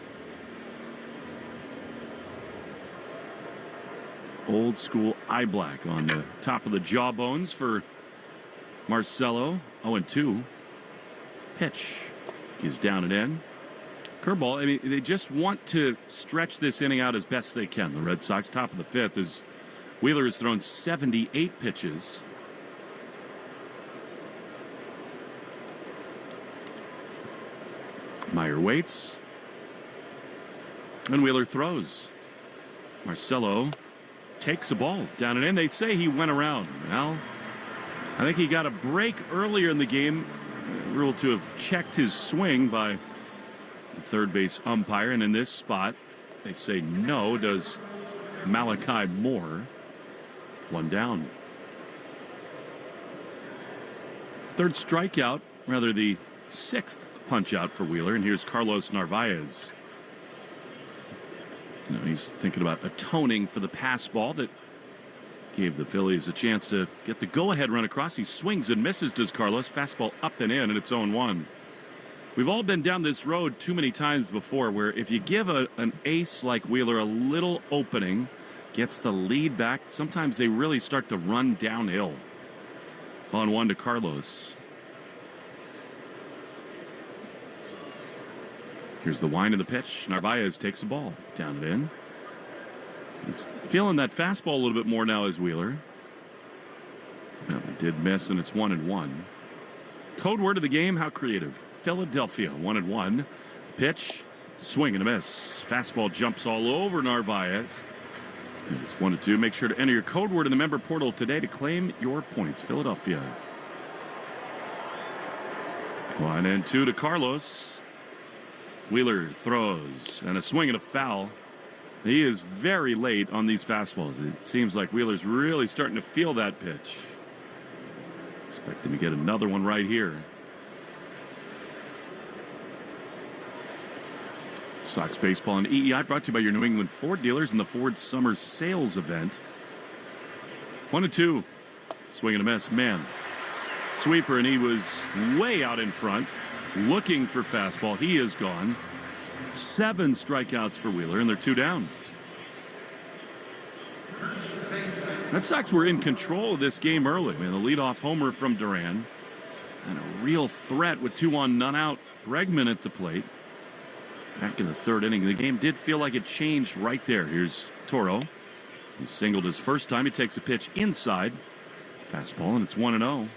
Old school eye black on the top of the jawbones for Marcelo. 0-2. Pitch is down and in. Curveball. I mean, they just want to stretch this inning out as best they can. The Red Sox, top of the fifth, as Wheeler has thrown 78 pitches. Meyer waits. And Wheeler throws. Marcelo takes a ball down and in. They say he went around. Well, I think he got a break earlier in the game, ruled to have checked his swing by the third base umpire. And in this spot, they say no, does Malachi Moore. One down. Third strikeout, rather the sixth punch out for Wheeler. And here's Carlos Narvaez. You know, he's thinking about atoning for the pass ball that gave the Phillies a chance to get the go-ahead run across. He swings and misses, does Carlos. Fastball up and in, and it's 0-1. We've all been down this road too many times before where if you give an ace like Wheeler a little opening, gets the lead back, sometimes they really start to run downhill. 0-1 to Carlos. Here's the wind of the pitch. Narvaez takes the ball. Down and in. He's feeling that fastball a little bit more now as Wheeler. No, it did miss, and it's 1-1. Code word of the game, how creative. Philadelphia, 1-1. Pitch, swing and a miss. Fastball jumps all over Narvaez. And it's 1-2. Make sure to enter your code word in the member portal today to claim your points. Philadelphia. 1-2 to Carlos. Wheeler throws, and a swing and a foul. He is very late on these fastballs. It seems like Wheeler's really starting to feel that pitch. Expect him to get another one right here. Sox baseball and EEI brought to you by your New England Ford dealers in the Ford Summer Sales Event. 1-2. Swing and a miss. Man. Sweeper, and he was way out in front looking for fastball. He is gone. 7 strikeouts for Wheeler, and they're 2 down. Red Sox were in control of this game early. I mean, the leadoff homer from Duran. And a real threat with 2 on, none out. Bregman at the plate. Back in the 3rd inning, the game did feel like it changed right there. Here's Toro. He singled his first time. He takes a pitch inside. Fastball, and it's 1-0.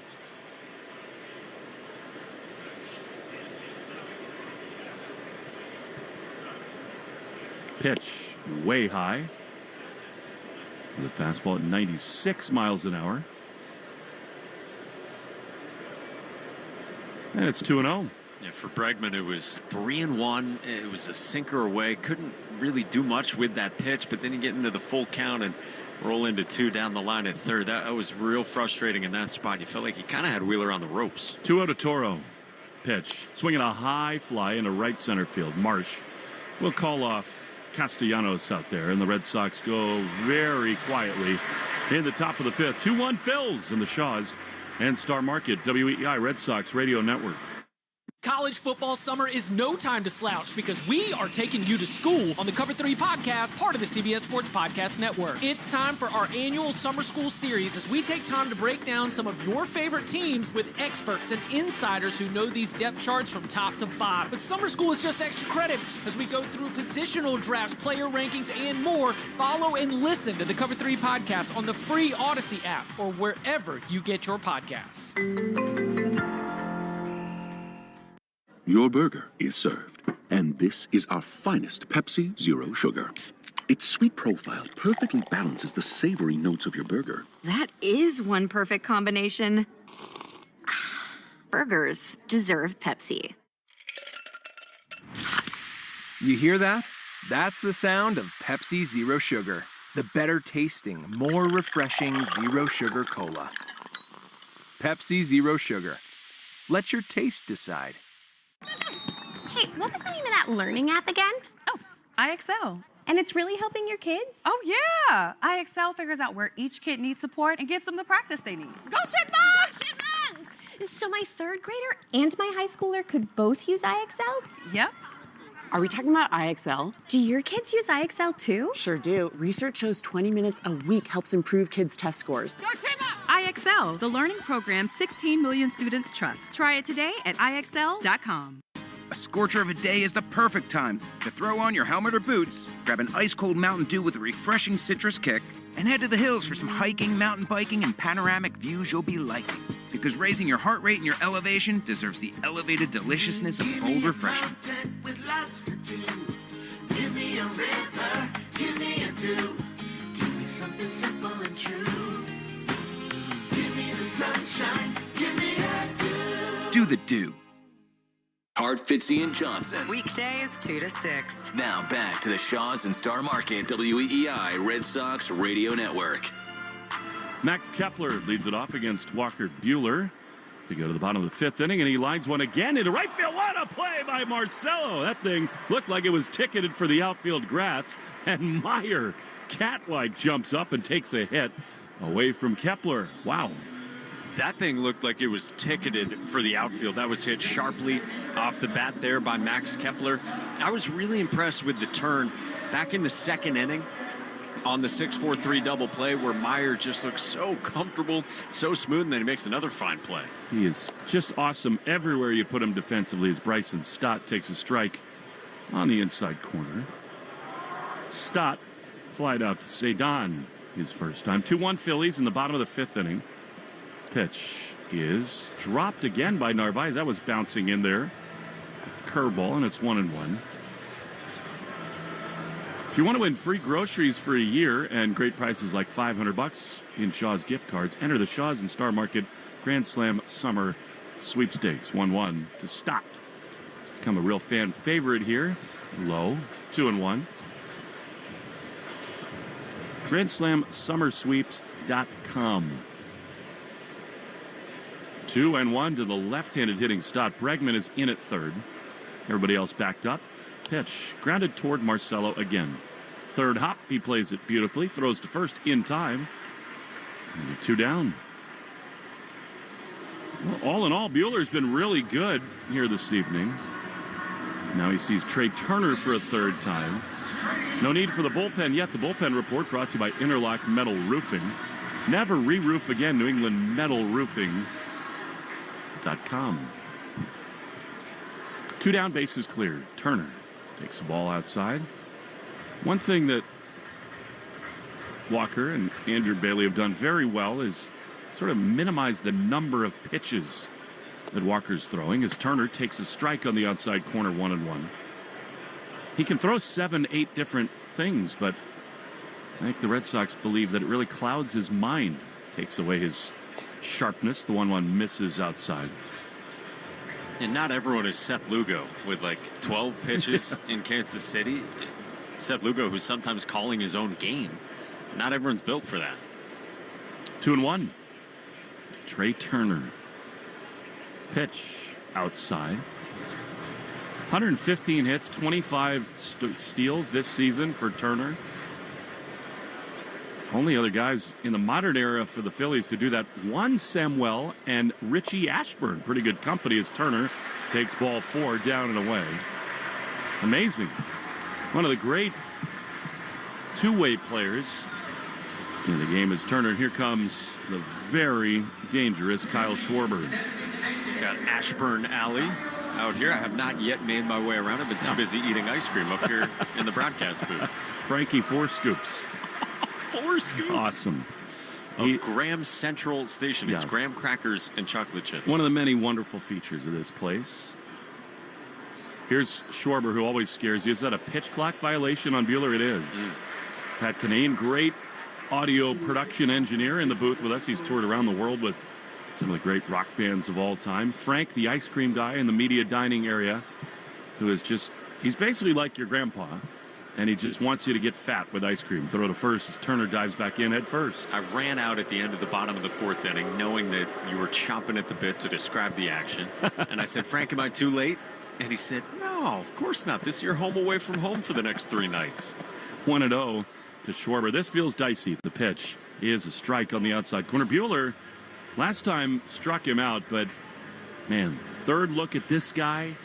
Pitch way high. The fastball at 96 miles an hour. And it's 2-0. Yeah, for Bregman, it was 3-1. It was a sinker away. Couldn't really do much with that pitch, but then you get into the full count and roll into 2 down the line at 3rd. That was real frustrating in that spot. You felt like you kind of had Wheeler on the ropes. 2-0 to Toro. Pitch. Swinging a high fly into right center field. Marsh will call off Castellanos out there, and the Red Sox go very quietly in the top of the 5th. 2-1 Phils in the Shaws and Star Market, WEEI Red Sox Radio Network. College football summer is no time to slouch because we are taking you to school on the Cover 3 podcast, part of the CBS Sports Podcast Network. It's time for our annual summer school series as we take time to break down some of your favorite teams with experts and insiders who know these depth charts from top to bottom. But summer school is just extra credit as we go through positional drafts, player rankings, and more. Follow and listen to the Cover 3 podcast on the free Odyssey app or wherever you get your podcasts. Your burger is served, and this is our finest Pepsi Zero Sugar. Its sweet profile perfectly balances the savory notes of your burger. That is one perfect combination. Burgers deserve Pepsi. You hear that? That's the sound of Pepsi Zero Sugar. The better tasting, more refreshing Zero Sugar Cola. Pepsi Zero Sugar. Let your taste decide. Hey, what was the name of that learning app again? Oh, IXL. And it's really helping your kids? Oh, yeah. IXL figures out where each kid needs support and gives them the practice they need. Go Chipmunks! Chipmunks! So my 3rd grader and my high schooler could both use IXL? Yep. Are we talking about IXL? Do your kids use IXL too? Sure do. Research shows 20 minutes a week helps improve kids' test scores. Go Chipmunks! IXL, the learning program 16 million students trust. Try it today at IXL.com. A scorcher of a day is the perfect time to throw on your helmet or boots, grab an ice-cold Mountain Dew with a refreshing citrus kick, and head to the hills for some hiking, mountain biking, and panoramic views you'll be liking. Because raising your heart rate and your elevation deserves the elevated deliciousness of cold refreshment. With lots to do. Give me a river, give me a dew. Give me something simple and true. Give me the sunshine, give me a dew. Do the dew. Hart, Fitzy, and Johnson. Weekdays 2 to 6. Now back to the Shaws and Star Market, WEEI Red Sox Radio Network. Max Kepler leads it off against Walker Buehler. We go to the bottom of the 5th inning, and he lines one again into right field. What a play by Marcelo. That thing looked like it was ticketed for the outfield grass, and Meyer, cat-like, jumps up and takes a hit away from Kepler. Wow. That thing looked like it was ticketed for the outfield. That was hit sharply off the bat there by Max Kepler. I was really impressed with the turn back in the 2nd inning on the 6-4-3 double play where Meyer just looks so comfortable, so smooth, and then he makes another fine play. He is just awesome everywhere you put him defensively as Bryson Stott takes a strike. on the inside corner. Stott flied out to Cedon his first time. 2-1 Phillies in the bottom of the fifth inning. Pitch is dropped again by Narvaez. That was bouncing in there. Curveball, and it's 1-1. If you want to win free groceries for a year and great prices like $500 in Shaw's gift cards, enter the Shaw's and Star Market Grand Slam Summer Sweepstakes. 1-1 to Stott. Become a real fan favorite here. Low, 2-1. GrandSlamSummerSweeps.com. 2-1 to the left-handed hitting Stott. Bregman is in at third. Everybody else backed up. Pitch grounded toward Marcelo again. Third hop, he plays it beautifully. Throws to first in time. And 2 down. Well, all in all, Buehler's been really good here this evening. Now he sees Trey Turner for a third time. No need for the bullpen yet. The bullpen report brought to you by Interlock Metal Roofing. Never re-roof again. New England Metal Roofing.com. 2 down, bases cleared. Turner takes the ball outside. One thing that Walker and Andrew Bailey have done very well is sort of minimize the number of pitches that Walker's throwing as Turner takes a strike on the outside corner. 1-1. He can throw 7-8 different things, but I think the Red Sox believe that it really clouds his mind, takes away his sharpness. The 1-1 misses outside. And not everyone is Seth Lugo with like 12 pitches in Kansas City. Seth Lugo, who's sometimes calling his own game. Not everyone's built for that. 2-1. Trey Turner. Pitch outside. 115 hits, 25 steals this season for Turner. Only other guys in the modern era for the Phillies to do that. Juan Samuel and Richie Ashburn. Pretty good company as Turner takes ball 4 down and away. Amazing. One of the great two-way players in the game is Turner. And here comes the very dangerous Kyle Schwarber. Got Ashburn Alley out here. I have not yet made my way around. I've been too busy eating ice cream up here in the broadcast booth. Frankie, 4 scoops. 4 scoops. Awesome. Of Graham Central Station. It's graham crackers and chocolate chips. One of the many wonderful features of this place. Here's Schwarber, who always scares you. Is that a pitch clock violation on Buehler? It is. Pat Kinane, great audio production engineer in the booth with us. He's toured around the world with some of the great rock bands of all time. Frank, the ice cream guy in the media dining area, who is just, he's basically like your grandpa, and he just wants you to get fat with ice cream. Throw to first as Turner dives back in head first. I ran out at the end of the bottom of the 4th inning, knowing that you were chomping at the bit to describe the action. And I said, Frank, am I too late? And he said, no, of course not. This is your home away from home for the next 3 nights. 1-0 to Schwarber. This feels dicey. The pitch is a strike on the outside corner. Buehler last time struck him out, but man, third look at this guy.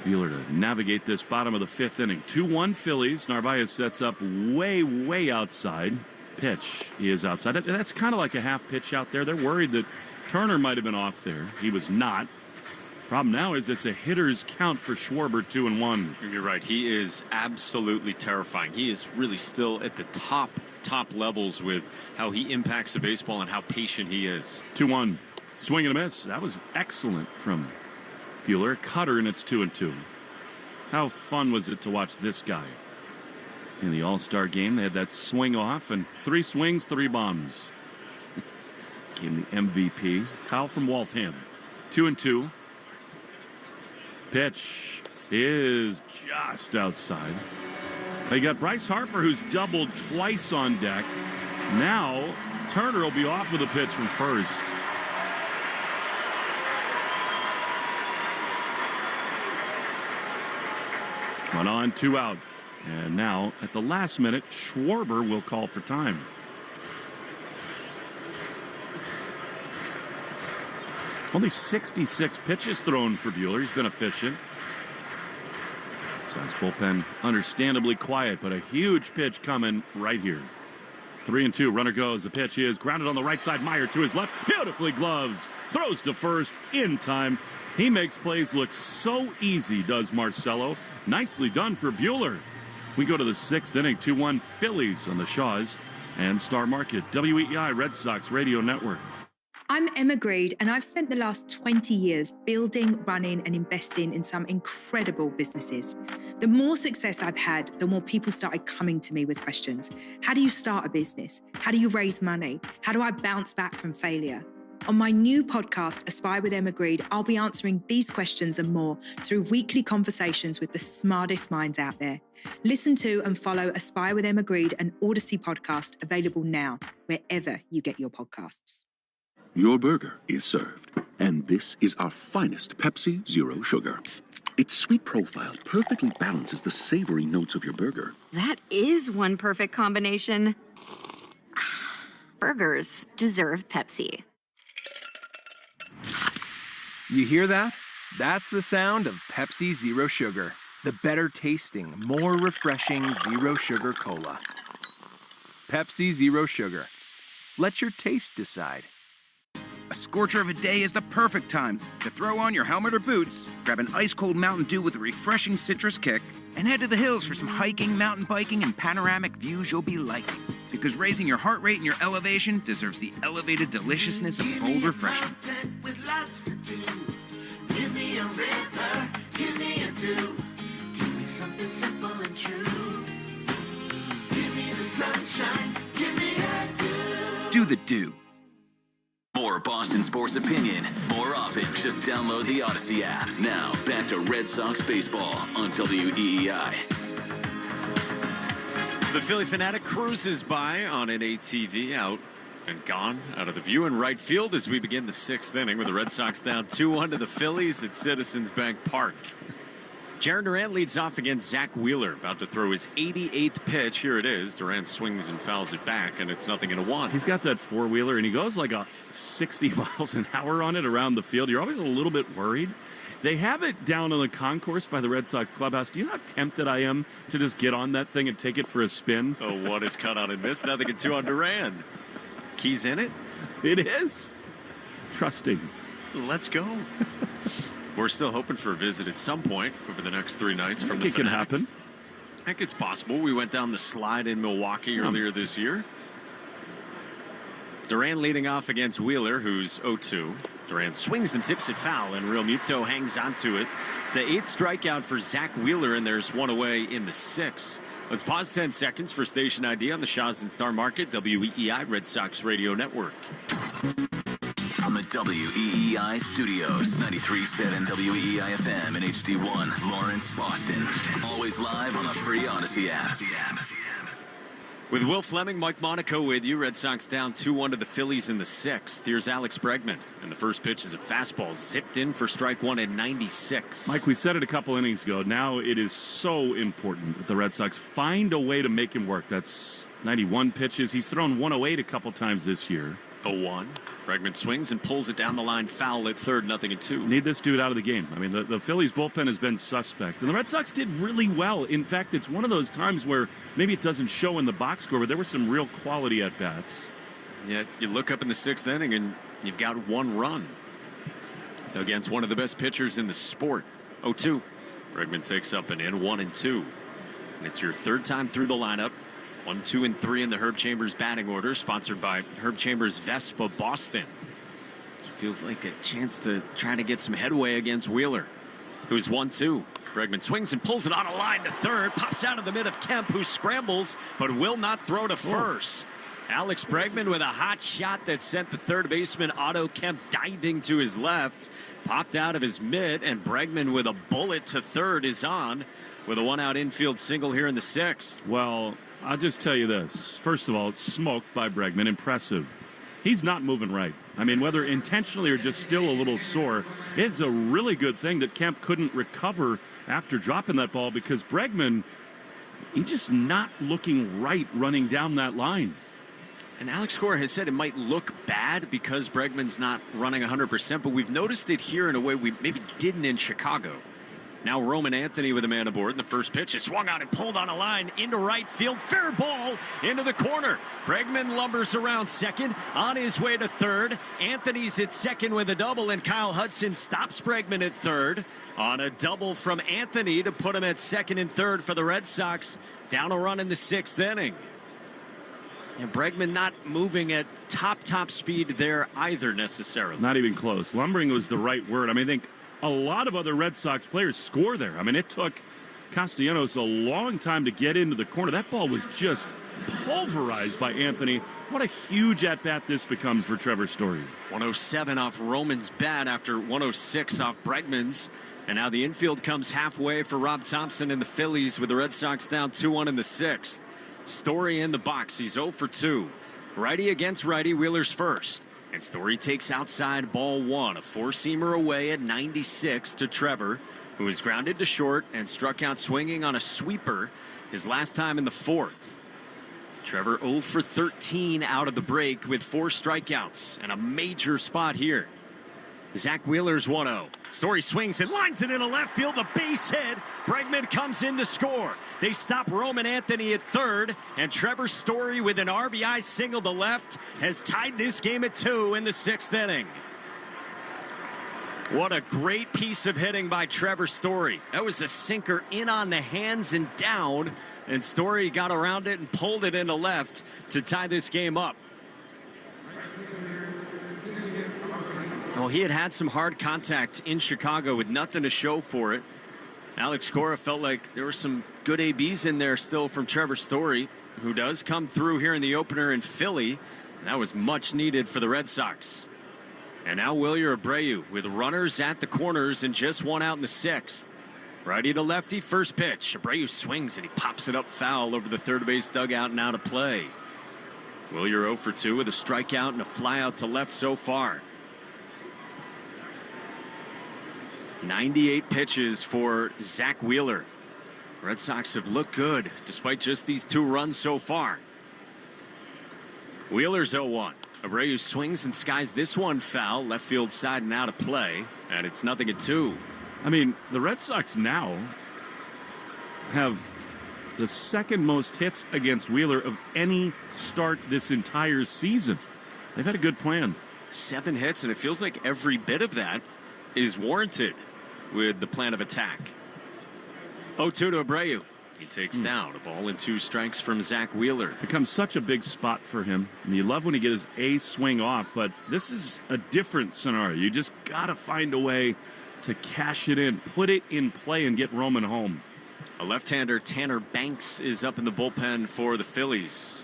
Buehler to navigate this bottom of the 5th inning. 2-1 Phillies. Narvaez sets up way outside. Pitch is outside. That's kind of like a half pitch out there. They're worried that Turner might have been off there. He was not. Problem now is it's a hitter's count for Schwarber. 2-1. You're right. He is absolutely terrifying. He is really still at the top levels with how he impacts the baseball and how patient he is. 2-1. Swing and a miss. That was excellent from Buehler. Cutter, and it's 2-2. How fun was it to watch this guy in the All-Star game? They had that swing off and 3 swings, 3 bombs. Became the MVP. Kyle from Waltham. 2-2. Pitch is just outside. They got Bryce Harper, who's doubled twice on deck. Now Turner will be off with a pitch from first. One on, 2 out. And now at the last minute, Schwarber will call for time. Only 66 pitches thrown for Buehler. He's been efficient. Sox bullpen understandably quiet, but a huge pitch coming right here. 3-2. Runner goes. The pitch is grounded on the right side. Meyer to his left. Beautifully gloves. Throws to first in time. He makes plays look so easy, does Marcelo. Nicely done for Buehler. We go to the 6th inning, 2-1 Phillies on the Shaws and Star Market, WEEI Red Sox Radio Network. I'm Emma Greed, and I've spent the last 20 years building, running, and investing in some incredible businesses. The more success I've had, the more people started coming to me with questions. How do you start a business? How do you raise money? How do I bounce back from failure? On my new podcast, Aspire with Emma Greed, I'll be answering these questions and more through weekly conversations with the smartest minds out there. Listen to and follow Aspire with Emma Greed, an Odyssey podcast, available now, wherever you get your podcasts. Your burger is served, and this is our finest Pepsi Zero Sugar. Its sweet profile perfectly balances the savory notes of your burger. That is one perfect combination. Burgers deserve Pepsi. You hear that? That's the sound of Pepsi Zero Sugar, the better tasting, more refreshing Zero Sugar Cola. Pepsi Zero Sugar. Let your taste decide. A scorcher of a day is the perfect time to throw on your helmet or boots, grab an ice-cold Mountain Dew with a refreshing citrus kick, and head to the hills for some hiking, mountain biking, and panoramic views you'll be liking. Because raising your heart rate and your elevation deserves the elevated deliciousness of cold refreshment. With lots to do. Give me a river, give me a dew. Give me something simple and true. Give me the sunshine, give me a dew. Do the dew. More Boston sports opinion, more often. Just download the Odyssey app. Now, back to Red Sox baseball on WEEI. The Philly Fanatic cruises by on an ATV, out and gone, out of the view in right field as we begin the 6th inning with the Red Sox down 2-1 to the Phillies at Citizens Bank Park. Jaron Durant leads off against Zach Wheeler, about to throw his 88th pitch. Here it is. Durant swings and fouls it back, and it's 0-1. He's got that four-wheeler, and he goes like a 60 miles an hour on it around the field. You're always a little bit worried. They have it down on the concourse by the Red Sox clubhouse. Do you know how tempted I am to just get on that thing and take it for a spin? Oh, what is cut out and missed? 0-2 on Durant. Keys in it? It is. Trusting. Let's go. We're still hoping for a visit at some point over the next 3 nights from the Fanatic. It can happen. I think it's possible. We went down the slide in Milwaukee earlier this year. Durant leading off against Wheeler, who's 0-2. Durant swings and tips it foul, and Real Muto hangs onto it. It's the 8th strikeout for Zach Wheeler, and there's one away in the 6th. Let's pause 10 seconds for station ID on the Shaws and Star Market, WEEI Red Sox Radio Network. From the WEEI studios, 93.7 WEEI FM and HD1, Lawrence, Boston. Always live on the free Odyssey app. With Will Fleming, Mike Monaco with you. Red Sox down 2-1 to the Phillies in the 6th. Here's Alex Bregman. And the first pitch is a fastball zipped in for strike one at 96. Mike, we said it a couple innings ago. Now it is so important that the Red Sox find a way to make him work. That's 91 pitches. He's thrown 108 a couple times this year. 0-1. Bregman swings and pulls it down the line, foul at third, 0-2. Need this dude out of the game. I mean, the Phillies bullpen has been suspect, and the Red Sox did really well. In fact, it's one of those times where maybe it doesn't show in the box score, but there were some real quality at bats. Yet you look up in the 6th inning and you've got one run against one of the best pitchers in the sport. 0-2. Bregman takes up an in, 1-2, and it's your third time through the lineup. 1, 2, and 3 in the Herb Chambers batting order, sponsored by Herb Chambers Vespa Boston. It feels like a chance to try to get some headway against Wheeler, who's 1-2. Bregman swings and pulls it on a line to third, pops out of the mid of Kemp, who scrambles but will not throw to first. Alex Bregman with a hot shot that sent the third baseman Otto Kemp diving to his left, popped out of his mid, and Bregman with a bullet to third is on with a one-out infield single here in the 6th. Well, I'll just tell you this. First of all, it's smoked by Bregman. Impressive. He's not moving right. I mean, whether intentionally or just still a little sore, it's a really good thing that Kemp couldn't recover after dropping that ball, because Bregman, he's just not looking right running down that line. And Alex Cora has said it might look bad because Bregman's not running 100%, but we've noticed it here in a way we maybe didn't in Chicago. Now Roman Anthony with a man aboard. And the first pitch is swung on and pulled on a line into right field. Fair ball into the corner. Bregman lumbers around second, on his way to third. Anthony's at second with a double, and Kyle Hudson stops Bregman at third on a double from Anthony to put him at second and third for the Red Sox. Down a run in the 6th inning. And Bregman not moving at top speed there either necessarily. Not even close. Lumbering was the right word. I mean, I think a lot of other Red Sox players score there. I mean, it took Castellanos a long time to get into the corner. That ball was just pulverized by Anthony. What a huge at-bat this becomes for Trevor Story. 107 off Roman's bat after 106 off Bregman's. And now the infield comes halfway for Rob Thompson and the Phillies with the Red Sox down 2-1 in the 6th. Story in the box. He's 0 for 2. Righty against righty. Wheeler's first. And Story takes outside ball 1. A four-seamer away at 96 to Trevor, who was grounded to short and struck out swinging on a sweeper his last time in the 4th. Trevor 0 for 13 out of the break with 4 strikeouts and a major spot here. Zach Wheeler's 1-0. Story swings and lines it into left field. The base hit. Bregman comes in to score. They stop Roman Anthony at third, and Trevor Story with an RBI single to left has tied this game at 2 in the 6th inning. What a great piece of hitting by Trevor Story. That was a sinker in on the hands and down, and Story got around it and pulled it into left to tie this game up. Well, he had some hard contact in Chicago with nothing to show for it. Alex Cora felt like there were some good ABs in there still from Trevor Story, who does come through here in the opener in Philly. And that was much needed for the Red Sox. And now Wilyer Abreu with runners at the corners and just one out in the 6th. Righty to lefty, first pitch. Abreu swings and he pops it up foul over the third base dugout and out of play. Wilyer 0 for 2 with a strikeout and a flyout to left so far. 98 pitches for Zach Wheeler. Red Sox have looked good despite just these 2 runs so far. Wheeler's 0-1. Abreu swings and skies this one foul, left field side and out of play, and it's 0-2. I mean, the Red Sox now have the second most hits against Wheeler of any start this entire season. They've had a good plan. 7 hits, and it feels like every bit of that is warranted with the plan of attack. 0-2 to Abreu. He takes down a ball and 2 strikes from Zach Wheeler. Becomes such a big spot for him. I mean, you love when he gets his A swing off, but this is a different scenario. You just got to find a way to cash it in, put it in play, and get Roman home. A left-hander, Tanner Banks, is up in the bullpen for the Phillies.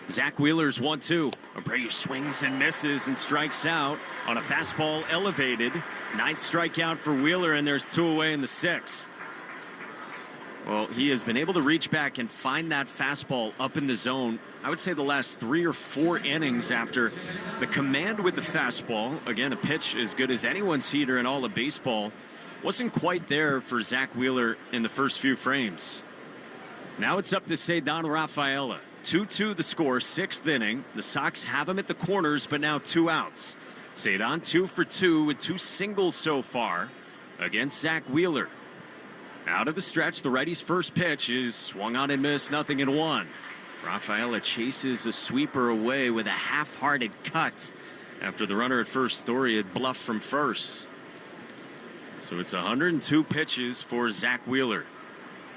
Zach Wheeler's 1-2. Abreu swings and misses and strikes out on a fastball elevated. 9th strikeout for Wheeler, and there's 2 away in the 6th. Well, he has been able to reach back and find that fastball up in the zone. I would say the last 3 or 4 innings after the command with the fastball. Again, a pitch as good as anyone's heater in all of baseball. Wasn't quite there for Zach Wheeler in the first few frames. Now it's up to Ceddanne Rafaela. 2-2 the score, 6th inning. The Sox have him at the corners, but now 2 outs. Ceddanne 2 for 2 with 2 singles so far against Zach Wheeler. Out of the stretch, the righty's first pitch is swung on and missed, 0-1. Rafaela chases a sweeper away with a half-hearted cut after the runner at first, Story, had bluffed from first. So it's 102 pitches for Zach Wheeler.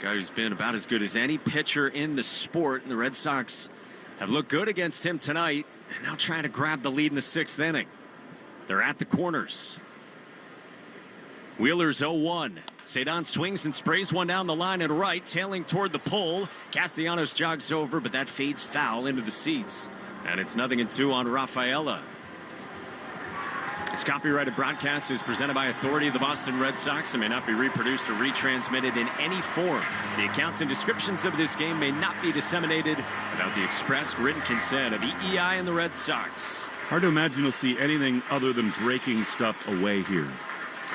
Guy who's been about as good as any pitcher in the sport, and the Red Sox have looked good against him tonight, and now trying to grab the lead in the 6th inning. They're at the corners. Wheeler's 0-1. Ceddanne swings and sprays one down the line and right, tailing toward the pole. Castellanos jogs over, but that fades foul into the seats. And it's 0-2 on Rafaela. This copyrighted broadcast is presented by authority of the Boston Red Sox and may not be reproduced or retransmitted in any form. The accounts and descriptions of this game may not be disseminated without the expressed written consent of EEI and the Red Sox. Hard to imagine you'll see anything other than breaking stuff away here.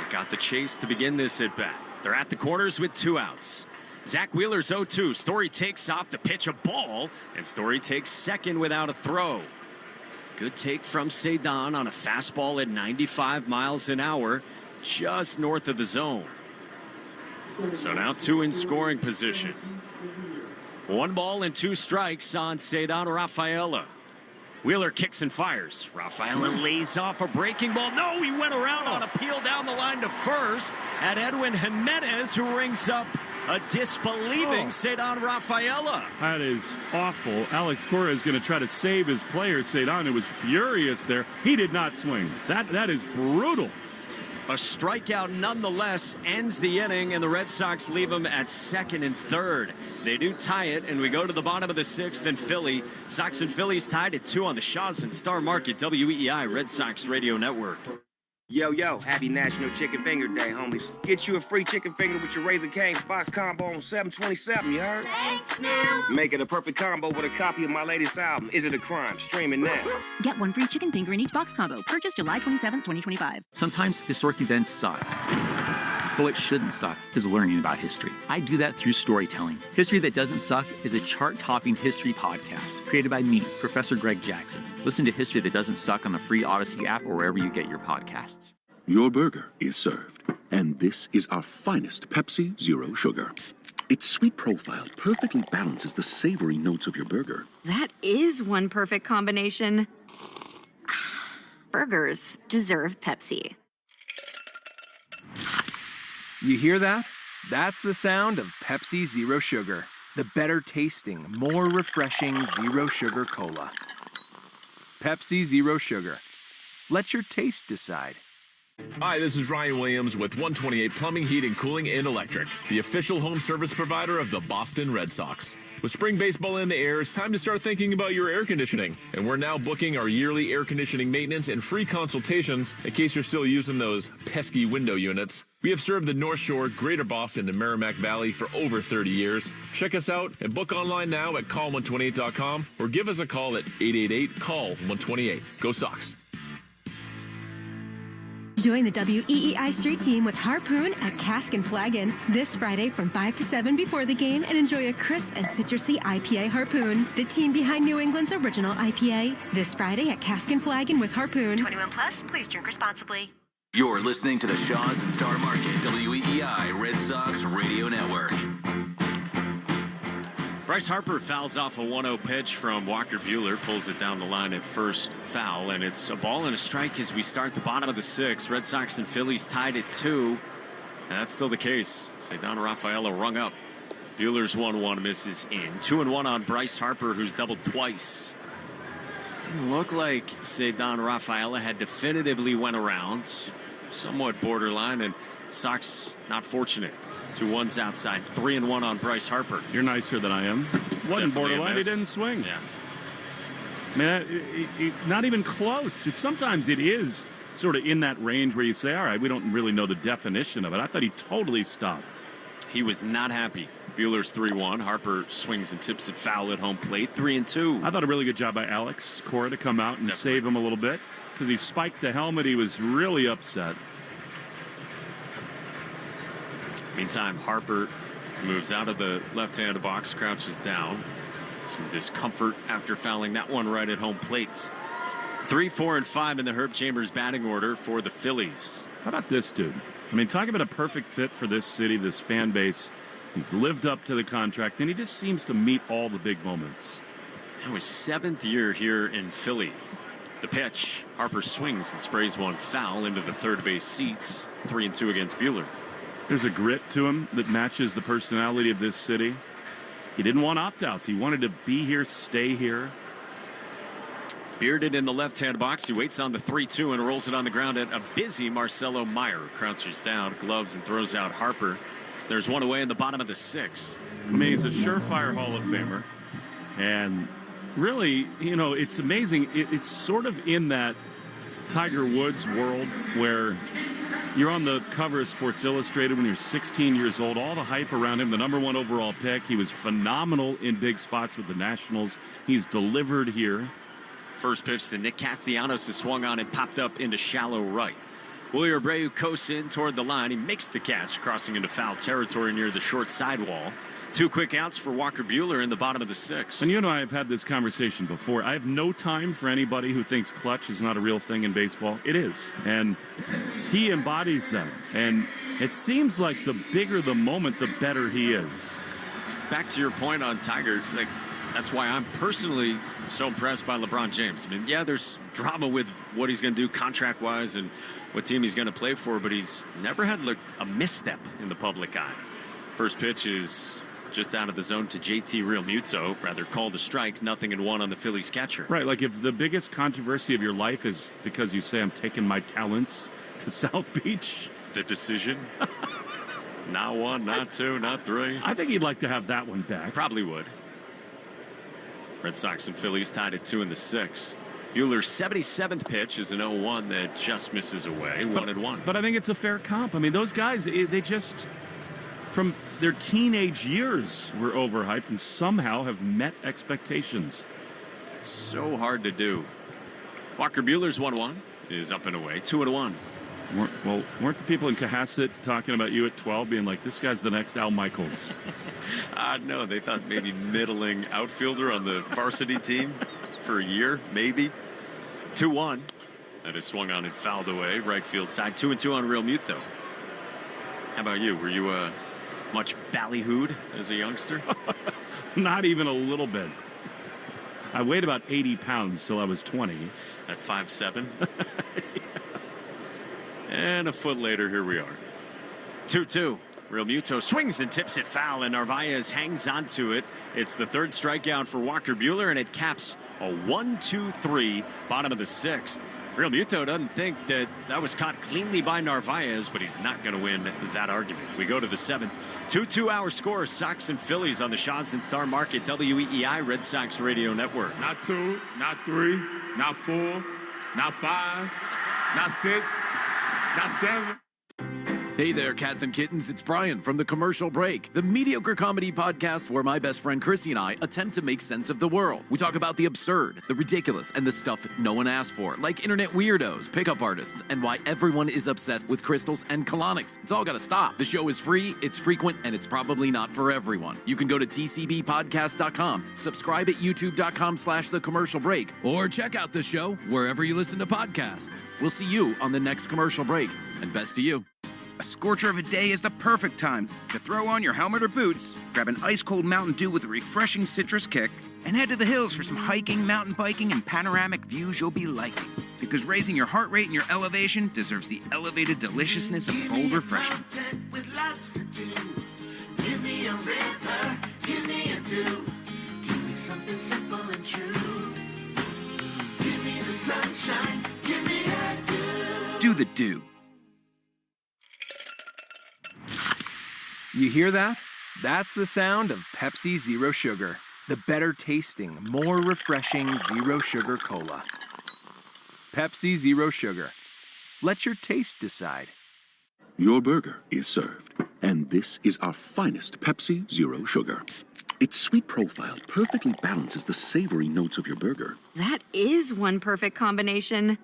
Got the chase to begin this at bat. They're at the corners with 2 outs. Zach Wheeler's 0-2. Story takes off the pitch, a ball, and Story takes second without a throw. Good take from Ceddanne on a fastball at 95 miles an hour, just north of the zone. So now 2 in scoring position. 1 ball and 2 strikes on Cedon Rafaela. Wheeler kicks and fires. Rafaela lays off a breaking ball. No, he went around on a peel down the line to first at Edwin Jimenez, who rings up a disbelieving Cedon Rafaela. That is awful. Alex Cora is going to try to save his player, Cedon, who was furious there. He did not swing. That is brutal. A strikeout nonetheless ends the inning, and the Red Sox leave them at 2nd and 3rd. They do tie it, and we go to the bottom of the 6th in Philly. Sox and Phillies tied at 2 on the Shaws and Star Market WEEI Red Sox Radio Network. Yo, happy National Chicken Finger Day, homies. Get you a free chicken finger with your Raising Cane's box combo on 7/27, you heard? Thanks, now. Make it a perfect combo with a copy of my latest album, Is It a Crime? Streaming now. Get 1 free chicken finger in each box combo. Purchase July 27, 2025. Sometimes historic events suck. But what shouldn't suck is learning about history. I do that through storytelling. History That Doesn't Suck is a chart-topping history podcast created by me, Professor Greg Jackson. Listen to History That Doesn't Suck on the free Odyssey app or wherever you get your podcasts. Your burger is served, and this is our finest Pepsi Zero Sugar. Its sweet profile perfectly balances the savory notes of your burger. That is one perfect combination. Burgers deserve Pepsi. You hear that? That's the sound of Pepsi Zero Sugar, the better tasting, more refreshing Zero Sugar Cola. Pepsi Zero Sugar. Let your taste decide. Hi, this is Ryan Williams with 128 Plumbing, Heating, Cooling, and Electric, the official home service provider of the Boston Red Sox. With spring baseball in the air, it's time to start thinking about your air conditioning. And we're now booking our yearly air conditioning maintenance and free consultations in case you're still using those pesky window units. We have served the North Shore, Greater Boston, and Merrimack Valley for over 30 years. Check us out and book online now at call128.com or give us a call at 888-CALL-128. Go Sox. Join the WEEI Street Team with Harpoon at Cask and Flagon this Friday from 5 to 7 before the game and enjoy a crisp and citrusy IPA Harpoon, the team behind New England's original IPA. This Friday at Cask and Flagon with Harpoon. 21 plus, please drink responsibly. You're listening to the Shaws and Star Market WEEI Red Sox Radio Network. Bryce Harper fouls off a 1-0 pitch from Walker Buehler, pulls it down the line at first foul, and it's a ball and a strike as we start the bottom of the 6th. Red Sox and Phillies tied at 2, and that's still the case. Cedon Rafaela rung up. Buehler's 1-1 misses in. 2-1 on Bryce Harper, who's doubled twice. Didn't look like Cedon Rafaela had definitively went around. Somewhat borderline, and Sox not fortunate. 2-1s outside, 3-1 on Bryce Harper. You're nicer than I am. Wasn't borderline. He didn't swing. Yeah. Man, not even close. Sometimes it is sort of in that range where you say, all right, we don't really know the definition of it. I thought he totally stopped. He was not happy. Buehler's 3-1. Harper swings and tips it foul at home plate, 3-2. I thought a really good job by Alex Cora to come out and save him a little bit because he spiked the helmet. He was really upset. Meantime, Harper moves out of the left-handed box, crouches down. Some discomfort after fouling that one right at home plate. 3, 4, and 5 in the Herb Chambers batting order for the Phillies. How about this dude? I mean, talk about a perfect fit for this city, this fan base. He's lived up to the contract, and he just seems to meet all the big moments. That was 7th year here in Philly. The pitch, Harper swings and sprays one foul into the third base seats. 3-2 against Buehler. There's a grit to him that matches the personality of this city. He didn't want opt-outs. He wanted to be here, stay here. Bearded in the left-hand box. He waits on the 3-2 and rolls it on the ground at a busy Marcelo Meyer. Crouches down, gloves, and throws out Harper. There's one away in the bottom of the 6th. I mean, he's a surefire Hall of Famer. And really, you know, it's amazing. It's sort of in that Tiger Woods world where you're on the cover of Sports Illustrated when you're 16 years old. All the hype around him, the #1 overall pick. He was phenomenal in big spots with the Nationals. He's delivered here. First pitch to Nick Castellanos is swung on and popped up into shallow right. Wilyer Abreu coasts in toward the line. He makes the catch, crossing into foul territory near the short sidewall. 2 quick outs for Walker Buehler in the bottom of the 6th. And you and I have had this conversation before. I have no time for anybody who thinks clutch is not a real thing in baseball. It is. And he embodies them. And it seems like the bigger the moment, the better he is. Back to your point on Tiger, like, that's why I'm personally so impressed by LeBron James. I mean, yeah, there's drama with what he's going to do contract-wise and what team he's going to play for, but he's never had a misstep in the public eye. First pitch is just out of the zone to JT Realmuto, rather called a strike, 0-1 on the Phillies catcher. Right, like if the biggest controversy of your life is because you say I'm taking my talents to South Beach. The decision? Not 1, not 2, not 3. I think he'd like to have that one back. Probably would. Red Sox and Phillies tied at 2 in the 6th. Buehler's 77th pitch is an 0-1 that just misses away, 1-1. But I think it's a fair comp. I mean, those guys, they just, from their teenage years, were overhyped and somehow have met expectations. It's so hard to do. Walker Buehler's 1-1 is up and away, 2-1. Weren't the people in Cohasset talking about you at 12 being like, this guy's the next Al Michaels? No, they thought maybe middling outfielder on the varsity team for a year, maybe. 2-1. That is swung on and fouled away, right field side. 2-2 on Realmuto. How about you? Were you much ballyhooed as a youngster? Not even a little bit. I weighed about 80 pounds till I was 20. At 5'7"? And a foot later, here we are. 2-2. Realmuto swings and tips it foul, and Narvaez hangs onto it. It's the 3rd strikeout for Walker Buehler, and it caps a 1-2-3, bottom of the 6th. Realmuto doesn't think that was caught cleanly by Narvaez, but he's not going to win that argument. We go to the 7th. 2-2-hour scores, Sox and Phillies on the Shaws and Star Market, WEEI Red Sox Radio Network. Not 2, not 3, not 4, not 5, not 6, not 7. Hey there, cats and kittens. It's Brian from The Commercial Break, the mediocre comedy podcast where my best friend Chrissy and I attempt to make sense of the world. We talk about the absurd, the ridiculous, and the stuff no one asked for, like internet weirdos, pickup artists, and why everyone is obsessed with crystals and colonics. It's all got to stop. The show is free, it's frequent, and it's probably not for everyone. You can go to tcbpodcast.com, subscribe at youtube.com/The Commercial Break, or check out the show wherever you listen to podcasts. We'll see you on the next Commercial Break, and best to you. A scorcher of a day is the perfect time to throw on your helmet or boots, grab an ice-cold Mountain Dew with a refreshing citrus kick, and head to the hills for some hiking, mountain biking, and panoramic views you'll be liking. Because raising your heart rate and your elevation deserves the elevated deliciousness of bold refreshment. With lots to do. Give me a river, give me a dew. Give me something simple and true. Give me the sunshine, give me a dew. Do the dew. You hear that? That's the sound of Pepsi Zero Sugar. The better tasting, more refreshing Zero Sugar Cola. Pepsi Zero Sugar. Let your taste decide. Your burger is served, and this is our finest Pepsi Zero Sugar. Its sweet profile perfectly balances the savory notes of your burger. That is one perfect combination.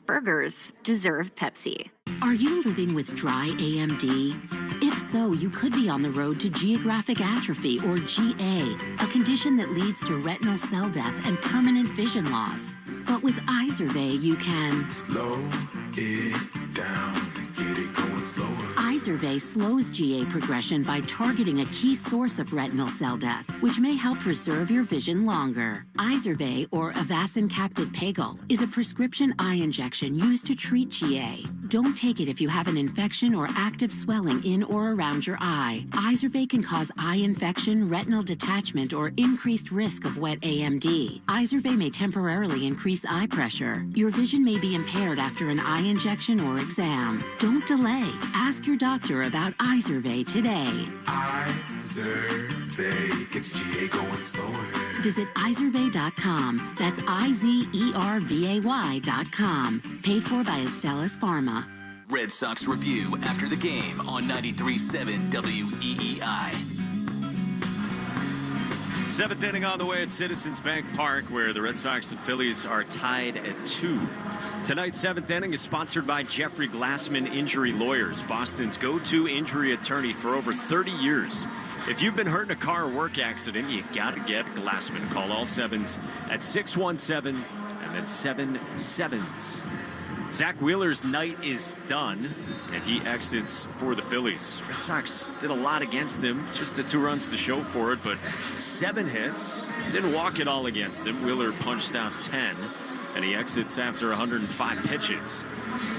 Burgers deserve Pepsi. Are you living with dry AMD? If so, you could be on the road to geographic atrophy, or GA, a condition that leads to retinal cell death and permanent vision loss. But with Izervay, you can slow it down and get it going slower. Izervay slows GA progression by targeting a key source of retinal cell death, which may help preserve your vision longer. Izervay, or Avastin Capted Pagel, is a prescription eye injection used to treat GA. Don't take it if you have an infection or active swelling in or around your eye. Izervay can cause eye infection, retinal detachment, or increased risk of wet AMD. Izervay may temporarily increase eye pressure. Your vision may be impaired after an eye injection or exam. Don't delay. Ask your doctor about Izervay today. Izervay gets GA going slower. Visit Izervay.com. That's IZERVAY.com. Paid for by Astellas Pharma. Red Sox Review after the game on 93.7 WEEI. 7th inning on the way at Citizens Bank Park, where the Red Sox and Phillies are tied at 2. Tonight's 7th inning is sponsored by Jeffrey Glassman Injury Lawyers, Boston's go-to injury attorney for over 30 years. If you've been hurt in a car or work accident, you got to get Glassman. Call all sevens at 617 and then 7 sevens. Zach Wheeler's night is done, and he exits for the Phillies. Red Sox did a lot against him, just the 2 runs to show for it, but 7 hits. Didn't walk it all against him. Wheeler punched out 10, and he exits after 105 pitches.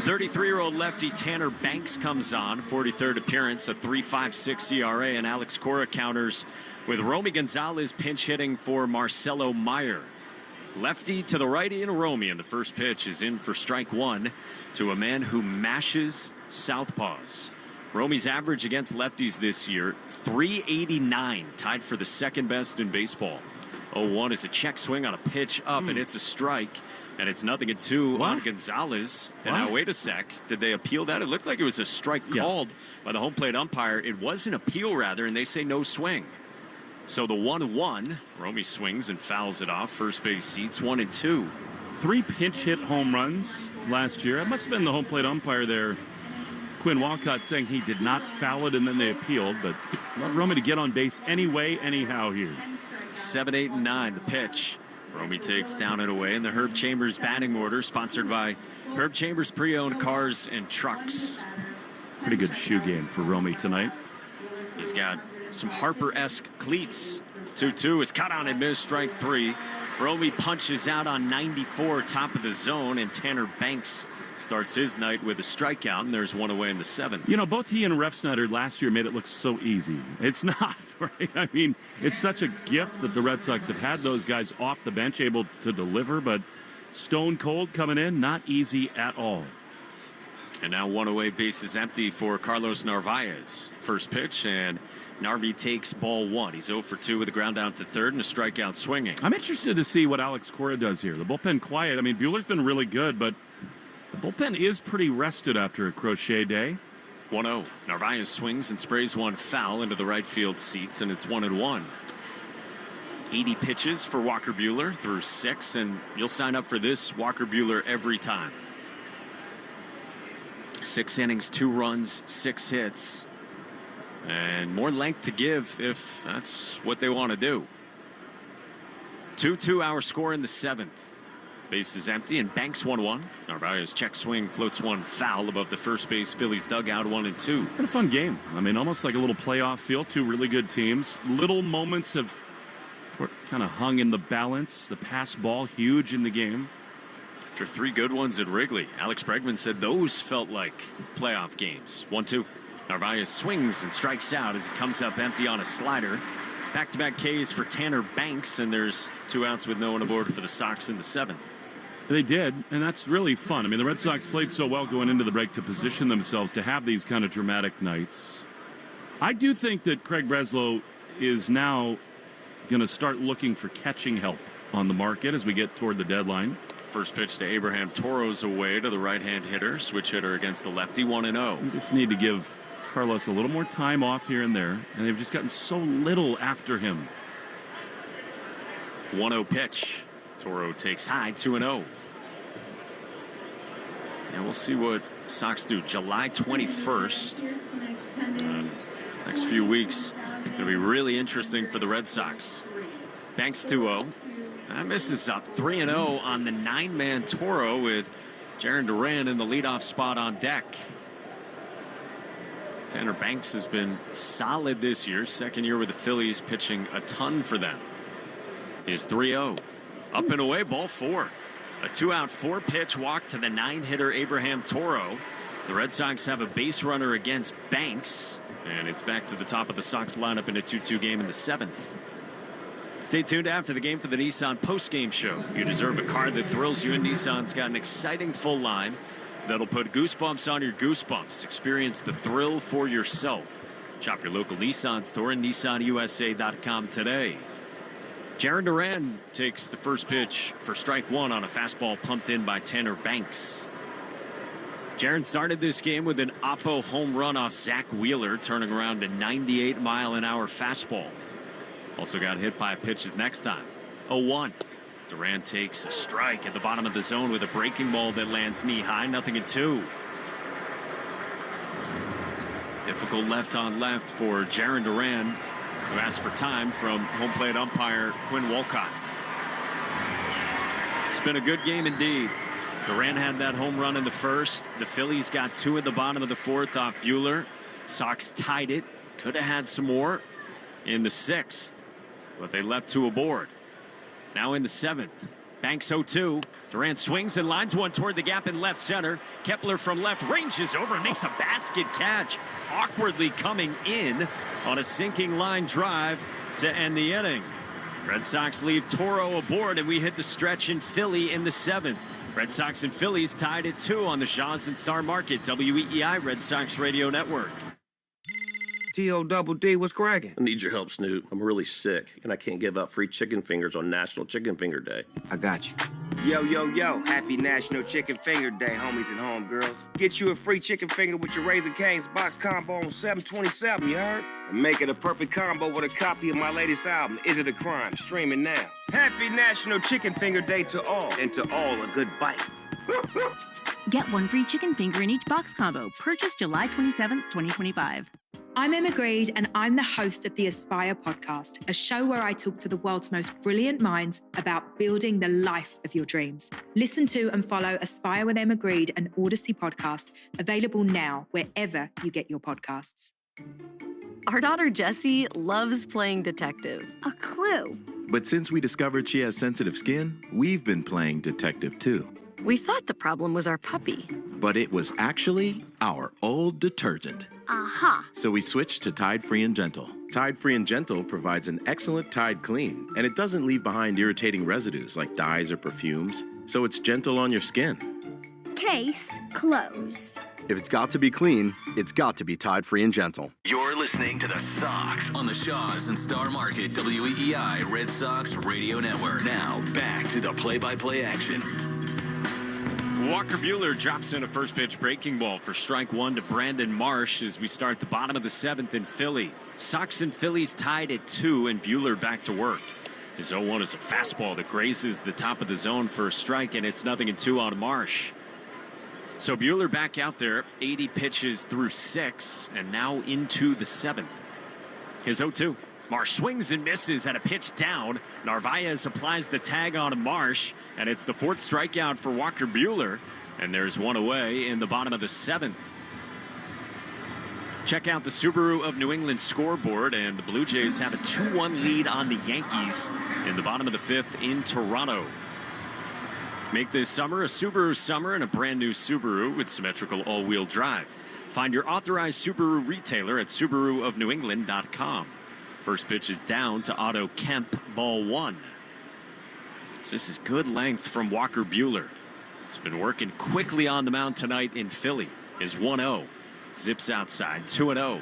33-year-old lefty Tanner Banks comes on, 43rd appearance, a 3.56 ERA, and Alex Cora counters with Romy Gonzalez pinch hitting for Marcelo Meyer. Lefty to the righty and Romy, and the first pitch is in for strike 1 to a man who mashes southpaws. Romy's average against lefties this year, 389, tied for the second best in baseball. 0-1 is a check swing on a pitch up, and it's a strike. And it's 0-2 on Gonzalez. And now, wait a sec. Did they appeal that? It looked like it was a strike called by the home plate umpire. It was an appeal, rather, and they say no swing. So the 1-1, Romy swings and fouls it off. First base seats 1-2. 3 pinch hit home runs last year. It must have been the home plate umpire there, Quinn Walcott, saying he did not foul it, and then they appealed. But love Romy to get on base anyway, anyhow here. 7, 8, and 9, the pitch. Romy takes down and away in the Herb Chambers batting order, sponsored by Herb Chambers Pre-Owned Cars and Trucks. Pretty good shoe game for Romy tonight. He's got some Harper-esque cleats. 2-2 is cut on and missed, strike 3. Romy punches out on 94, top of the zone, and Tanner Banks starts his night with a strikeout, and there's one away in the 7th. You know, both he and Refsnyder last year made it look so easy. It's not, right? I mean, it's such a gift that the Red Sox have had those guys off the bench able to deliver, but stone cold coming in, not easy at all. And now one away, bases empty for Carlos Narvaez. First pitch, and Narvi takes ball 1. He's 0 for 2 with a ground down to third and a strikeout swinging. I'm interested to see what Alex Cora does here. The bullpen quiet. I mean, Buehler's been really good, but the bullpen is pretty rested after a crochet day. 1-0. Narvaez swings and sprays one foul into the right field seats, and it's 1-1. 80 pitches for Walker Buehler through 6, and you'll sign up for this Walker Buehler every time. 6 innings, 2 runs, 6 hits, and more length to give if that's what they want to do. 2-2 our score in the 7th. Base is empty, and Banks 1-1. Narvaez check swing floats one foul above the first base Phillies dugout, 1-2. Been a fun game. I mean, almost like a little playoff feel. 2 really good teams. Little moments have kind of hung in the balance. The pass ball huge in the game. After 3 good ones at Wrigley, Alex Bregman said those felt like playoff games. 1-2. Narvaez swings and strikes out as it comes up empty on a slider. Back-to-back Ks for Tanner Banks, and there's 2 outs with no one aboard for the Sox in the 7th. They did, and that's really fun. I mean, the Red Sox played so well going into the break to position themselves to have these kind of dramatic nights. I do think that Craig Breslow is now going to start looking for catching help on the market as we get toward the deadline. First pitch to Abraham Toro's away to the right-hand hitter. Switch hitter against the lefty, 1-0. You just need to give Carlos a little more time off here and there, and they've just gotten so little after him. 1-0 pitch. Toro takes high, 2-0. And we'll see what Sox do. July 21st. Next few weeks, it'll be really interesting for the Red Sox. Banks 2-0. That misses up 3-0 on the 9-man Toro with Jarren Duran in the leadoff spot on deck. Tanner Banks has been solid this year. Second year with the Phillies, pitching a ton for them. He's 3-0. Up and away, ball 4. A 2-out, 4-pitch walk to the 9-hitter Abraham Toro. The Red Sox have a base runner against Banks, and it's back to the top of the Sox lineup in a 2-2 game in the 7th. Stay tuned after the game for the Nissan postgame show. You deserve a car that thrills you, and Nissan's got an exciting full line that'll put goosebumps on your goosebumps. Experience the thrill for yourself. Shop your local Nissan store and nissanusa.com today. Jarren Duran takes the first pitch for strike 1 on a fastball pumped in by Tanner Banks. Jarren started this game with an Oppo home run off Zach Wheeler, turning around a 98-mile-an-hour fastball. Also got hit by a pitch his next time. 0-1. Duran takes a strike at the bottom of the zone with a breaking ball that lands knee-high, 0-2. Difficult left on left for Jarren Duran, who asked for time from home plate umpire Quinn Wolcott. It's been a good game indeed. Duran had that home run in the first. The Phillies got 2 at the bottom of the 4th off Buehler. Sox tied it. Could have had some more in the 6th, but they left 2 aboard. Now in the 7th. Banks 0-2. Duran swings and lines one toward the gap in left center. Kepler from left ranges over and makes a basket catch, awkwardly coming in on a sinking line drive to end the inning. Red Sox leave Toro aboard, and we hit the stretch in Philly in the 7th. Red Sox and Phillies tied at 2 on the Shaws and Star Market, WEEI Red Sox Radio Network. T-O-double-D, what's cracking? I need your help, Snoot. I'm really sick, and I can't give out free chicken fingers on National Chicken Finger Day. I got you. Yo, yo, yo, happy National Chicken Finger Day, homies and homegirls. Get you a free chicken finger with your Raising Cane's box combo on $7.27, you heard? And make it a perfect combo with a copy of my latest album, Is It a Crime? Streaming now. Happy National Chicken Finger Day to all, and to all a good bite. Get 1 free chicken finger in each box combo. Purchase July 27th, 2025. I'm Emma Greed, and I'm the host of the Aspire podcast, a show where I talk to the world's most brilliant minds about building the life of your dreams. Listen to and follow Aspire with Emma Greed, an Odyssey podcast, available now wherever you get your podcasts. Our daughter Jessie loves playing detective. A clue. But since we discovered she has sensitive skin, we've been playing detective too. We thought the problem was our puppy. But it was actually our old detergent. Aha. So we switched to Tide Free and Gentle. Tide Free and Gentle provides an excellent Tide clean, and it doesn't leave behind irritating residues like dyes or perfumes, so it's gentle on your skin. Case closed. If it's got to be clean, it's got to be Tide Free and Gentle. You're listening to the Sox on the Shaws and Star Market WEEI Red Sox Radio Network. Now back to the play-by-play action. Walker Buehler drops in a first pitch breaking ball for strike 1 to Brandon Marsh as we start the bottom of the 7th in Philly. Sox and Phillies tied at 2, and Buehler back to work. His 0-1 is a fastball that grazes the top of the zone for a strike, and it's 0-2 on Marsh. So Buehler back out there, 80 pitches through 6, and now into the 7th. His 0-2. Marsh swings and misses at a pitch down. Narvaez applies the tag on Marsh, and it's the 4th strikeout for Walker Buehler. And there's one away in the bottom of the 7th. Check out the Subaru of New England scoreboard, and the Blue Jays have a 2-1 lead on the Yankees in the bottom of the 5th in Toronto. Make this summer a Subaru summer and a brand new Subaru with symmetrical all-wheel drive. Find your authorized Subaru retailer at SubaruofNewEngland.com. First pitch is down to Otto Kemp, ball 1. So this is good length from Walker Buehler. He's been working quickly on the mound tonight in Philly. His 1-0 zips outside, 2-0.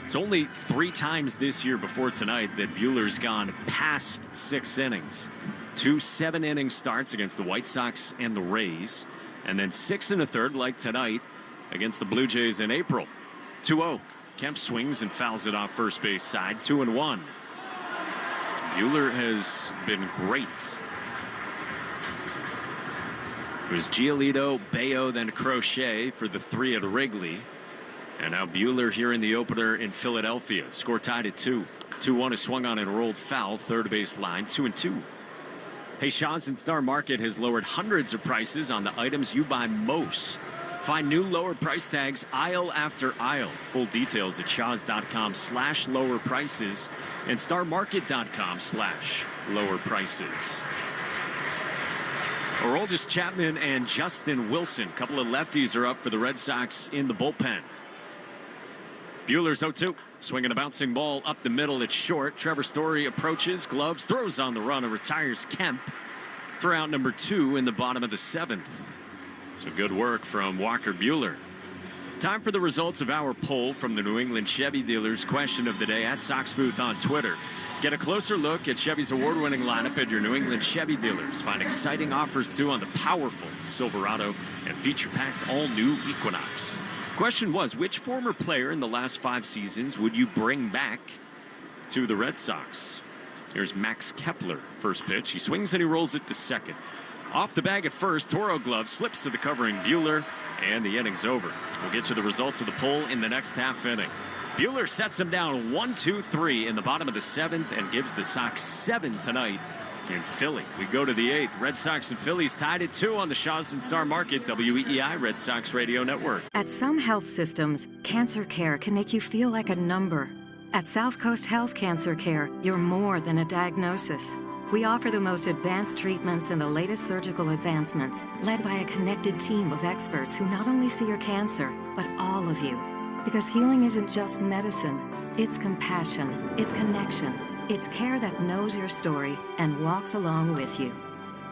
It's only 3 times this year before tonight that Buehler's gone past 6 innings. 2 7-inning starts against the White Sox and the Rays, and then 6 1/3 like tonight against the Blue Jays in April. 2-0. Kemp swings and fouls it off first base side, 2-1. Buehler has been great. It was Giolito, Bayo, then Crochet for the 3 at Wrigley. And now Buehler here in the opener in Philadelphia. Score tied at 2. 2-1 is swung on and rolled foul, third base line, 2-2. Hey, Shaws and Star Market has lowered hundreds of prices on the items you buy most. Find new lower price tags aisle after aisle. Full details at shaws.com/lower prices and starmarket.com/lower prices. Aroldis Chapman and Justin Wilson, couple of lefties, are up for the Red Sox in the bullpen. Buehler's 0-2, swinging a bouncing ball up the middle. It's short. Trevor Story approaches, gloves, throws on the run, and retires Kemp for out number 2 in the bottom of the 7th. So good work from Walker Buehler. Time for the results of our poll from the New England Chevy dealers. Question of the day at Sox Booth on Twitter. Get a closer look at Chevy's award-winning lineup at your New England Chevy dealers. Find exciting offers too on the powerful Silverado and feature-packed all-new Equinox. Question was, which former player in the last 5 seasons would you bring back to the Red Sox? Here's Max Kepler, first pitch. He swings and he rolls it to second. Off the bag at first, Toro glove slips to the covering Buehler, and the inning's over. We'll get you the results of the poll in the next half inning. Buehler sets him down 1-2-3 in the bottom of the seventh and gives the Sox 7 tonight in Philly. We go to the eighth. Red Sox and Phillies tied at 2 on the Shaws and Star Market, WEEI Red Sox Radio Network. At some health systems, cancer care can make you feel like a number. At South Coast Health Cancer Care, you're more than a diagnosis. We offer the most advanced treatments and the latest surgical advancements, led by a connected team of experts who not only see your cancer, but all of you. Because healing isn't just medicine, it's compassion, it's connection, it's care that knows your story and walks along with you.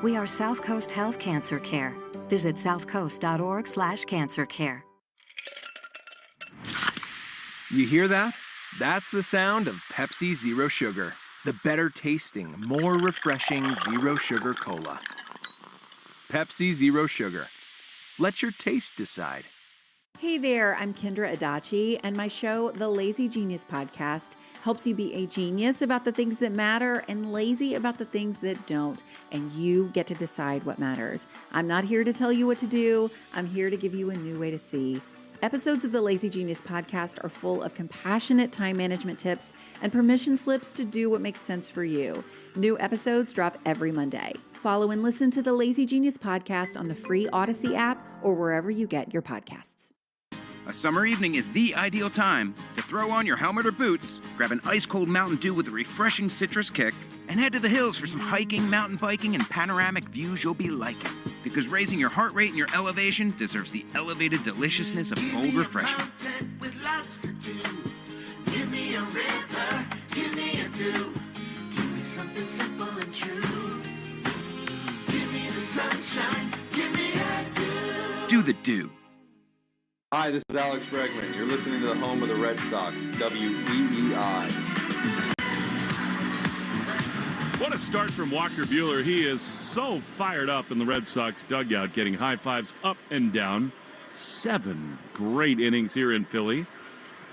We are South Coast Health Cancer Care. Visit southcoast.org/cancercare. You hear that? That's the sound of Pepsi Zero Sugar. The better tasting, more refreshing Zero Sugar Cola. Pepsi Zero Sugar. Let your taste decide. Hey there, I'm Kendra Adachi, and my show, The Lazy Genius Podcast, helps you be a genius about the things that matter and lazy about the things that don't, and you get to decide what matters. I'm not here to tell you what to do. I'm here to give you a new way to see. Episodes of the Lazy Genius Podcast are full of compassionate time management tips and permission slips to do what makes sense for you. New episodes drop every Monday. Follow and listen to the Lazy Genius Podcast on the free Odyssey app or wherever you get your podcasts. A summer evening is the ideal time to throw on your helmet or boots, grab an ice-cold Mountain Dew with a refreshing citrus kick, and head to the hills for some hiking, mountain biking, and panoramic views you'll be liking. Because raising your heart rate and your elevation deserves the elevated deliciousness of cold refreshment. With lots to do. Give me a river, give me a dew. Give me something simple and true. Give me the sunshine, give me a dew. Do the dew. Hi, this is Alex Bregman. You're listening to the home of the Red Sox, WEEI. What a start from Walker Buehler. He is so fired up in the Red Sox dugout, getting high fives up and down. 7 great innings here in Philly.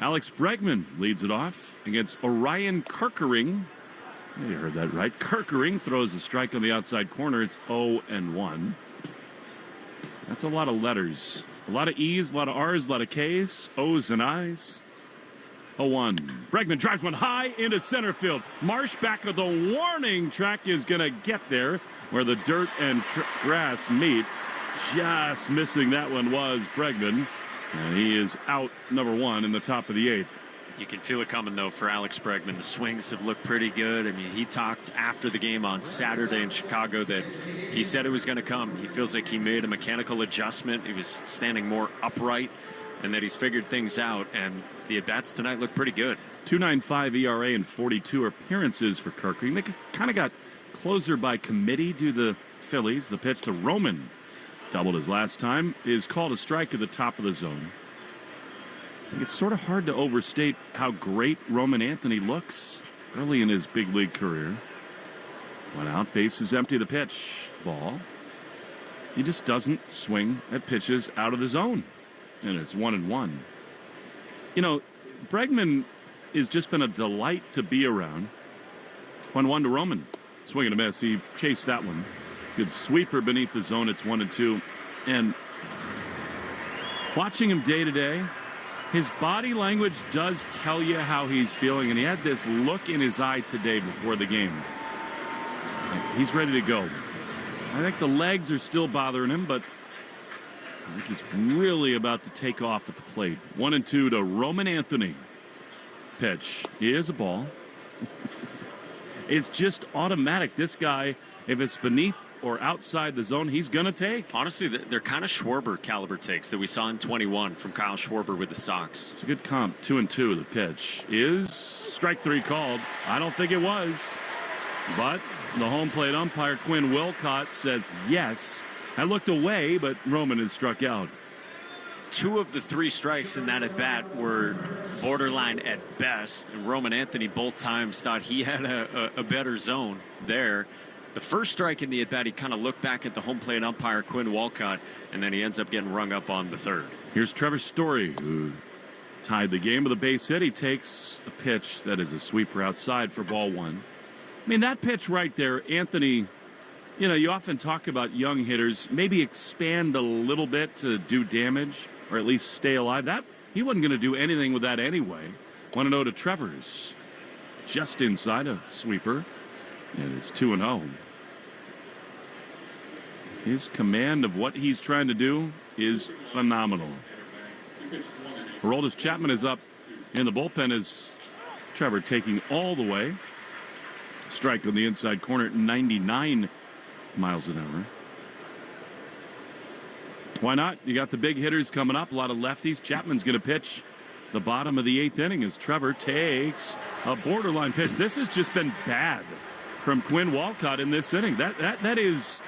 Alex Bregman leads it off against Orion Kerkering. You heard that right. Kerkering throws a strike on the outside corner. It's 0-1. That's a lot of letters. A lot of E's, a lot of R's, a lot of K's, O's, and I's. 0-1. Bregman drives one high into center field. Marsh back of the warning track is going to get there where the dirt and grass meet. Just missing that one was Bregman. And he is out number 1 in the top of the 8th. You can feel it coming, though, for Alex Bregman. The swings have looked pretty good. I mean, he talked after the game on Saturday in Chicago that he said it was going to come. He feels like he made a mechanical adjustment. He was standing more upright, and that he's figured things out. And the at-bats tonight look pretty good. 2.95 ERA and 42 appearances for Kerkering. They kind of got closer by committee due to the Phillies. The pitch to Roman, doubled his last time, is called a strike at the top of the zone. It's sort of hard to overstate how great Roman Anthony looks early in his big league career. One out, base is empty, the pitch, ball. He just doesn't swing at pitches out of the zone. And it's 1-1. You know, Bregman has just been a delight to be around. 1-1 to Roman. Swing and a miss. He chased that one. Good sweeper beneath the zone. It's 1-2. And watching him day to day, his body language does tell you how he's feeling, and he had this look in his eye today before the game. He's ready to go. I think the legs are still bothering him, but I think he's really about to take off at the plate. 1-2 to Roman Anthony. Pitch is a ball. It's just automatic. This guy, if it's beneath or outside the zone, he's going to take. Honestly, they're kind of Schwarber caliber takes that we saw in 21 from Kyle Schwarber with the Sox. It's a good comp. 2-2. The pitch is strike 3 called. I don't think it was. But the home plate umpire, Quinn Wilcott, says yes. I looked away, but Roman is struck out. 2 of the 3 strikes in that at-bat were borderline at best. And Roman Anthony both times thought he had a better zone there. The first strike in the at-bat, he kind of looked back at the home plate umpire, Quinn Walcott, and then he ends up getting rung up on the 3rd. Here's Trevor Story, who tied the game with a base hit. He takes a pitch that is a sweeper outside for ball 1. I mean, that pitch right there, Anthony, you know, you often talk about young hitters, maybe expand a little bit to do damage or at least stay alive. That he wasn't going to do anything with that anyway. 1-0 to Trevor's. Just inside a sweeper. And it's 2-0. His command of what he's trying to do is phenomenal. Aroldis Chapman is up in the bullpen as Trevor taking all the way. Strike on the inside corner at 99 miles an hour. Why not? You got the big hitters coming up, a lot of lefties. Chapman's going to pitch the bottom of the 8th inning as Trevor takes a borderline pitch. This has just been bad from Quinn Walcott in this inning. That is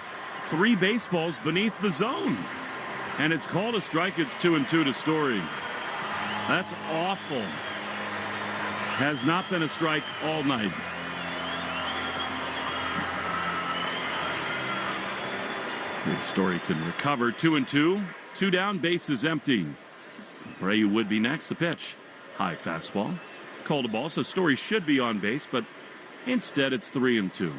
3 baseballs beneath the zone. And it's called a strike. It's 2-2 to Story. That's awful. Has not been a strike all night. See if Story can recover. 2-2. 2 down, bases empty. Abreu would be next. The pitch. High fastball. Called a ball, so Story should be on base, but instead it's 3-2.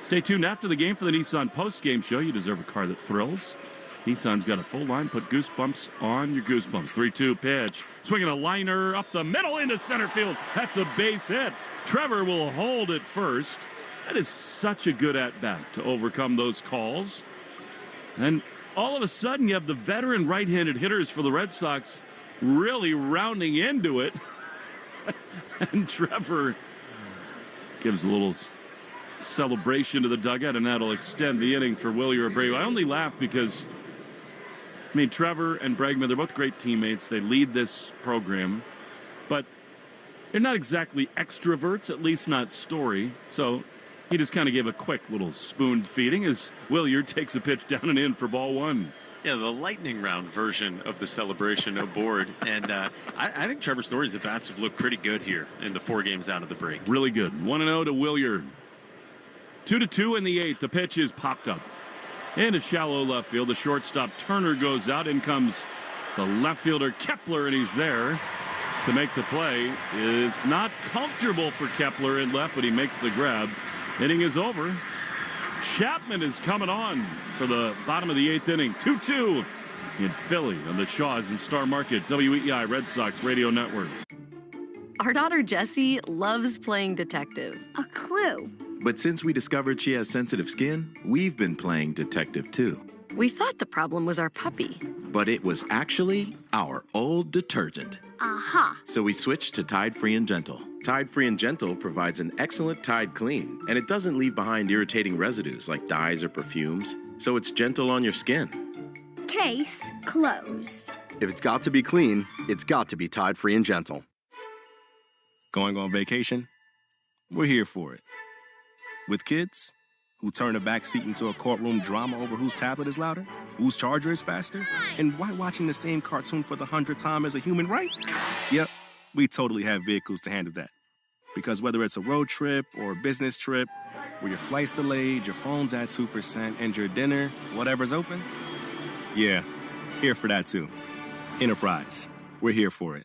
Stay tuned after the game for the Nissan post-game show. You deserve a car that thrills. Nissan's got a full line. Put goosebumps on your goosebumps. 3-2 pitch. Swinging a liner up the middle into center field. That's a base hit. Trevor will hold it first. That is such a good at-bat to overcome those calls. And all of a sudden, you have the veteran right-handed hitters for the Red Sox really rounding into it. And Trevor gives a little celebration to the dugout, and that'll extend the inning for Wilyer Abreu. I only laugh because, I mean, Trevor and Bregman, they're both great teammates. They lead this program, but they're not exactly extroverts, at least not Story. So he just kind of gave a quick little spoon feeding as Wilyer takes a pitch down and in for ball 1. Yeah, the lightning round version of the celebration aboard. And I think Trevor Story's at-bats have looked pretty good here in the 4 games out of the break. Really good. 1-0 to Wilyer. 2-2 in the 8th. The pitch is popped up into shallow left field. The shortstop Turner goes out. In comes the left fielder Kepler, and he's there to make the play. It's not comfortable for Kepler in left, but he makes the grab. Inning is over. Chapman is coming on for the bottom of the 8th inning. 2-2 in Philly on the Shaws and Star Market, WEEI Red Sox Radio Network. Our daughter Jessie loves playing detective. A clue. But since we discovered she has sensitive skin, we've been playing detective too. We thought the problem was our puppy. But it was actually our old detergent. Aha. So we switched to Tide Free and Gentle. Tide Free and Gentle provides an excellent Tide clean, and it doesn't leave behind irritating residues like dyes or perfumes, so it's gentle on your skin. Case closed. If it's got to be clean, it's got to be Tide Free and Gentle. Going on vacation? We're here for it. With kids who turn the back seat into a courtroom drama over whose tablet is louder, whose charger is faster, and why watching the same cartoon for the 100th time is a human right? Yep, we totally have vehicles to handle that. Because whether it's a road trip or a business trip, where your flight's delayed, your phone's at 2%, and your dinner, whatever's open, yeah, here for that too. Enterprise, we're here for it.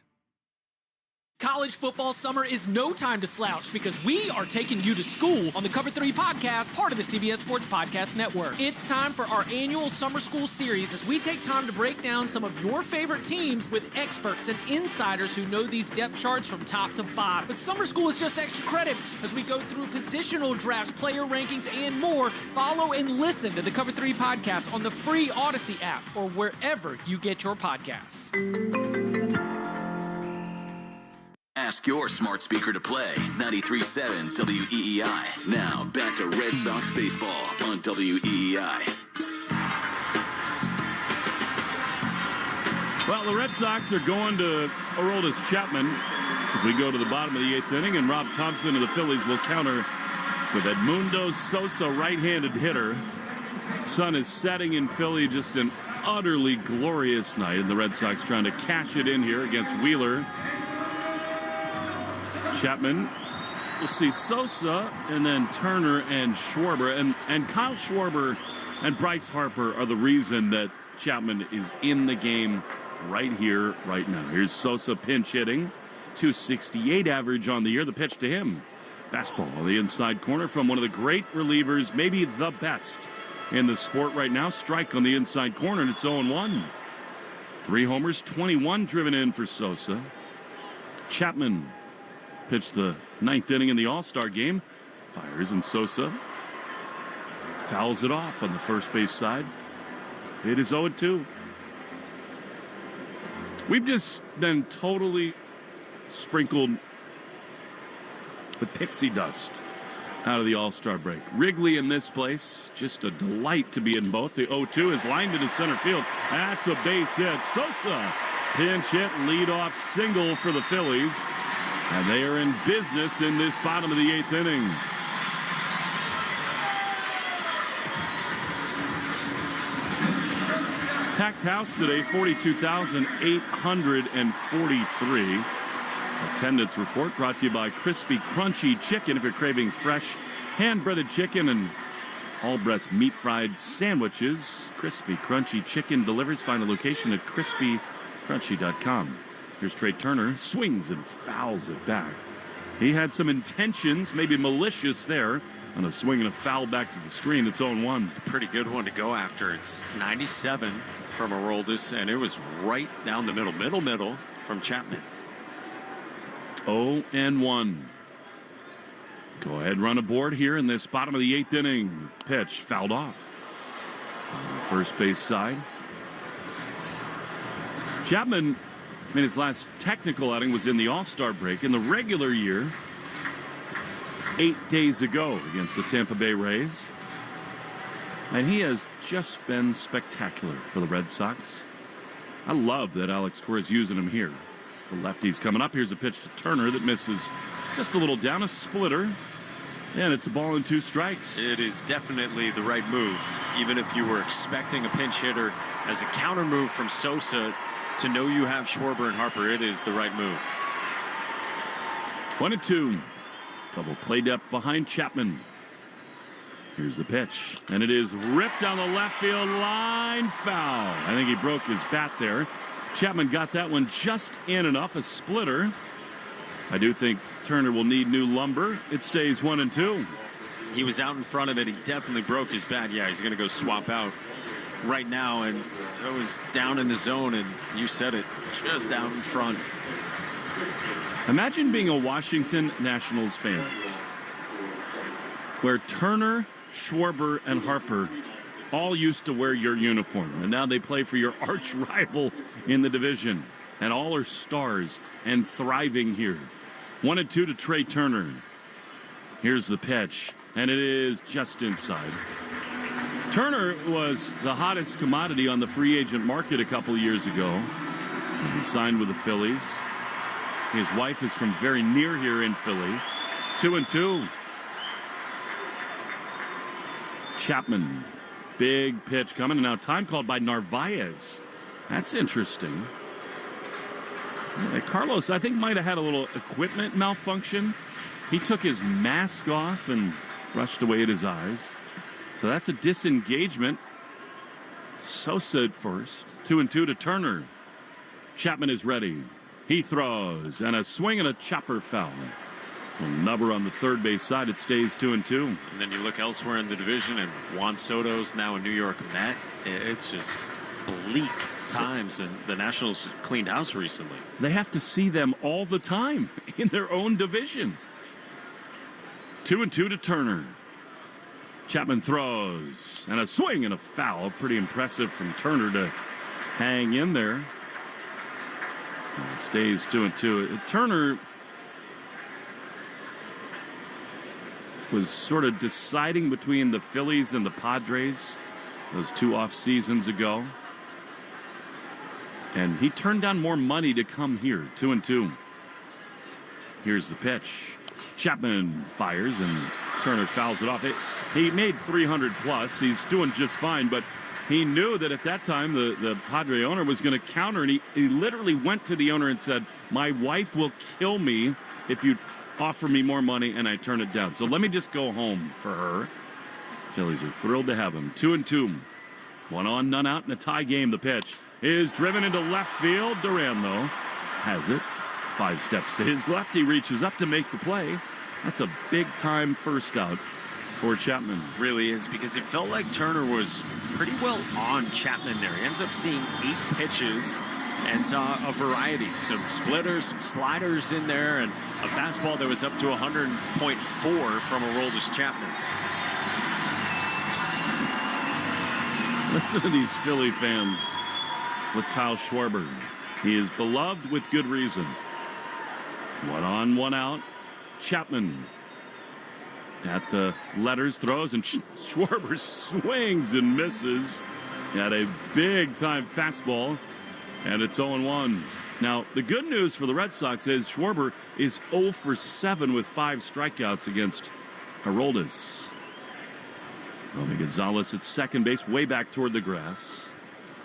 College football summer is no time to slouch because we are taking you to school on the Cover 3 podcast, part of the CBS Sports Podcast Network. It's time for our annual summer school series as we take time to break down some of your favorite teams with experts and insiders who know these depth charts from top to bottom. But summer school is just extra credit as we go through positional drafts, player rankings, and more. Follow and listen to the Cover 3 podcast on the free Odyssey app or wherever you get your podcasts. Ask your smart speaker to play 93.7 WEEI. Now back to Red Sox baseball on WEEI. Well, the Red Sox are going to Aroldis Chapman as we go to the bottom of the 8th inning, and Rob Thompson of the Phillies will counter with Edmundo Sosa, right-handed hitter. Sun is setting in Philly, just an utterly glorious night, and the Red Sox trying to cash it in here against Wheeler. Chapman, we'll see Sosa and then Turner and Schwarber. And Kyle Schwarber and Bryce Harper are the reason that Chapman is in the game right here, right now. Here's Sosa pinch hitting. .268 average on the year. The pitch to him. Fastball on the inside corner from one of the great relievers, maybe the best in the sport right now. Strike on the inside corner, and it's 0-1. 3 homers, 21 driven in for Sosa. Chapman pitched the 9th inning in the All-Star game. Fires, and Sosa fouls it off on the first base side. It is 0-2. We've just been totally sprinkled with pixie dust out of the All-Star break. Wrigley in this place, just a delight to be in both. The 0-2 is lined into center field. That's a base hit. Sosa, pinch hit, leadoff single for the Phillies. And they are in business in this bottom of the 8th inning. Packed house today, 42,843. Attendance report brought to you by Crispy Crunchy Chicken. If you're craving fresh, hand-breaded chicken and all-breast meat-fried sandwiches, Crispy Crunchy Chicken delivers. Find a location at crispycrunchy.com. Here's Trey Turner, swings and fouls it back. He had some intentions, maybe malicious there, on a swing and a foul back to the screen. It's 0-1. Pretty good one to go after. It's 97 from Aroldis, and it was right down the middle from Chapman. 0-1. Go ahead, run aboard here in this bottom of the 8th inning. Pitch fouled off on the first base side. Chapman, his last technical outing was in the All-Star break. In the regular year, 8 days ago against the Tampa Bay Rays. And he has just been spectacular for the Red Sox. I love that Alex Cora is using him here. The lefty's coming up. Here's a pitch to Turner that misses just a little down, a splitter. And it's a ball and 2 strikes. It is definitely the right move. Even if you were expecting a pinch hitter as a counter move from Sosa, to know you have Schwarber and Harper, it is the right move. 1-2. Double play depth behind Chapman. Here's the pitch, and it is ripped down the left field line, foul. I think he broke his bat there. Chapman got that one just in enough, a splitter. I do think Turner will need new lumber. It stays 1-2. He was out in front of it. He definitely broke his bat. Yeah, he's going to go swap out right now, and it was down in the zone, and you said it, just out in front. Imagine being a Washington Nationals fan where Turner, Schwarber, and Harper all used to wear your uniform, and now they play for your arch rival in the division, and all are stars and thriving here. 1-2 to Trey Turner. Here's the pitch, and it is just inside. Turner was the hottest commodity on the free agent market a couple years ago. He signed with the Phillies. His wife is from very near here in Philly. 2-2. Chapman. Big pitch coming, and now time called by Narvaez. That's interesting. Carlos, I think, might have had a little equipment malfunction. He took his mask off and brushed away at his eyes. So that's a disengagement. Sosa at first. 2-2 to Turner. Chapman is ready. He throws, and a swing and a chopper foul. A nubber on the third base side. It stays 2-2. And then you look elsewhere in the division, and Juan Soto's now a New York Met. It's just bleak times, and the Nationals cleaned house recently. They have to see them all the time in their own division. 2-2 to Turner. Chapman throws, and a swing and a foul. Pretty impressive from Turner to hang in there. And it stays 2-2. Turner was sort of deciding between the Phillies and the Padres those 2 off seasons ago. And he turned down more money to come here. 2-2. Here's the pitch. Chapman fires, and Turner fouls it off. He made 300 plus. He's doing just fine, but he knew that at that time the Padre owner was going to counter, and he literally went to the owner and said, "My wife will kill me if you offer me more money and I turn it down. So let me just go home for her." Phillies are thrilled to have him. 2-2. 1 on, none out in a tie game. The pitch is driven into left field. Duran, though, has it. 5 steps to his left. He reaches up to make the play. That's a big-time first out for Chapman. Really is, because it felt like Turner was pretty well on Chapman there. He ends up seeing 8 pitches and saw a variety. Some splitters, some sliders in there, and a fastball that was up to 100.4 from Aroldis Chapman. Listen to these Philly fans with Kyle Schwarber. He is beloved with good reason. 1 on, 1 out. Chapman at the letters, throws, and Schwarber swings and misses at a big-time fastball, and it's 0-1. Now, the good news for the Red Sox is Schwarber is 0 for 7 with 5 strikeouts against Aroldis. Romy Gonzalez at second base, way back toward the grass.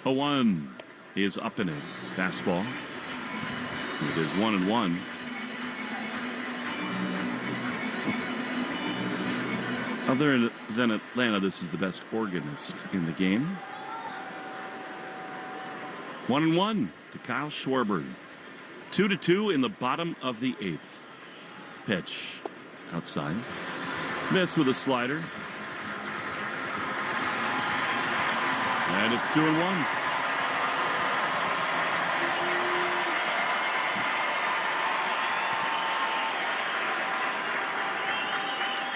0-1. He is up in it. Fastball. It is 1-1. Other than Atlanta, this is the best organist in the game. 1-1 to Kyle Schwarber. 2-2 in the bottom of the 8th. Pitch outside. Miss with a slider. And it's 2-1.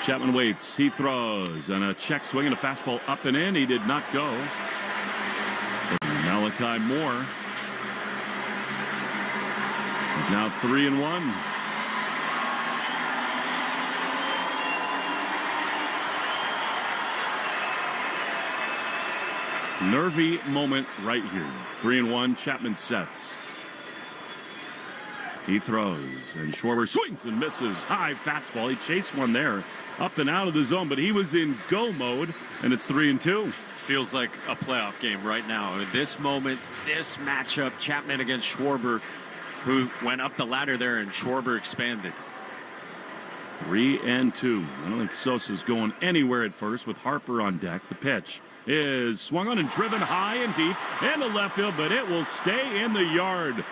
Chapman waits. He throws. And a check swing and a fastball up and in. He did not go. Malachi Moore is now 3-1. Nervy moment right here. 3-1. Chapman sets. He throws, and Schwarber swings and misses. High fastball. He chased one there, up and out of the zone, but he was in go mode, and it's 3-2. Feels like a playoff game right now. At this moment, this matchup, Chapman against Schwarber, who went up the ladder there, and Schwarber expanded. 3-2. I don't think Sosa's going anywhere at first with Harper on deck. The pitch is swung on and driven high and deep into left field, but it will stay in the yard.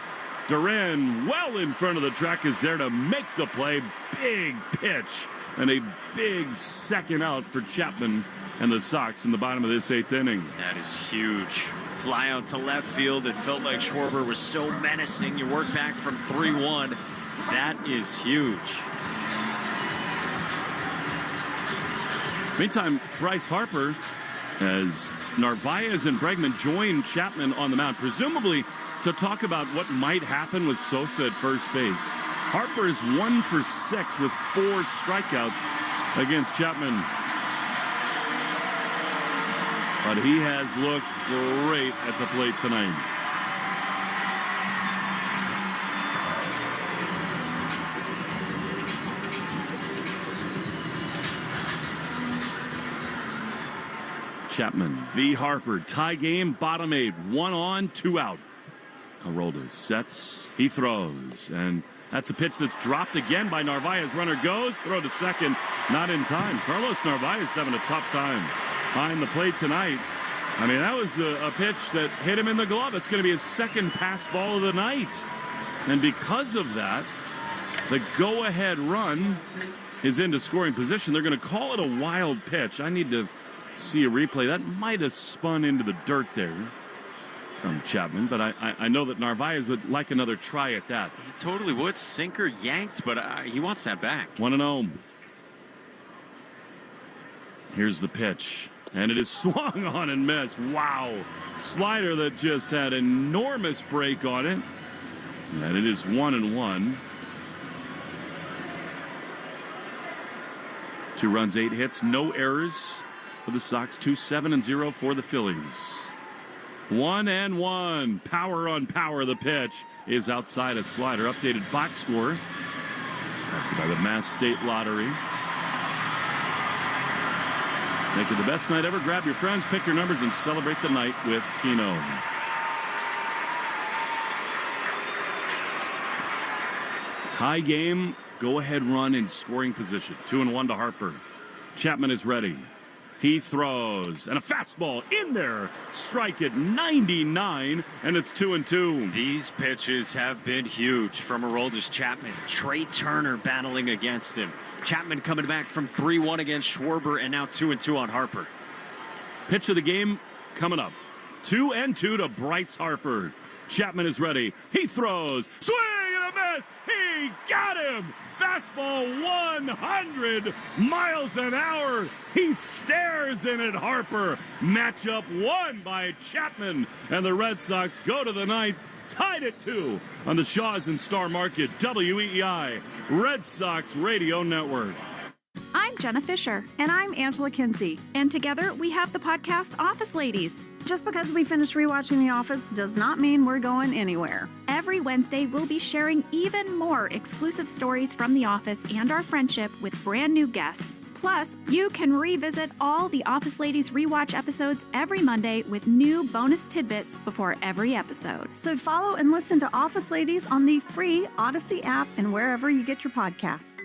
Duran, well in front of the track, is there to make the play. Big pitch and a big second out for Chapman and the Sox in the bottom of this 8th inning. That is huge. Fly out to left field. It felt like Schwarber was so menacing. You work back from 3-1. That is huge. Meantime, Bryce Harper, as Narvaez and Bregman join Chapman on the mound, presumably to talk about what might happen with Sosa at first base. Harper is 1 for 6 with 4 strikeouts against Chapman. But he has looked great at the plate tonight. Chapman v. Harper, tie game, bottom 8, 1 on, 2 out. Aroldis sets, he throws, and that's a pitch that's dropped again by Narvaez. Runner goes, throw to second, not in time. Carlos Narvaez having a tough time behind the plate tonight. I mean, that was a pitch that hit him in the glove. It's going to be his second pass ball of the night. And because of that, the go-ahead run is into scoring position. They're going to call it a wild pitch. I need to see a replay. That might have spun into the dirt there from Chapman, but I know that Narvaez would like another try at that. He totally would. Sinker yanked, but he wants that back. 1-0. Here's the pitch, and it is swung on and missed. Wow. Slider that just had enormous break on it, and it is 1-1. 2 runs, 8 hits, no errors for the Sox. 2-7-0 for the Phillies. 1-1. Power on power. The pitch is outside a slider. Updated box score by the Mass State Lottery. Make it the best night ever. Grab your friends, pick your numbers, and celebrate the night with Keno. Tie game. Go ahead run in scoring position. 2-1 to Harper. Chapman is ready. He throws, and a fastball in there. Strike at 99, and it's 2-2. These pitches have been huge from Aroldis Chapman. Trey Turner battling against him. Chapman coming back from 3-1 against Schwarber, and now 2-2 on Harper. Pitch of the game coming up. 2-2 to Bryce Harper. Chapman is ready. He throws. Swing and a miss. He got him. Fastball 100 miles an hour. He stares in at Harper. Matchup won by Chapman. And the Red Sox go to the ninth, tied at 2 on the Shaws and Star Market WEEI Red Sox Radio Network. I'm Jenna Fisher. And I'm Angela Kinsey. And together we have the podcast Office Ladies. Just because we finished rewatching The Office does not mean we're going anywhere. Every Wednesday, we'll be sharing even more exclusive stories from The Office and our friendship with brand new guests. Plus, you can revisit all the Office Ladies rewatch episodes every Monday with new bonus tidbits before every episode. So follow and listen to Office Ladies on the free Odyssey app and wherever you get your podcasts.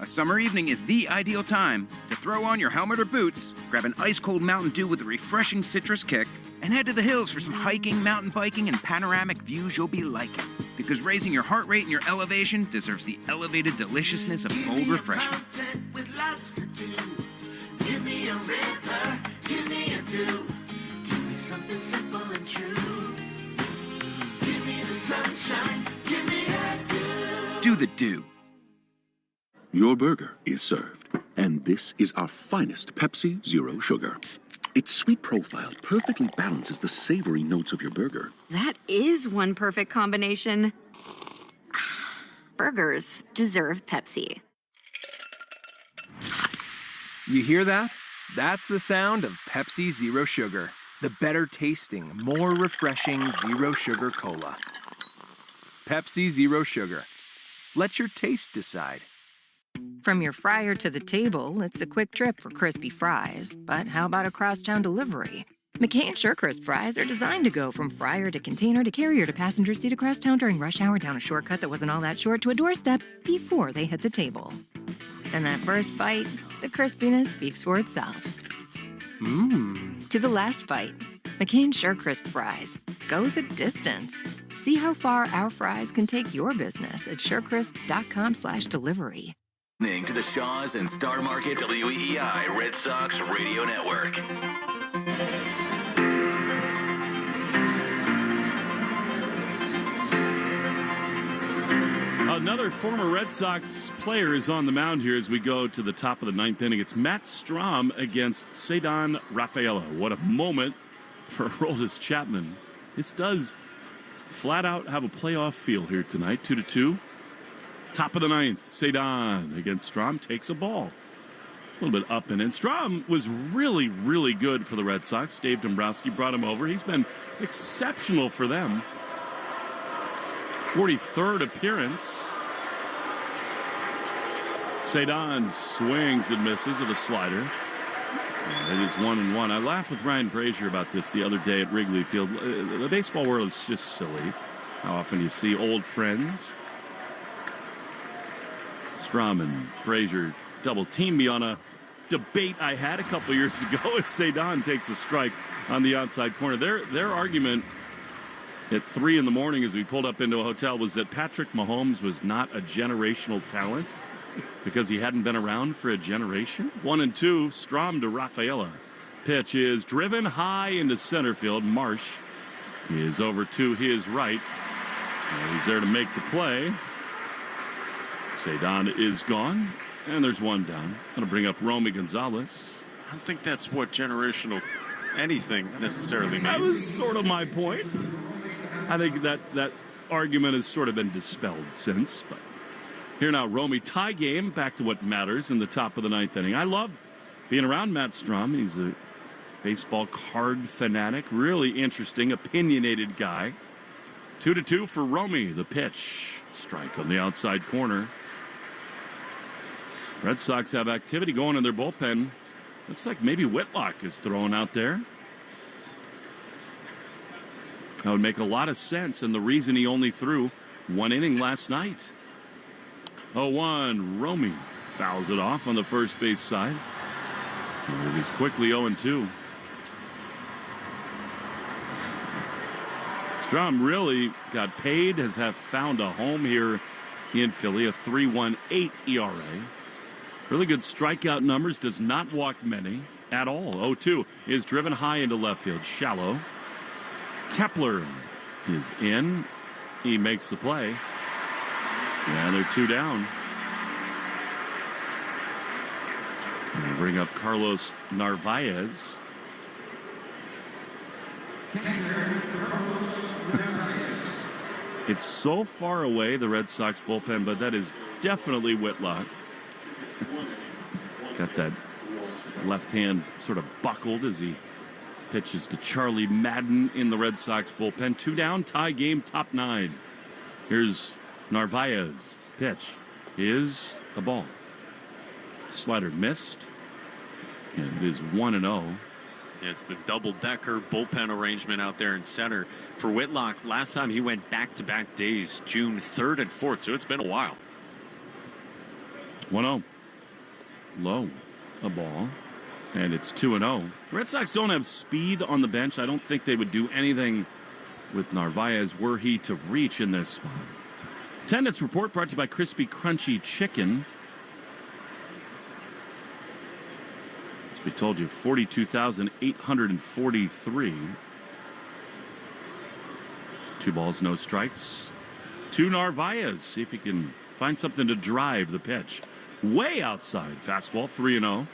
A summer evening is the ideal time to throw on your helmet or boots, grab an ice-cold Mountain Dew with a refreshing citrus kick, and head to the hills for some hiking, mountain biking, and panoramic views you'll be liking. Because raising your heart rate and your elevation deserves the elevated deliciousness of cold refreshment. With lots to do. Give me a river, give me a dew. Give me something simple and true. Give me the sunshine, give me a dew. Do the dew. Your burger is served, and this is our finest Pepsi Zero Sugar. Its sweet profile perfectly balances the savory notes of your burger. That is one perfect combination. Burgers deserve Pepsi. You hear that? That's the sound of Pepsi Zero Sugar. The better tasting, more refreshing Zero Sugar Cola. Pepsi Zero Sugar. Let your taste decide. From your fryer to the table, it's a quick trip for crispy fries. But how about a crosstown delivery? McCain SureCrisp fries are designed to go from fryer to container to carrier to passenger seat across town during rush hour, down a shortcut that wasn't all that short to a doorstep before they hit the table. And that first bite, the crispiness speaks for itself. To the last bite, McCain SureCrisp fries. Go the distance. See how far our fries can take your business at surecrisp.com/delivery. Listening to the Shaws and Star Market WEEI Red Sox Radio Network. Another former Red Sox player is on the mound here as we go to the top of the ninth inning. It's Matt Strahm against Ceddanne Rafaela. What a moment for Aroldis Chapman. This does flat out have a playoff feel here tonight. 2-2. Top of the ninth, Ceddanne against Strahm takes a ball. A little bit up and in. Strahm was really, really good for the Red Sox. Dave Dombrowski brought him over. He's been exceptional for them. 43rd appearance. Ceddanne swings and misses at a slider. And it is 1-1. I laughed with Ryan Brazier about this the other day at Wrigley Field. The baseball world is just silly. How often you see old friends. Strahm and Brazier double teamed me on a debate I had a couple years ago as Ceddanne takes a strike on the outside corner. Their argument at 3 in the morning as we pulled up into a hotel was that Patrick Mahomes was not a generational talent because he hadn't been around for a generation. 1-2, Strahm to Rafaela. Pitch is driven high into center field. Marsh is over to his right. And he's there to make the play. Ceddanne is gone, and there's one down. Going to bring up Romy Gonzalez. I don't think that's what generational anything necessarily means. That was sort of my point. I think that argument has sort of been dispelled since. But here now, Romy, tie game, back to what matters in the top of the ninth inning. I love being around Matt Strahm. He's a baseball card fanatic, really interesting, opinionated guy. 2-2 for Romy. The pitch, strike on the outside corner. Red Sox have activity going in their bullpen. Looks like maybe Whitlock is throwing out there. That would make a lot of sense, and the reason he only threw one inning last night. 0-1, Romy fouls it off on the first base side. And it is quickly 0-2. Strom really got paid, has found a home here in Philly, a 3.18 ERA. Really good strikeout numbers, does not walk many at all. 0-2 is driven high into left field, shallow. Kepler is in. He makes the play. And they're 2 down. And they bring up Carlos Narvaez. It's so far away, the Red Sox bullpen, but that is definitely Whitlock. Got that left hand sort of buckled as he pitches to Charlie Madden in the Red Sox bullpen. 2 down, tie game, top 9. Here's Narvaez. Pitch is a ball. Slider missed. And it is 1-0. It's the double-decker bullpen arrangement out there in center for Whitlock. Last time he went back-to-back days, June 3rd and 4th, so it's been a while. 1-0. Low, a ball, and it's 2-0. The Red Sox don't have speed on the bench. I don't think they would do anything with Narvaez were he to reach in this spot. Attendance report brought to you by Crispy Crunchy Chicken. We told you 42,843. 2 balls, no strikes. To Narvaez. See if he can find something to drive the pitch. Way outside. Fastball, 3-0.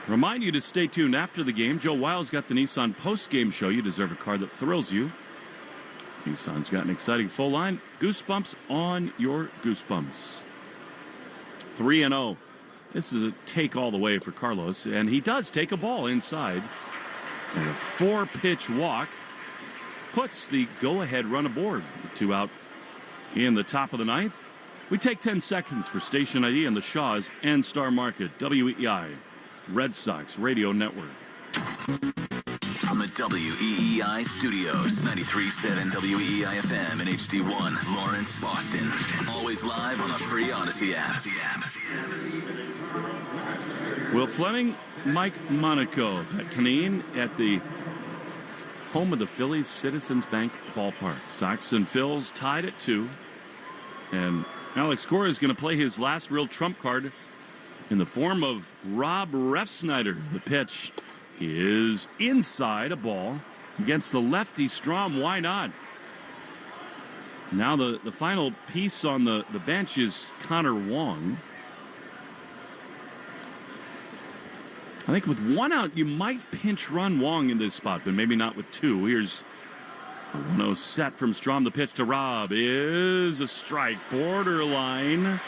Remind you to stay tuned after the game. Joe Wiles got the Nissan post-game show. You deserve a car that thrills you. Nissan's got an exciting full line. Goosebumps on your goosebumps. 3-0. This is a take all the way for Carlos, and he does take a ball inside. And a 4-pitch walk puts the go-ahead run aboard. 2 out in the top of the 9th. We take 10 seconds for station ID on the Shaw's and Star Market, WEEI, Red Sox Radio Network. From the WEEI studios, 93.7 WEEI FM and HD1, Lawrence, Boston. Always live on the free Odyssey app. Will Fleming, Mike Monaco, at Canine at the home of the Phillies, Citizens Bank Ballpark. Sox and Phils tied at 2. And Alex Cora is going to play his last real trump card in the form of Rob Refsnyder. The pitch is inside, a ball against the lefty Strom. Why not? Now the final piece on the bench is Connor Wong. I think with 1 out, you might pinch run Wong in this spot, but maybe not with 2. Here's a 1-0 set from Strom. The pitch to Rob is a strike, borderline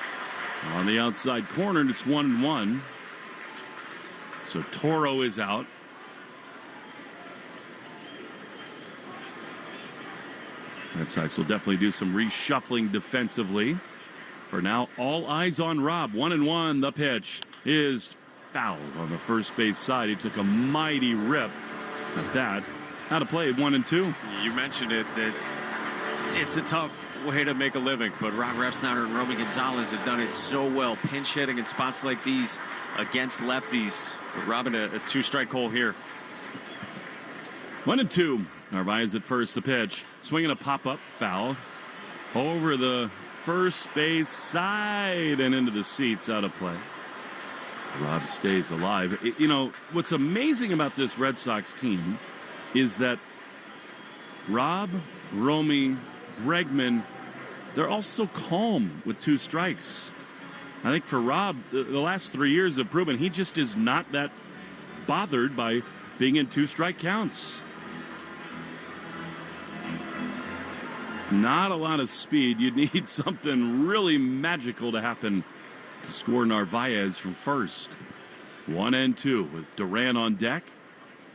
on the outside corner, and it's 1-1. So Toro is out. Red Sox will definitely do some reshuffling defensively. For now, all eyes on Rob. 1-1. The pitch is foul on the first base side. He took a mighty rip at that. Out of play, 1-2. You mentioned it, that it's a tough way to make a living, but Rob Refsnyder and Romy Gonzalez have done it so well, pinch hitting in spots like these against lefties. But Robin, a 2-strike hole here. 1-2. Narvaez at first. The pitch, swinging a pop-up, foul over the first base side and into the seats. Out of play. Rob stays alive. You know, what's amazing about this Red Sox team is that Rob, Romy, Bregman, they're all so calm with 2 strikes. I think for Rob, the last 3 years have proven he just is not that bothered by being in 2-strike counts. Not a lot of speed. You'd need something really magical to happen to score Narvaez from first. 1-2 with Duran on deck.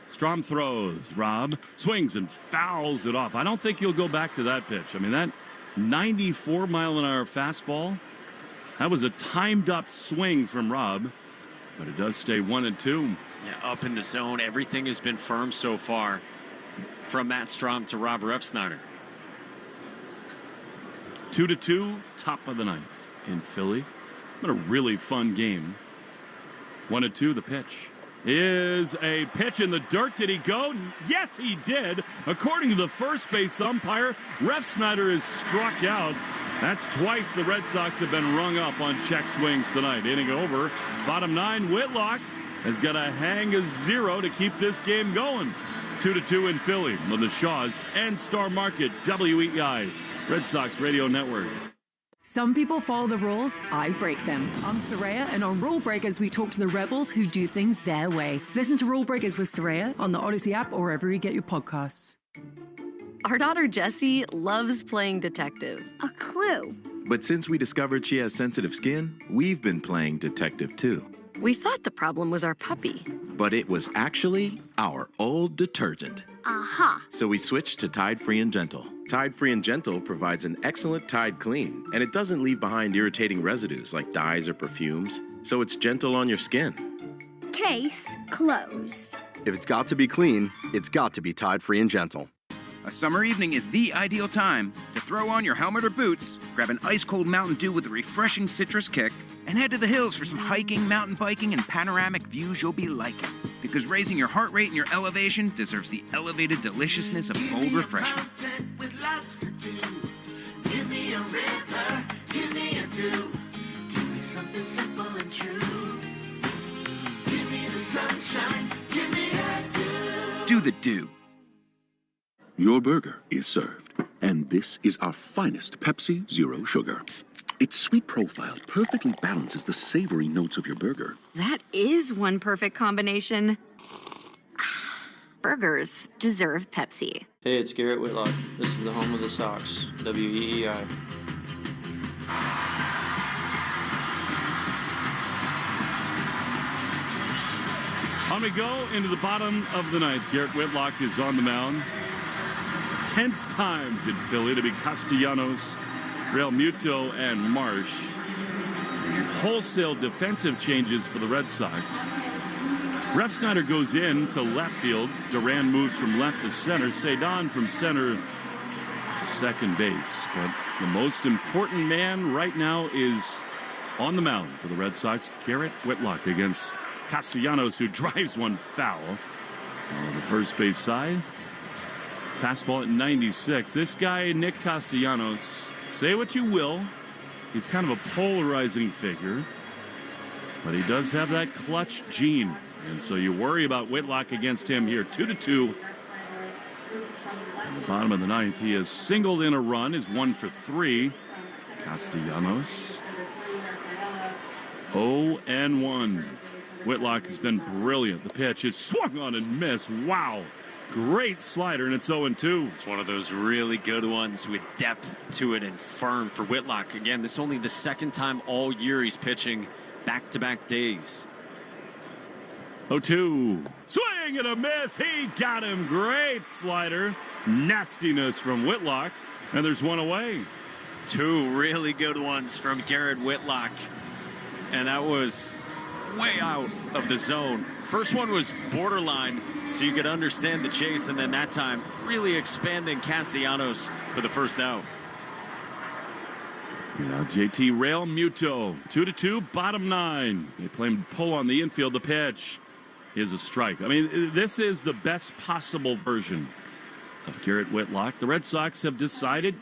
Strom throws. Rob swings and fouls it off. I don't think he'll go back to that pitch. I mean, that 94-mile-an-hour fastball, that was a timed-up swing from Rob, but it does stay 1-2. Yeah, up in the zone. Everything has been firm so far from Matt Strom to Rob Refsnyder. 2-2, top of the 9th in Philly. Been a really fun game. 1-2, the pitch. Is a pitch in the dirt. Did he go? Yes, he did. According to the first base umpire, Ref Snyder is struck out. That's twice the Red Sox have been rung up on check swings tonight. Inning over. Bottom 9, Whitlock has got to hang a 0 to keep this game going. 2-2 in Philly on the Shaws and Star Market, WEI, Red Sox Radio Network. Some people follow the rules, I break them. I'm Soraya, and on Rule Breakers, we talk to the rebels who do things their way. Listen to Rule Breakers with Soraya on the Odyssey app or wherever you get your podcasts. Our daughter Jessie loves playing detective. A clue. But since we discovered she has sensitive skin, we've been playing detective too. We thought the problem was our puppy. But it was actually our old detergent. Aha. So we switched to Tide Free and Gentle. Tide Free and Gentle provides an excellent Tide clean, and it doesn't leave behind irritating residues like dyes or perfumes, so it's gentle on your skin. Case closed. If it's got to be clean, it's got to be Tide Free and Gentle. A summer evening is the ideal time to throw on your helmet or boots, grab an ice-cold Mountain Dew with a refreshing citrus kick, and head to the hills for some hiking, mountain biking, and panoramic views you'll be liking. Because raising your heart rate and your elevation deserves the elevated deliciousness of bold refreshment. With lots to do. Give me a river, give me a dew. Give me something simple and true. Give me the sunshine, give me a dew. Do the Dew. Your burger is served, and this is our finest Pepsi Zero Sugar. Its sweet profile perfectly balances the savory notes of your burger. That is one perfect combination. Burgers deserve Pepsi. Hey, it's Garrett Whitlock. This is the home of the Sox, WEEI. On we go into the bottom of the ninth. Garrett Whitlock is on the mound. Tense times in Philly to be Castellanos, Real Muto, and Marsh. Wholesale defensive changes for the Red Sox. Ref Snyder goes in to left field. Duran moves from left to center. Cedon from center to second base. But the most important man right now is on the mound for the Red Sox, Garrett Whitlock against Castellanos, who drives one foul on the first base side. Fastball at 96. This guy, Nick Castellanos, say what you will, he's kind of a polarizing figure, but he does have that clutch gene, and so you worry about Whitlock against him here. 2-2. In the bottom of the ninth, he has singled in a run, is 1 for 3. Castellanos 0-1. Whitlock has been brilliant. The pitch is swung on and missed. Wow. Great slider, and it's 0-2. It's one of those really good ones with depth to it and firm for Whitlock. Again, this is only the second time all year he's pitching back-to-back days. 0-2. Swing and a miss. He got him. Great slider. Nastiness from Whitlock. And there's one away. Two really good ones from Garrett Whitlock. And that was way out of the zone. First one was borderline, so you could understand the chase, and then that time really expanding Castellanos for the first out. Now JT Real Muto, 2-2, bottom 9. They play him pull on the infield. The pitch is a strike. I mean, this is the best possible version of Garrett Whitlock. The Red Sox have decided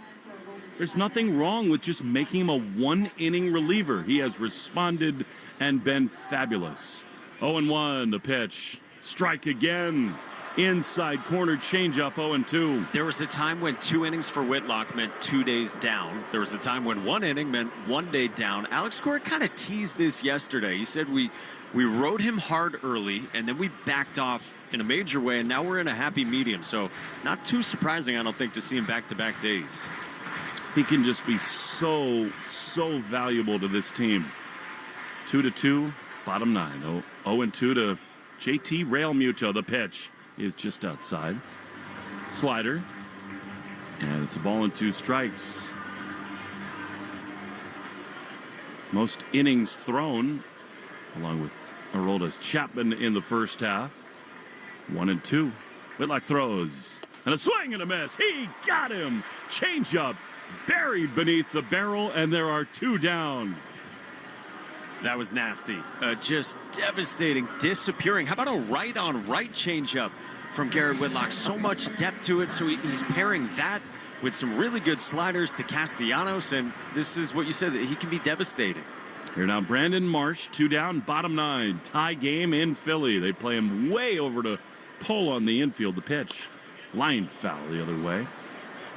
there's nothing wrong with just making him a one-inning reliever. He has responded and been fabulous. 0-1, the pitch. Strike again. Inside corner changeup, 0-2. There was a time when 2 innings for Whitlock meant 2 days down. There was a time when 1 inning meant 1 day down. Alex Cora kind of teased this yesterday. He said we rode him hard early, and then we backed off in a major way, and now we're in a happy medium. So not too surprising, I don't think, to see him back-to-back days. He can just be so valuable to this team. 2-2, bottom 9. 0-2 to JT Real Muto. The pitch is just outside. Slider. And it's a ball and 2 strikes. Most innings thrown, along with Aroldis Chapman in the first half. 1-2. Whitlock throws. And a swing and a miss. He got him. Changeup buried beneath the barrel, and there are 2 down. That was nasty. Just devastating, disappearing. How about a right-on-right changeup from Garrett Whitlock? So much depth to it, so he's pairing that with some really good sliders to Castellanos, and this is what you said, that he can be devastating. Here now, Brandon Marsh, 2 down, bottom 9. Tie game in Philly. They play him way over to pull on the infield. The pitch, line foul the other way.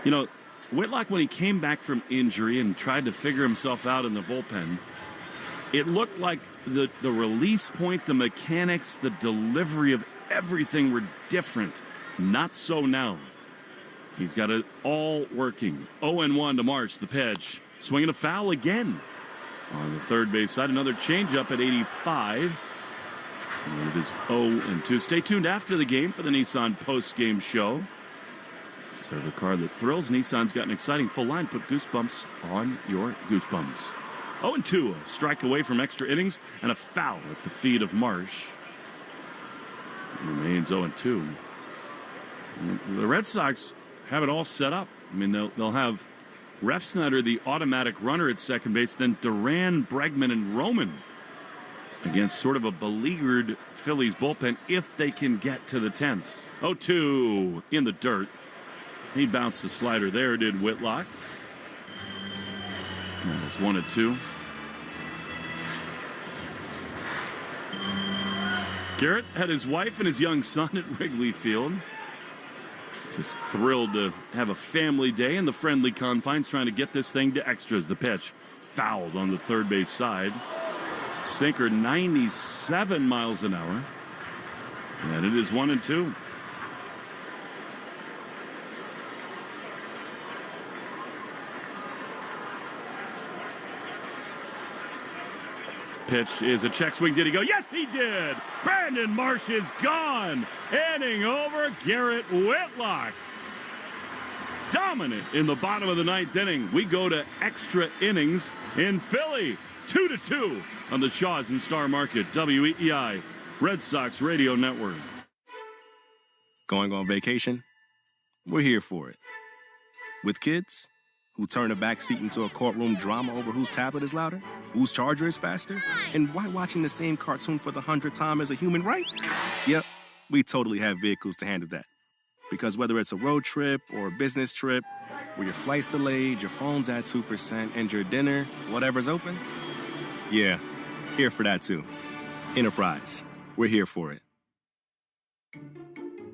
You know, Whitlock, when he came back from injury and tried to figure himself out in the bullpen, it looked like the release point, the mechanics, the delivery of everything were different. Not so now. He's got it all working. 0-1 to March, the pitch. Swinging a foul again. On the third base side, another changeup at 85. And it is 0-2. Stay tuned after the game for the Nissan post-game show. Serve a car that thrills. Nissan's got an exciting full line. Put goosebumps on your goosebumps. 0-2, a strike away from extra innings, and a foul at the feet of Marsh. It remains 0-2. The Red Sox have it all set up. I mean, they'll have Refsnyder, the automatic runner at second base, then Duran, Bregman, and Roman against sort of a beleaguered Phillies bullpen if they can get to the 10th. 0-2 in the dirt. He bounced the slider there, did Whitlock. It's 1-2. Garrett had his wife and his young son at Wrigley Field. Just thrilled to have a family day in the friendly confines, trying to get this thing to extras. The pitch fouled on the third base side. Sinker 97 miles an hour. And it is 1-2. Pitch is a check swing. Did he go? Yes, he did. Brandon Marsh is gone. Inning over. Garrett Whitlock. Dominant in the bottom of the 9th inning. We go to extra innings in Philly. 2-2 on the Shaws and Star Market. WEEI Red Sox Radio Network. Going on vacation? We're here for it. With kids who turn the back seat into a courtroom drama over whose tablet is louder, whose charger is faster, and why watching the same cartoon for the 100th time is a human right? Yep, we totally have vehicles to handle that. Because whether it's a road trip or a business trip, where your flight's delayed, your phone's at 2%, and your dinner, whatever's open, yeah, here for that too. Enterprise, we're here for it.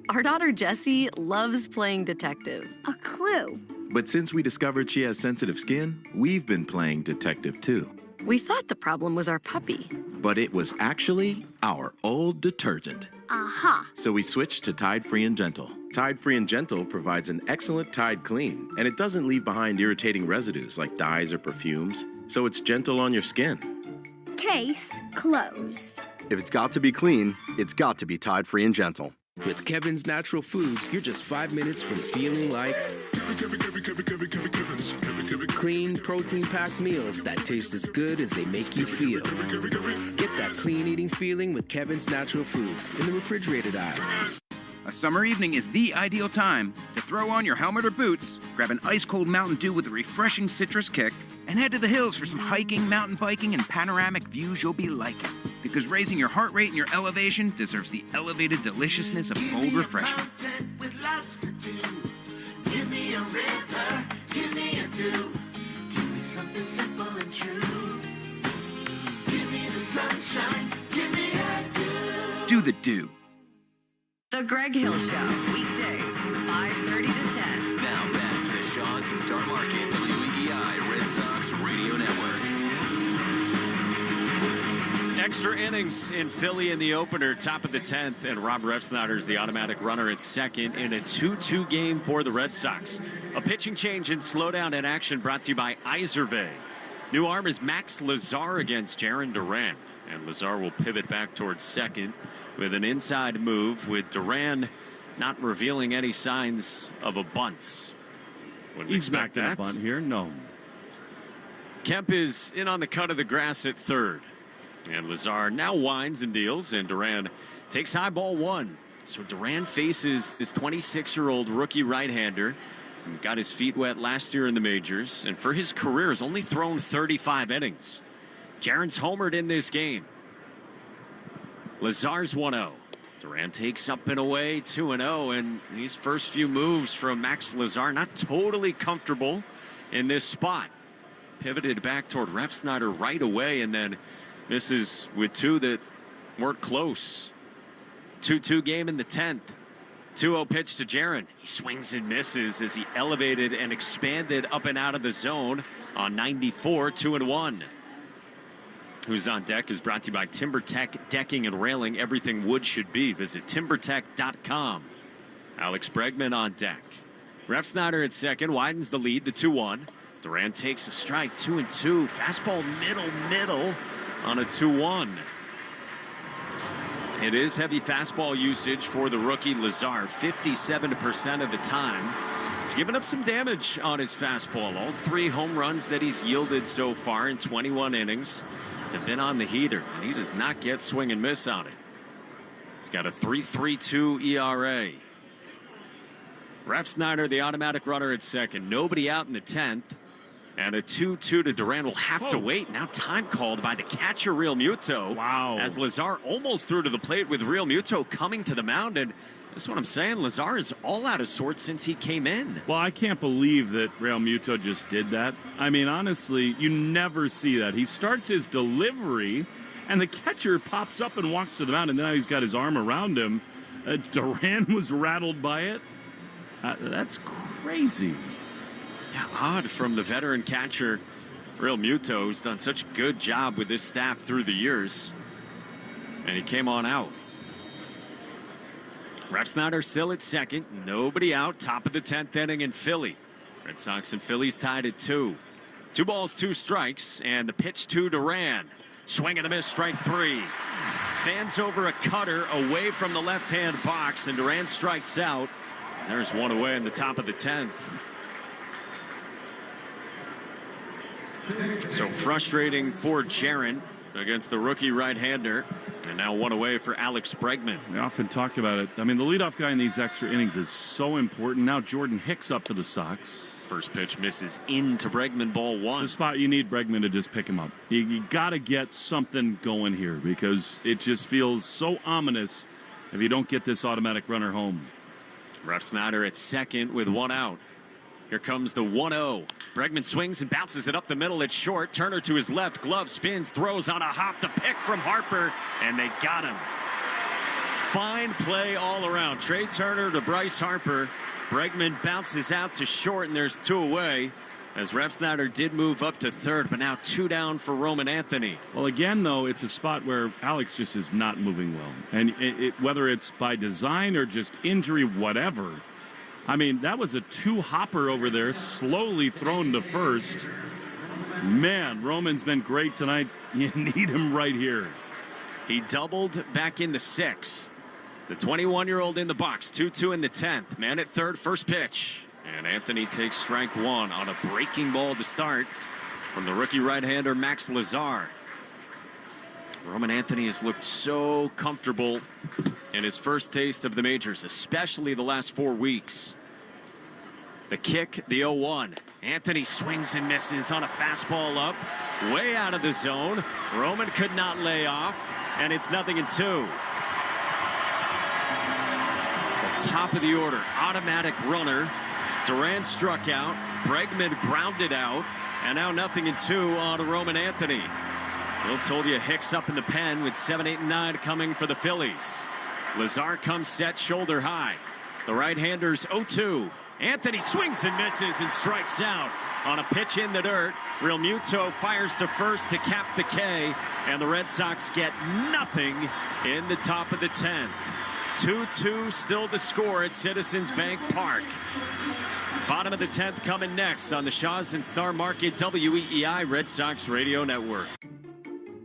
Our daughter Jessie loves playing detective. A clue. But since we discovered she has sensitive skin, we've been playing detective too. We thought the problem was our puppy. But it was actually our old detergent. Aha. So we switched to Tide Free and Gentle. Tide Free and Gentle provides an excellent Tide clean, and it doesn't leave behind irritating residues like dyes or perfumes, so it's gentle on your skin. Case closed. If it's got to be clean, it's got to be Tide Free and Gentle. With Kevin's Natural Foods, you're just 5 minutes from feeling like clean, protein-packed meals that taste as good as they make you feel. Get that clean eating feeling with Kevin's Natural Foods in the refrigerated aisle. A summer evening is the ideal time to throw on your helmet or boots, grab an ice-cold Mountain Dew with a refreshing citrus kick, and head to the hills for some hiking, mountain biking, and panoramic views you'll be liking. Because raising your heart rate and your elevation deserves the elevated deliciousness of cold refreshment. With lots to do. Give me a river, give me a dew. Give me something simple and true. Give me the sunshine, give me a dew. Do the dew. The Greg Hill Show, weekdays, 5:30 to 10. Now back to the Shaws and Star Market, WEEI Red Sox Radio Network. Extra innings in Philly in the opener, top of the 10th, and Rob Refsnyder's the automatic runner at second in a 2-2 game for the Red Sox. A pitching change and slowdown in action brought to you by Iservay. New arm is Max Lazar against Jarren Duran, and Lazar will pivot back towards second with an inside move, with Duran not revealing any signs of a bunt. He's back to a bunt here. No. Kemp is in on the cut of the grass at third. And Lazar now winds and deals, and Duran takes high ball one. So Duran faces this 26-year-old rookie right-hander who got his feet wet last year in the majors, and for his career has only thrown 35 innings. Jaron's homered in this game. Lazar's 1-0. Duran takes up and away 2-0, and these first few moves from Max Lazar not totally comfortable in this spot. Pivoted back toward Refsnyder right away, and then misses with two that weren't close. 2-2 game in the 10th. 2-0 pitch to Jaron. He swings and misses as he elevated and expanded up and out of the zone on 94, 2-1. Who's on Deck is brought to you by TimberTech Decking and Railing. Everything wood should be. Visit timbertech.com. Alex Bregman on deck. Refsnyder at second widens the lead, the 2-1. Duran takes a strike, 2-2. Fastball middle on a 2-1. It is heavy fastball usage for the rookie Lazar, 57% of the time. He's given up some damage on his fastball. All 3 home runs that he's yielded so far in 21 innings have been on the heater, and he does not get swing and miss on it. He's got a 3.32 ERA. Refsnyder, the automatic runner at second. Nobody out in the 10th. And a 2-2 to Duran will have to wait. Now time called by the catcher, Real Muto. Wow. As Lazar almost threw to the plate with Real Muto coming to the mound. And that's what I'm saying. Lazar is all out of sorts since he came in. Well, I can't believe that Real Muto just did that. I mean, honestly, you never see that. He starts his delivery, and the catcher pops up and walks to the mound, and now he's got his arm around him. Duran was rattled by it. That's crazy. Yeah, odd from the veteran catcher, Real Muto, who's done such a good job with this staff through the years. And he came on out. Refsnyder still at second. Nobody out. Top of the 10th inning in Philly. Red Sox and Phillies tied at 2. 2 balls, 2 strikes. And the pitch to Duran. Swing and a miss, strike 3. Fans over a cutter away from the left-hand box. And Duran strikes out. There's one away in the top of the 10th. So frustrating for Jaron against the rookie right-hander. And now one away for Alex Bregman. We often talk about it. I mean, the leadoff guy in these extra innings is so important. Now Jordan Hicks up for the Sox. First pitch misses into Bregman, ball 1. It's a spot you need Bregman to just pick him up. You got to get something going here because it just feels so ominous if you don't get this automatic runner home. Refsnyder at second with 1 out. Here comes the 1-0. Bregman swings and bounces it up the middle. It's short. Turner to his left. Glove spins, throws on a hop. The pick from Harper, and they got him. Fine play all around. Trey Turner to Bryce Harper. Bregman bounces out to short, and there's 2 away. As Refsnyder did move up to third, but now 2 down for Roman Anthony. Well, again, though, it's a spot where Alex just is not moving well. And whether it's by design or just injury, whatever. I mean, that was a 2-hopper over there, slowly thrown to first. Man, Roman's been great tonight. You need him right here. He doubled back in the 6th. The 21-year-old in the box, 2-2 in the 10th. Man at third, first pitch. And Anthony takes strike 1 on a breaking ball to start from the rookie right-hander Max Lazar. Roman Anthony has looked so comfortable in his first taste of the majors, especially the last 4 weeks. The kick, the 0-1. Anthony swings and misses on a fastball up, way out of the zone. Roman could not lay off, and it's 0-2. The top of the order, automatic runner. Duran struck out, Bregman grounded out, and now 0-2 on Roman Anthony. Bill told you Hicks up in the pen with 7, 8, and 9 coming for the Phillies. Lazar comes set shoulder high. The right-hander's 0-2. Anthony swings and misses and strikes out on a pitch in the dirt. Real Muto fires to first to cap the K, and the Red Sox get nothing in the top of the 10th. 2-2 still the score at Citizens Bank Park. Bottom of the 10th coming next on the Shaws and Star Market WEEI Red Sox Radio Network.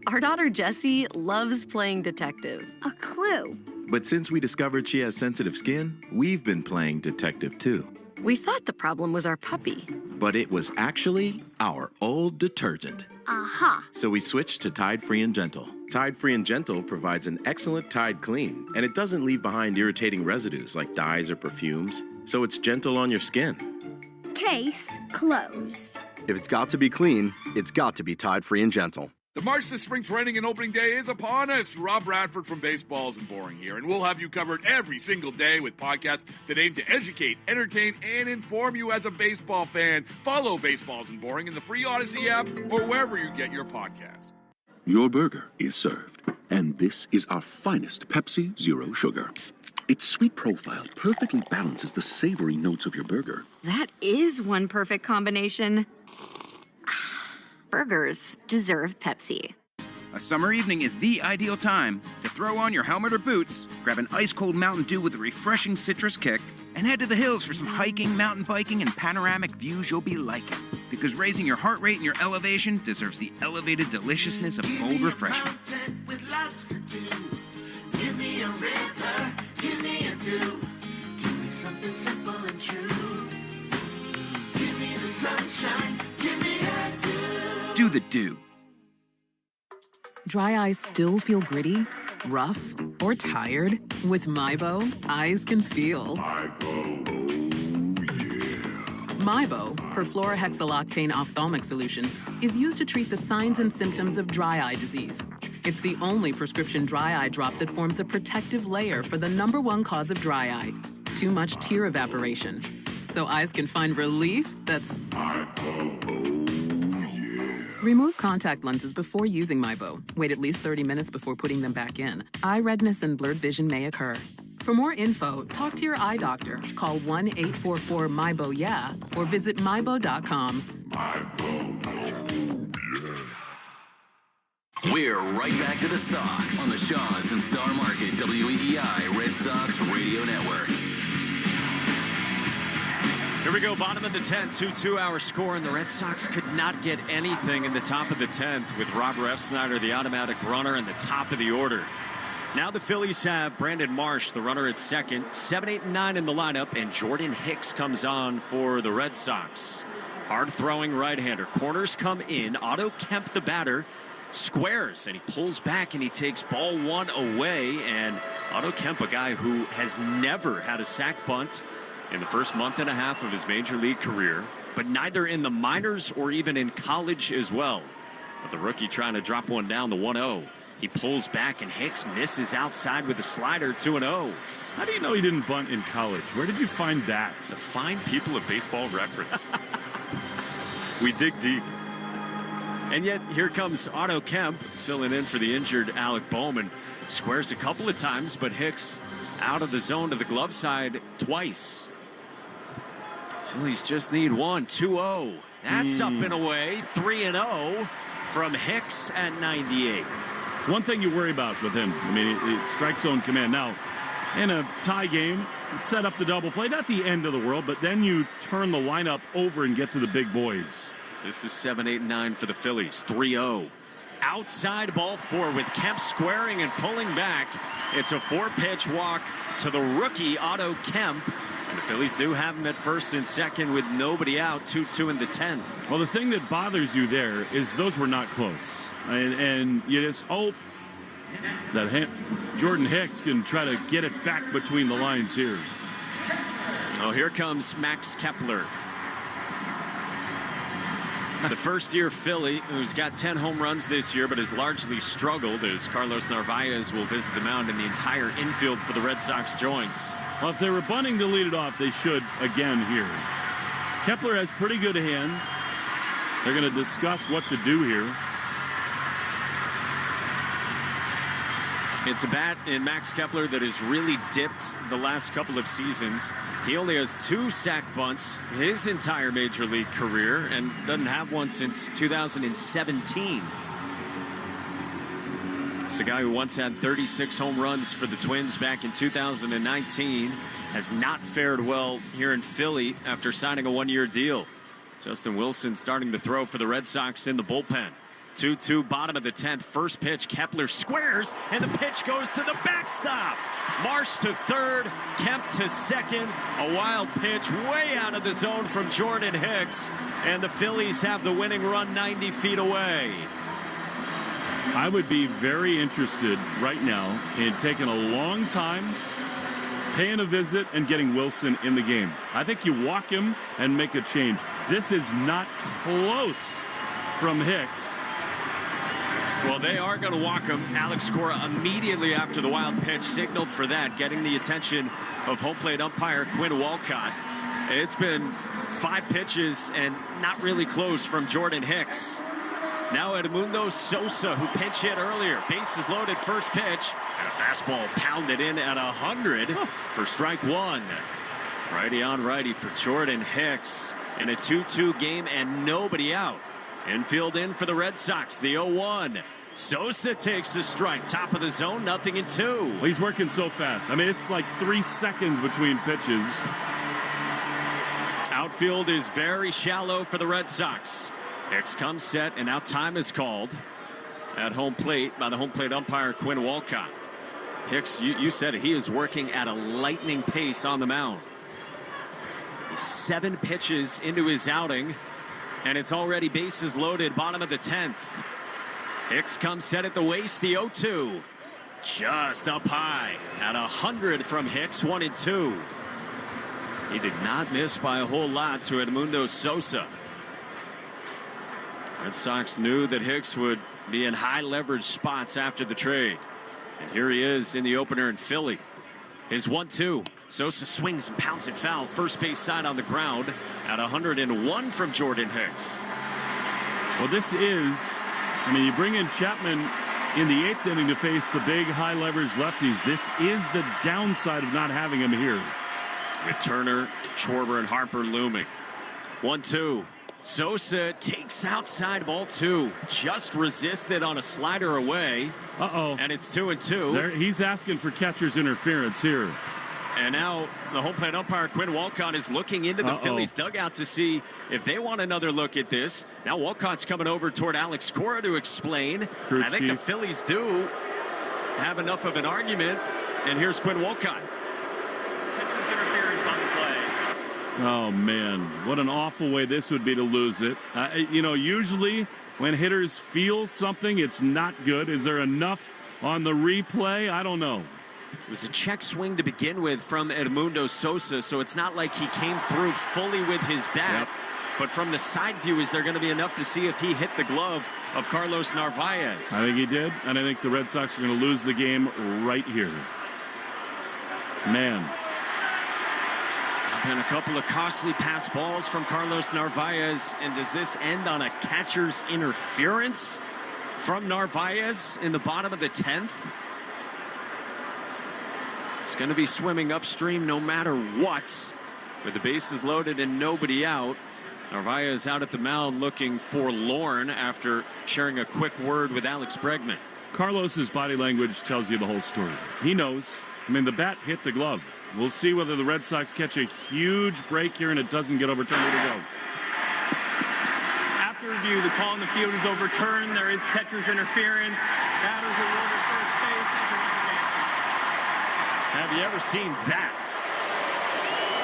Our daughter Jessie loves playing detective. A clue. But since we discovered she has sensitive skin, we've been playing detective too. We thought the problem was our puppy. But it was actually our old detergent. Aha. So we switched to Tide Free and Gentle. Tide Free and Gentle provides an excellent Tide clean, and it doesn't leave behind irritating residues like dyes or perfumes, so it's gentle on your skin. Case closed. If it's got to be clean, it's got to be Tide Free and Gentle. The march to spring training and opening day is upon us. Rob Bradford from Baseballs and Boring here, and we'll have you covered every single day with podcasts that aim to educate, entertain, and inform you as a baseball fan. Follow Baseballs and Boring in the free Odyssey app or wherever you get your podcasts. Your burger is served, and this is our finest Pepsi Zero Sugar. Its sweet profile perfectly balances the savory notes of your burger. That is one perfect combination. Burgers deserve Pepsi. A summer evening is the ideal time to throw on your helmet or boots, grab an ice-cold Mountain Dew with a refreshing citrus kick, and head to the hills for some hiking, mountain biking, and panoramic views you'll be liking. Because raising your heart rate and your elevation deserves the elevated deliciousness of cold refreshment. With lots to do. Give me a river, give me a dew. Give me something simple and true. Give me the sunshine, give me a dew. Do the dew. Dry eyes still feel gritty, rough, or tired? With MyBo, eyes can feel. MyBo, perfluorohexyloctane ophthalmic solution, is used to treat the signs and symptoms of dry eye disease. It's the only prescription dry eye drop that forms a protective layer for the #1 cause of dry eye, too much tear evaporation. So eyes can find relief that's... Remove contact lenses before using MyBo. Wait at least 30 minutes before putting them back in. Eye redness and blurred vision may occur. For more info, talk to your eye doctor. Call 1-844-MyBo-YEAH or visit mybo.com. We're right back to the Sox on the Shaws and Star Market WEEI Red Sox Radio Network. Here we go, bottom of the 10th, 2-2-hour score, and the Red Sox could not get anything in the top of the 10th with Robert Refsnyder, the automatic runner, in the top of the order. Now the Phillies have Brandon Marsh, the runner at second, 7, 8, and 9 in the lineup, and Jordan Hicks comes on for the Red Sox. Hard-throwing right-hander. Corners come in. Otto Kemp, the batter, squares, and he pulls back, and he takes ball one away, and Otto Kemp, a guy who has never had a sac bunt in the first month and a half of his major league career, but neither in the minors or even in college as well. But the rookie trying to drop one down, the 1-0. He pulls back, and Hicks misses outside with a slider, 2-0. How do you know he didn't bunt in college? Where did you find that? The fine people of Baseball Reference. We dig deep. And yet, here comes Otto Kemp, filling in for the injured Alec Bowman. Squares a couple of times, but Hicks out of the zone to the glove side twice. Phillies just need one, 2-0. That's up and away, 3-0 from Hicks at 98. One thing you worry about with him, I mean, it's strike zone command. Now, in a tie game, set up the double play, not the end of the world, but then you turn the lineup over and get to the big boys. This is 7, 8, and 9 for the Phillies, 3-0. Outside ball four with Kemp squaring and pulling back. It's a 4-pitch walk to the rookie Otto Kemp. And the Phillies do have him at first and second with nobody out, 2-2 in the 10th. Well, the thing that bothers you there is those were not close. And you just hope that Jordan Hicks can try to get it back between the lines here. Oh, here comes Max Kepler. The first-year Philly, who's got 10 home runs this year, but has largely struggled as Carlos Narvaez will visit the mound and the entire infield for the Red Sox joins. Well, if they were bunting to lead it off, they should again here. Kepler has pretty good hands. They're going to discuss what to do here. It's a bat in Max Kepler that has really dipped the last couple of seasons. He only has 2 sac bunts his entire major league career and doesn't have one since 2017. It's a guy who once had 36 home runs for the Twins back in 2019. Has not fared well here in Philly after signing a 1-year deal. Justin Wilson starting to throw for the Red Sox in the bullpen. 2-2, bottom of the 10th. First pitch, Kepler squares, and the pitch goes to the backstop. Marsh to third, Kemp to second. A wild pitch way out of the zone from Jordan Hicks, and the Phillies have the winning run 90 feet away. I would be very interested right now in taking a long time, paying a visit, and getting Wilson in the game. I think you walk him and make a change. This is not close from Hicks. Well, they are going to walk him. Alex Cora immediately after the wild pitch signaled for that, getting the attention of home plate umpire Quinn Walcott. It's been 5 pitches and not really close from Jordan Hicks. Now Edmundo Sosa, who pinch hit earlier. Bases loaded, first pitch, and a fastball pounded in at 100 for strike 1. Righty on righty for Jordan Hicks in a 2-2 game and nobody out. Infield in for the Red Sox, the 0-1. Sosa takes the strike, top of the zone, 0-2. Well, he's working so fast. I mean, it's like 3 seconds between pitches. Outfield is very shallow for the Red Sox. Hicks comes set, and now time is called at home plate by the home plate umpire Quinn Walcott. Hicks, you said it, he is working at a lightning pace on the mound. 7 pitches into his outing, and it's already bases loaded, bottom of the 10th. Hicks comes set at the waist, the 0-2. Just up high at 100 from Hicks, 1-2. He did not miss by a whole lot to Edmundo Sosa. Red Sox knew that Hicks would be in high leverage spots after the trade. And here he is in the opener in Philly. His 1-2. Sosa swings and pounds it foul. First base side on the ground at 101 from Jordan Hicks. Well, this is, I mean, you bring in Chapman in the 8th inning to face the big high leverage lefties. This is the downside of not having him here. With Turner, Schwarber, and Harper looming. 1-2. Sosa takes outside, ball 2. Just resisted on a slider away. And it's 2-2. There, he's asking for catcher's interference here. And now the home plate umpire Quinn Walcott is looking into the Phillies dugout to see if they want another look at this. Now Walcott's coming over toward Alex Cora to explain. Crew I think chief. the Phillies do have enough of an argument. And here's Quinn Walcott. Oh, man, what an awful way this would be to lose it. You know, usually when hitters feel something, it's not good. Is there enough on the replay? I don't know. It was a check swing to begin with from Edmundo Sosa, so it's not like he came through fully with his bat. Yep. But from the side view, is there going to be enough to see if he hit the glove of Carlos Narvaez? I think he did, and I think the Red Sox are going to lose the game right here. Man. And a couple of costly pass balls from Carlos Narvaez. And does this end on a catcher's interference from Narvaez in the bottom of the 10th? It's going to be swimming upstream no matter what. With the bases loaded and nobody out. Narvaez out at the mound looking forlorn after sharing a quick word with Alex Bregman. Carlos's body language tells you the whole story. He knows. I mean, the bat hit the glove. We'll see whether the Red Sox catch a huge break here and it doesn't get overturned. Here we go. After review, the call in the field is overturned. There is catcher's interference. Batters are ruled at first base. Have you ever seen that?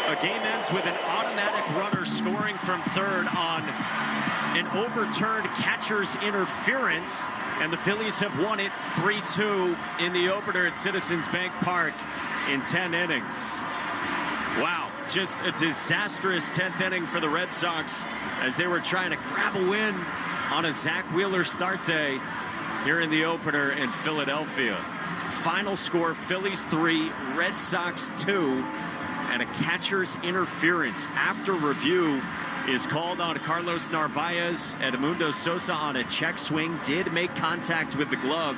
A game ends with an automatic runner scoring from third on an overturned catcher's interference, and the Phillies have won it 3-2 in the opener at Citizens Bank Park in 10 innings. Wow, just a disastrous 10th inning for the Red Sox as they were trying to grab a win on a Zach Wheeler start day here in the opener in Philadelphia. Final score, Phillies 3, Red Sox 2, and a catcher's interference after review is called on Carlos Narvaez. Edmundo Sosa on a check swing did make contact with the glove,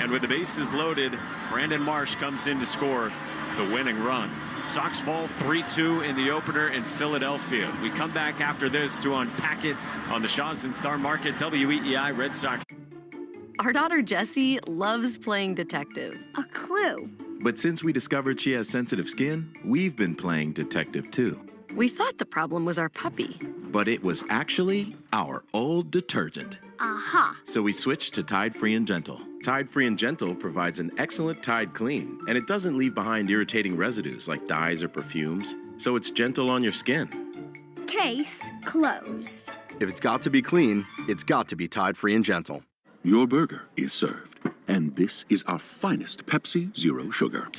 and with the bases loaded, Brandon Marsh comes in to score the winning run. Sox fall 3-2 in the opener in Philadelphia. We come back after this to unpack it on the Shaw's and Star Market WEEI Red Sox. Our daughter Jessie loves playing detective. A clue. But since we discovered she has sensitive skin, we've been playing detective too. We thought the problem was our puppy. But it was actually our old detergent. Aha. So we switched to Tide Free and Gentle. Tide Free and Gentle provides an excellent Tide clean, and it doesn't leave behind irritating residues like dyes or perfumes, so it's gentle on your skin. Case closed. If it's got to be clean, it's got to be Tide Free and Gentle. Your burger is served, and this is our finest Pepsi Zero Sugar.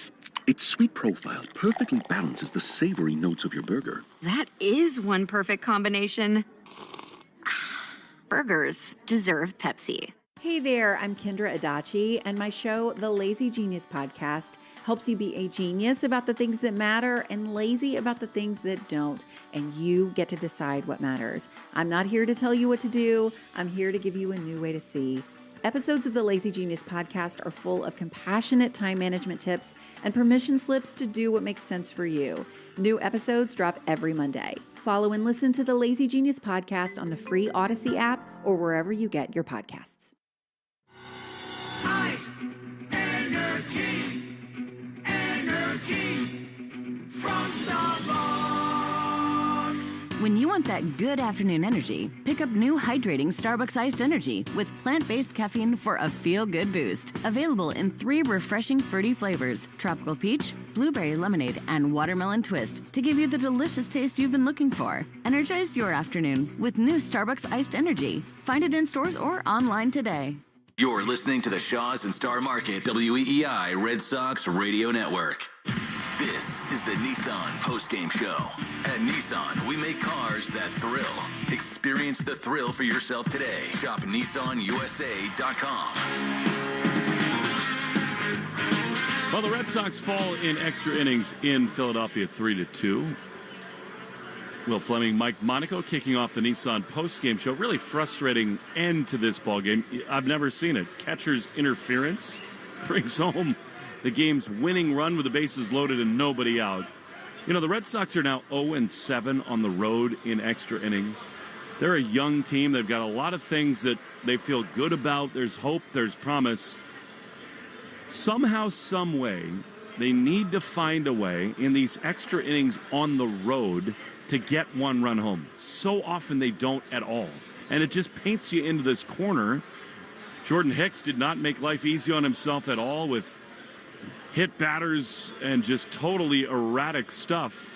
Its sweet profile perfectly balances the savory notes of your burger. That is one perfect combination. Burgers deserve Pepsi. Hey there, I'm Kendra Adachi, and my show, The Lazy Genius Podcast, helps you be a genius about the things that matter and lazy about the things that don't, and you get to decide what matters. I'm not here to tell you what to do. I'm here to give you a new way to see. Episodes of the Lazy Genius Podcast are full of compassionate time management tips and permission slips to do what makes sense for you. New episodes drop every Monday. Follow and listen to the Lazy Genius Podcast on the free Odyssey app or wherever you get your podcasts. Ice, energy from Starbucks. When you want that good afternoon energy, pick up new hydrating Starbucks Iced Energy with plant-based caffeine for a feel-good boost. Available in 3 refreshing fruity flavors: tropical peach, blueberry lemonade, and watermelon twist, to give you the delicious taste you've been looking for. Energize your afternoon with new Starbucks Iced Energy. Find it in stores or online today. You're listening to the Shaws and Star Market WEEI Red Sox Radio Network. This is the Nissan postgame show. At Nissan, we make cars that thrill. Experience the thrill for yourself today. Shop NissanUSA.com. Well, the Red Sox fall in extra innings in Philadelphia 3-2. Will Fleming, Mike Monaco kicking off the Nissan postgame show. Really frustrating end to this ball game. I've never seen it. Catcher's interference brings home the game's winning run with the bases loaded and nobody out. You know, the Red Sox are now 0-7 on the road in extra innings. They're a young team. They've got a lot of things that they feel good about. There's hope. There's promise. Somehow, some way, they need to find a way in these extra innings on the road to get one run home. So often they don't at all. And it just paints you into this corner. Jordan Hicks did not make life easy on himself at all with hit batters and just totally erratic stuff.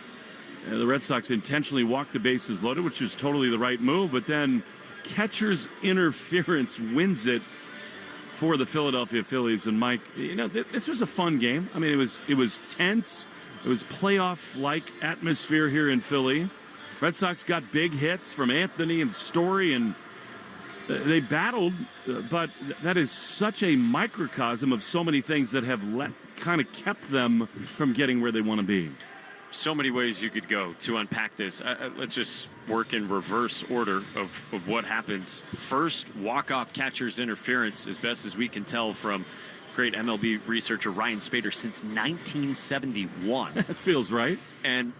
The Red Sox intentionally walked the bases loaded, which is totally the right move, but then catcher's interference wins it for the Philadelphia Phillies. And Mike, you know, this was a fun game. I mean, it was tense. It was playoff-like atmosphere here in Philly. Red Sox got big hits from Anthony and Story, and they battled, but that is such a microcosm of so many things that have kind of kept them from getting where they want to be. So many ways you could go to unpack this. Let's just work in reverse order of what happened. First, walk-off catcher's interference, as best as we can tell from great MLB researcher Ryan Spader, since 1971. That feels right. And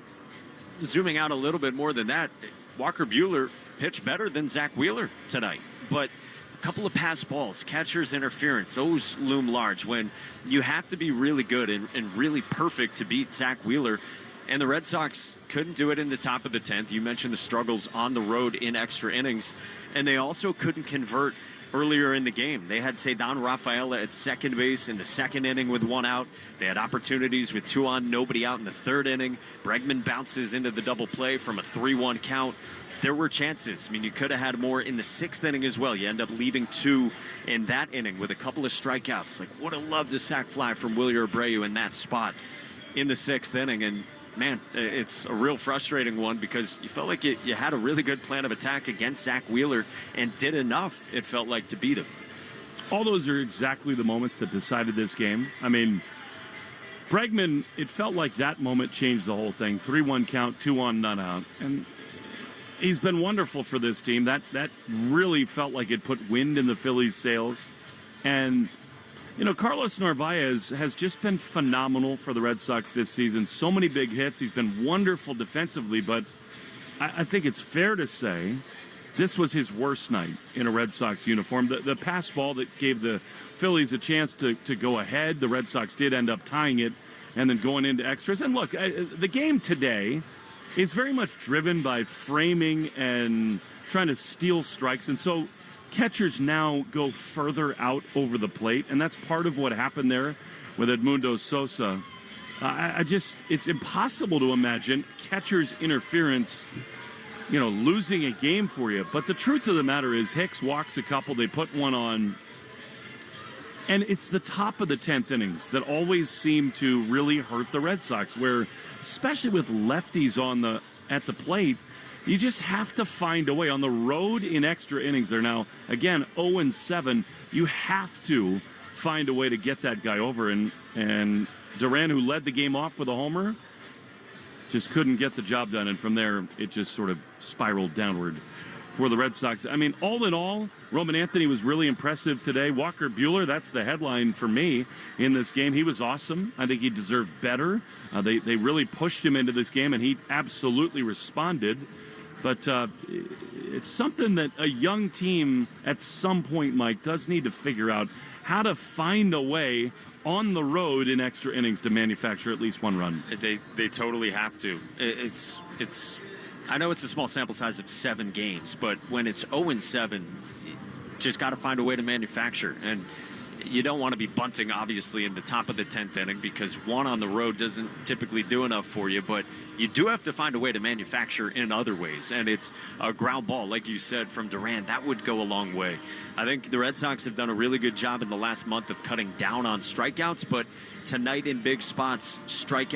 zooming out a little bit more than that, Walker Buehler pitched better than Zach Wheeler tonight. But a couple of pass balls, catcher's interference, those loom large when you have to be really good and really perfect to beat Zach Wheeler. And the Red Sox couldn't do it in the top of the 10th. You mentioned the struggles on the road in extra innings. And they also couldn't convert earlier in the game. They had Ceddanne Rafaela at second base in the second inning with 1 out. They had opportunities with 2 on, nobody out in the third inning. Bregman bounces into the double play from a 3-1 count. There were chances. I mean, you could have had more in the 6th inning as well. You end up leaving 2 in that inning with a couple of strikeouts. Like, would have loved a sac fly from Wilyer Abreu in that spot in the 6th inning. And man, it's a real frustrating one because you felt like you had a really good plan of attack against Zach Wheeler and did enough, it felt like, to beat him. All those are exactly the moments that decided this game. I mean, Bregman, it felt like that moment changed the whole thing. 3-1 count, 2 on, none out. And he's been wonderful for this team. That really felt like it put wind in the Phillies' sails. And you know, Carlos Narvaez has just been phenomenal for the Red Sox this season. So many big hits. He's been wonderful defensively, but I think it's fair to say this was his worst night in a Red Sox uniform. The pass ball that gave the Phillies a chance to go ahead, the Red Sox did end up tying it and then going into extras. And look, the game today is very much driven by framing and trying to steal strikes. And so catchers now go further out over the plate, and that's part of what happened there with Edmundo Sosa. It's impossible to imagine catcher's interference, you know, losing a game for you. But the truth of the matter is Hicks walks a couple, they put 1 on, and it's the top of the 10th innings that always seem to really hurt the Red Sox, where especially with lefties at the plate, You just have to find a way. On the road in extra innings, they're now, again, 0-7. You have to find a way to get that guy over. And Duran, who led the game off with a homer, just couldn't get the job done. And from there, it just sort of spiraled downward for the Red Sox. I mean, all in all, Roman Anthony was really impressive today. Walker Buehler, that's the headline for me in this game. He was awesome. I think he deserved better. They really pushed him into this game, and he absolutely responded. But it's something that a young team at some point, Mike, does need to figure out how to find a way on the road in extra innings to manufacture at least one run. They totally have to. It's. I know it's a small sample size of 7 games, but when it's 0-7, you just got to find a way to manufacture. And you don't want to be bunting, obviously, in the top of the 10th inning because one on the road doesn't typically do enough for you. But you do have to find a way to manufacture in other ways. And it's a ground ball, like you said, from Durant. That would go a long way. I think the Red Sox have done a really good job in the last month of cutting down on strikeouts. But tonight in big spots, strikeouts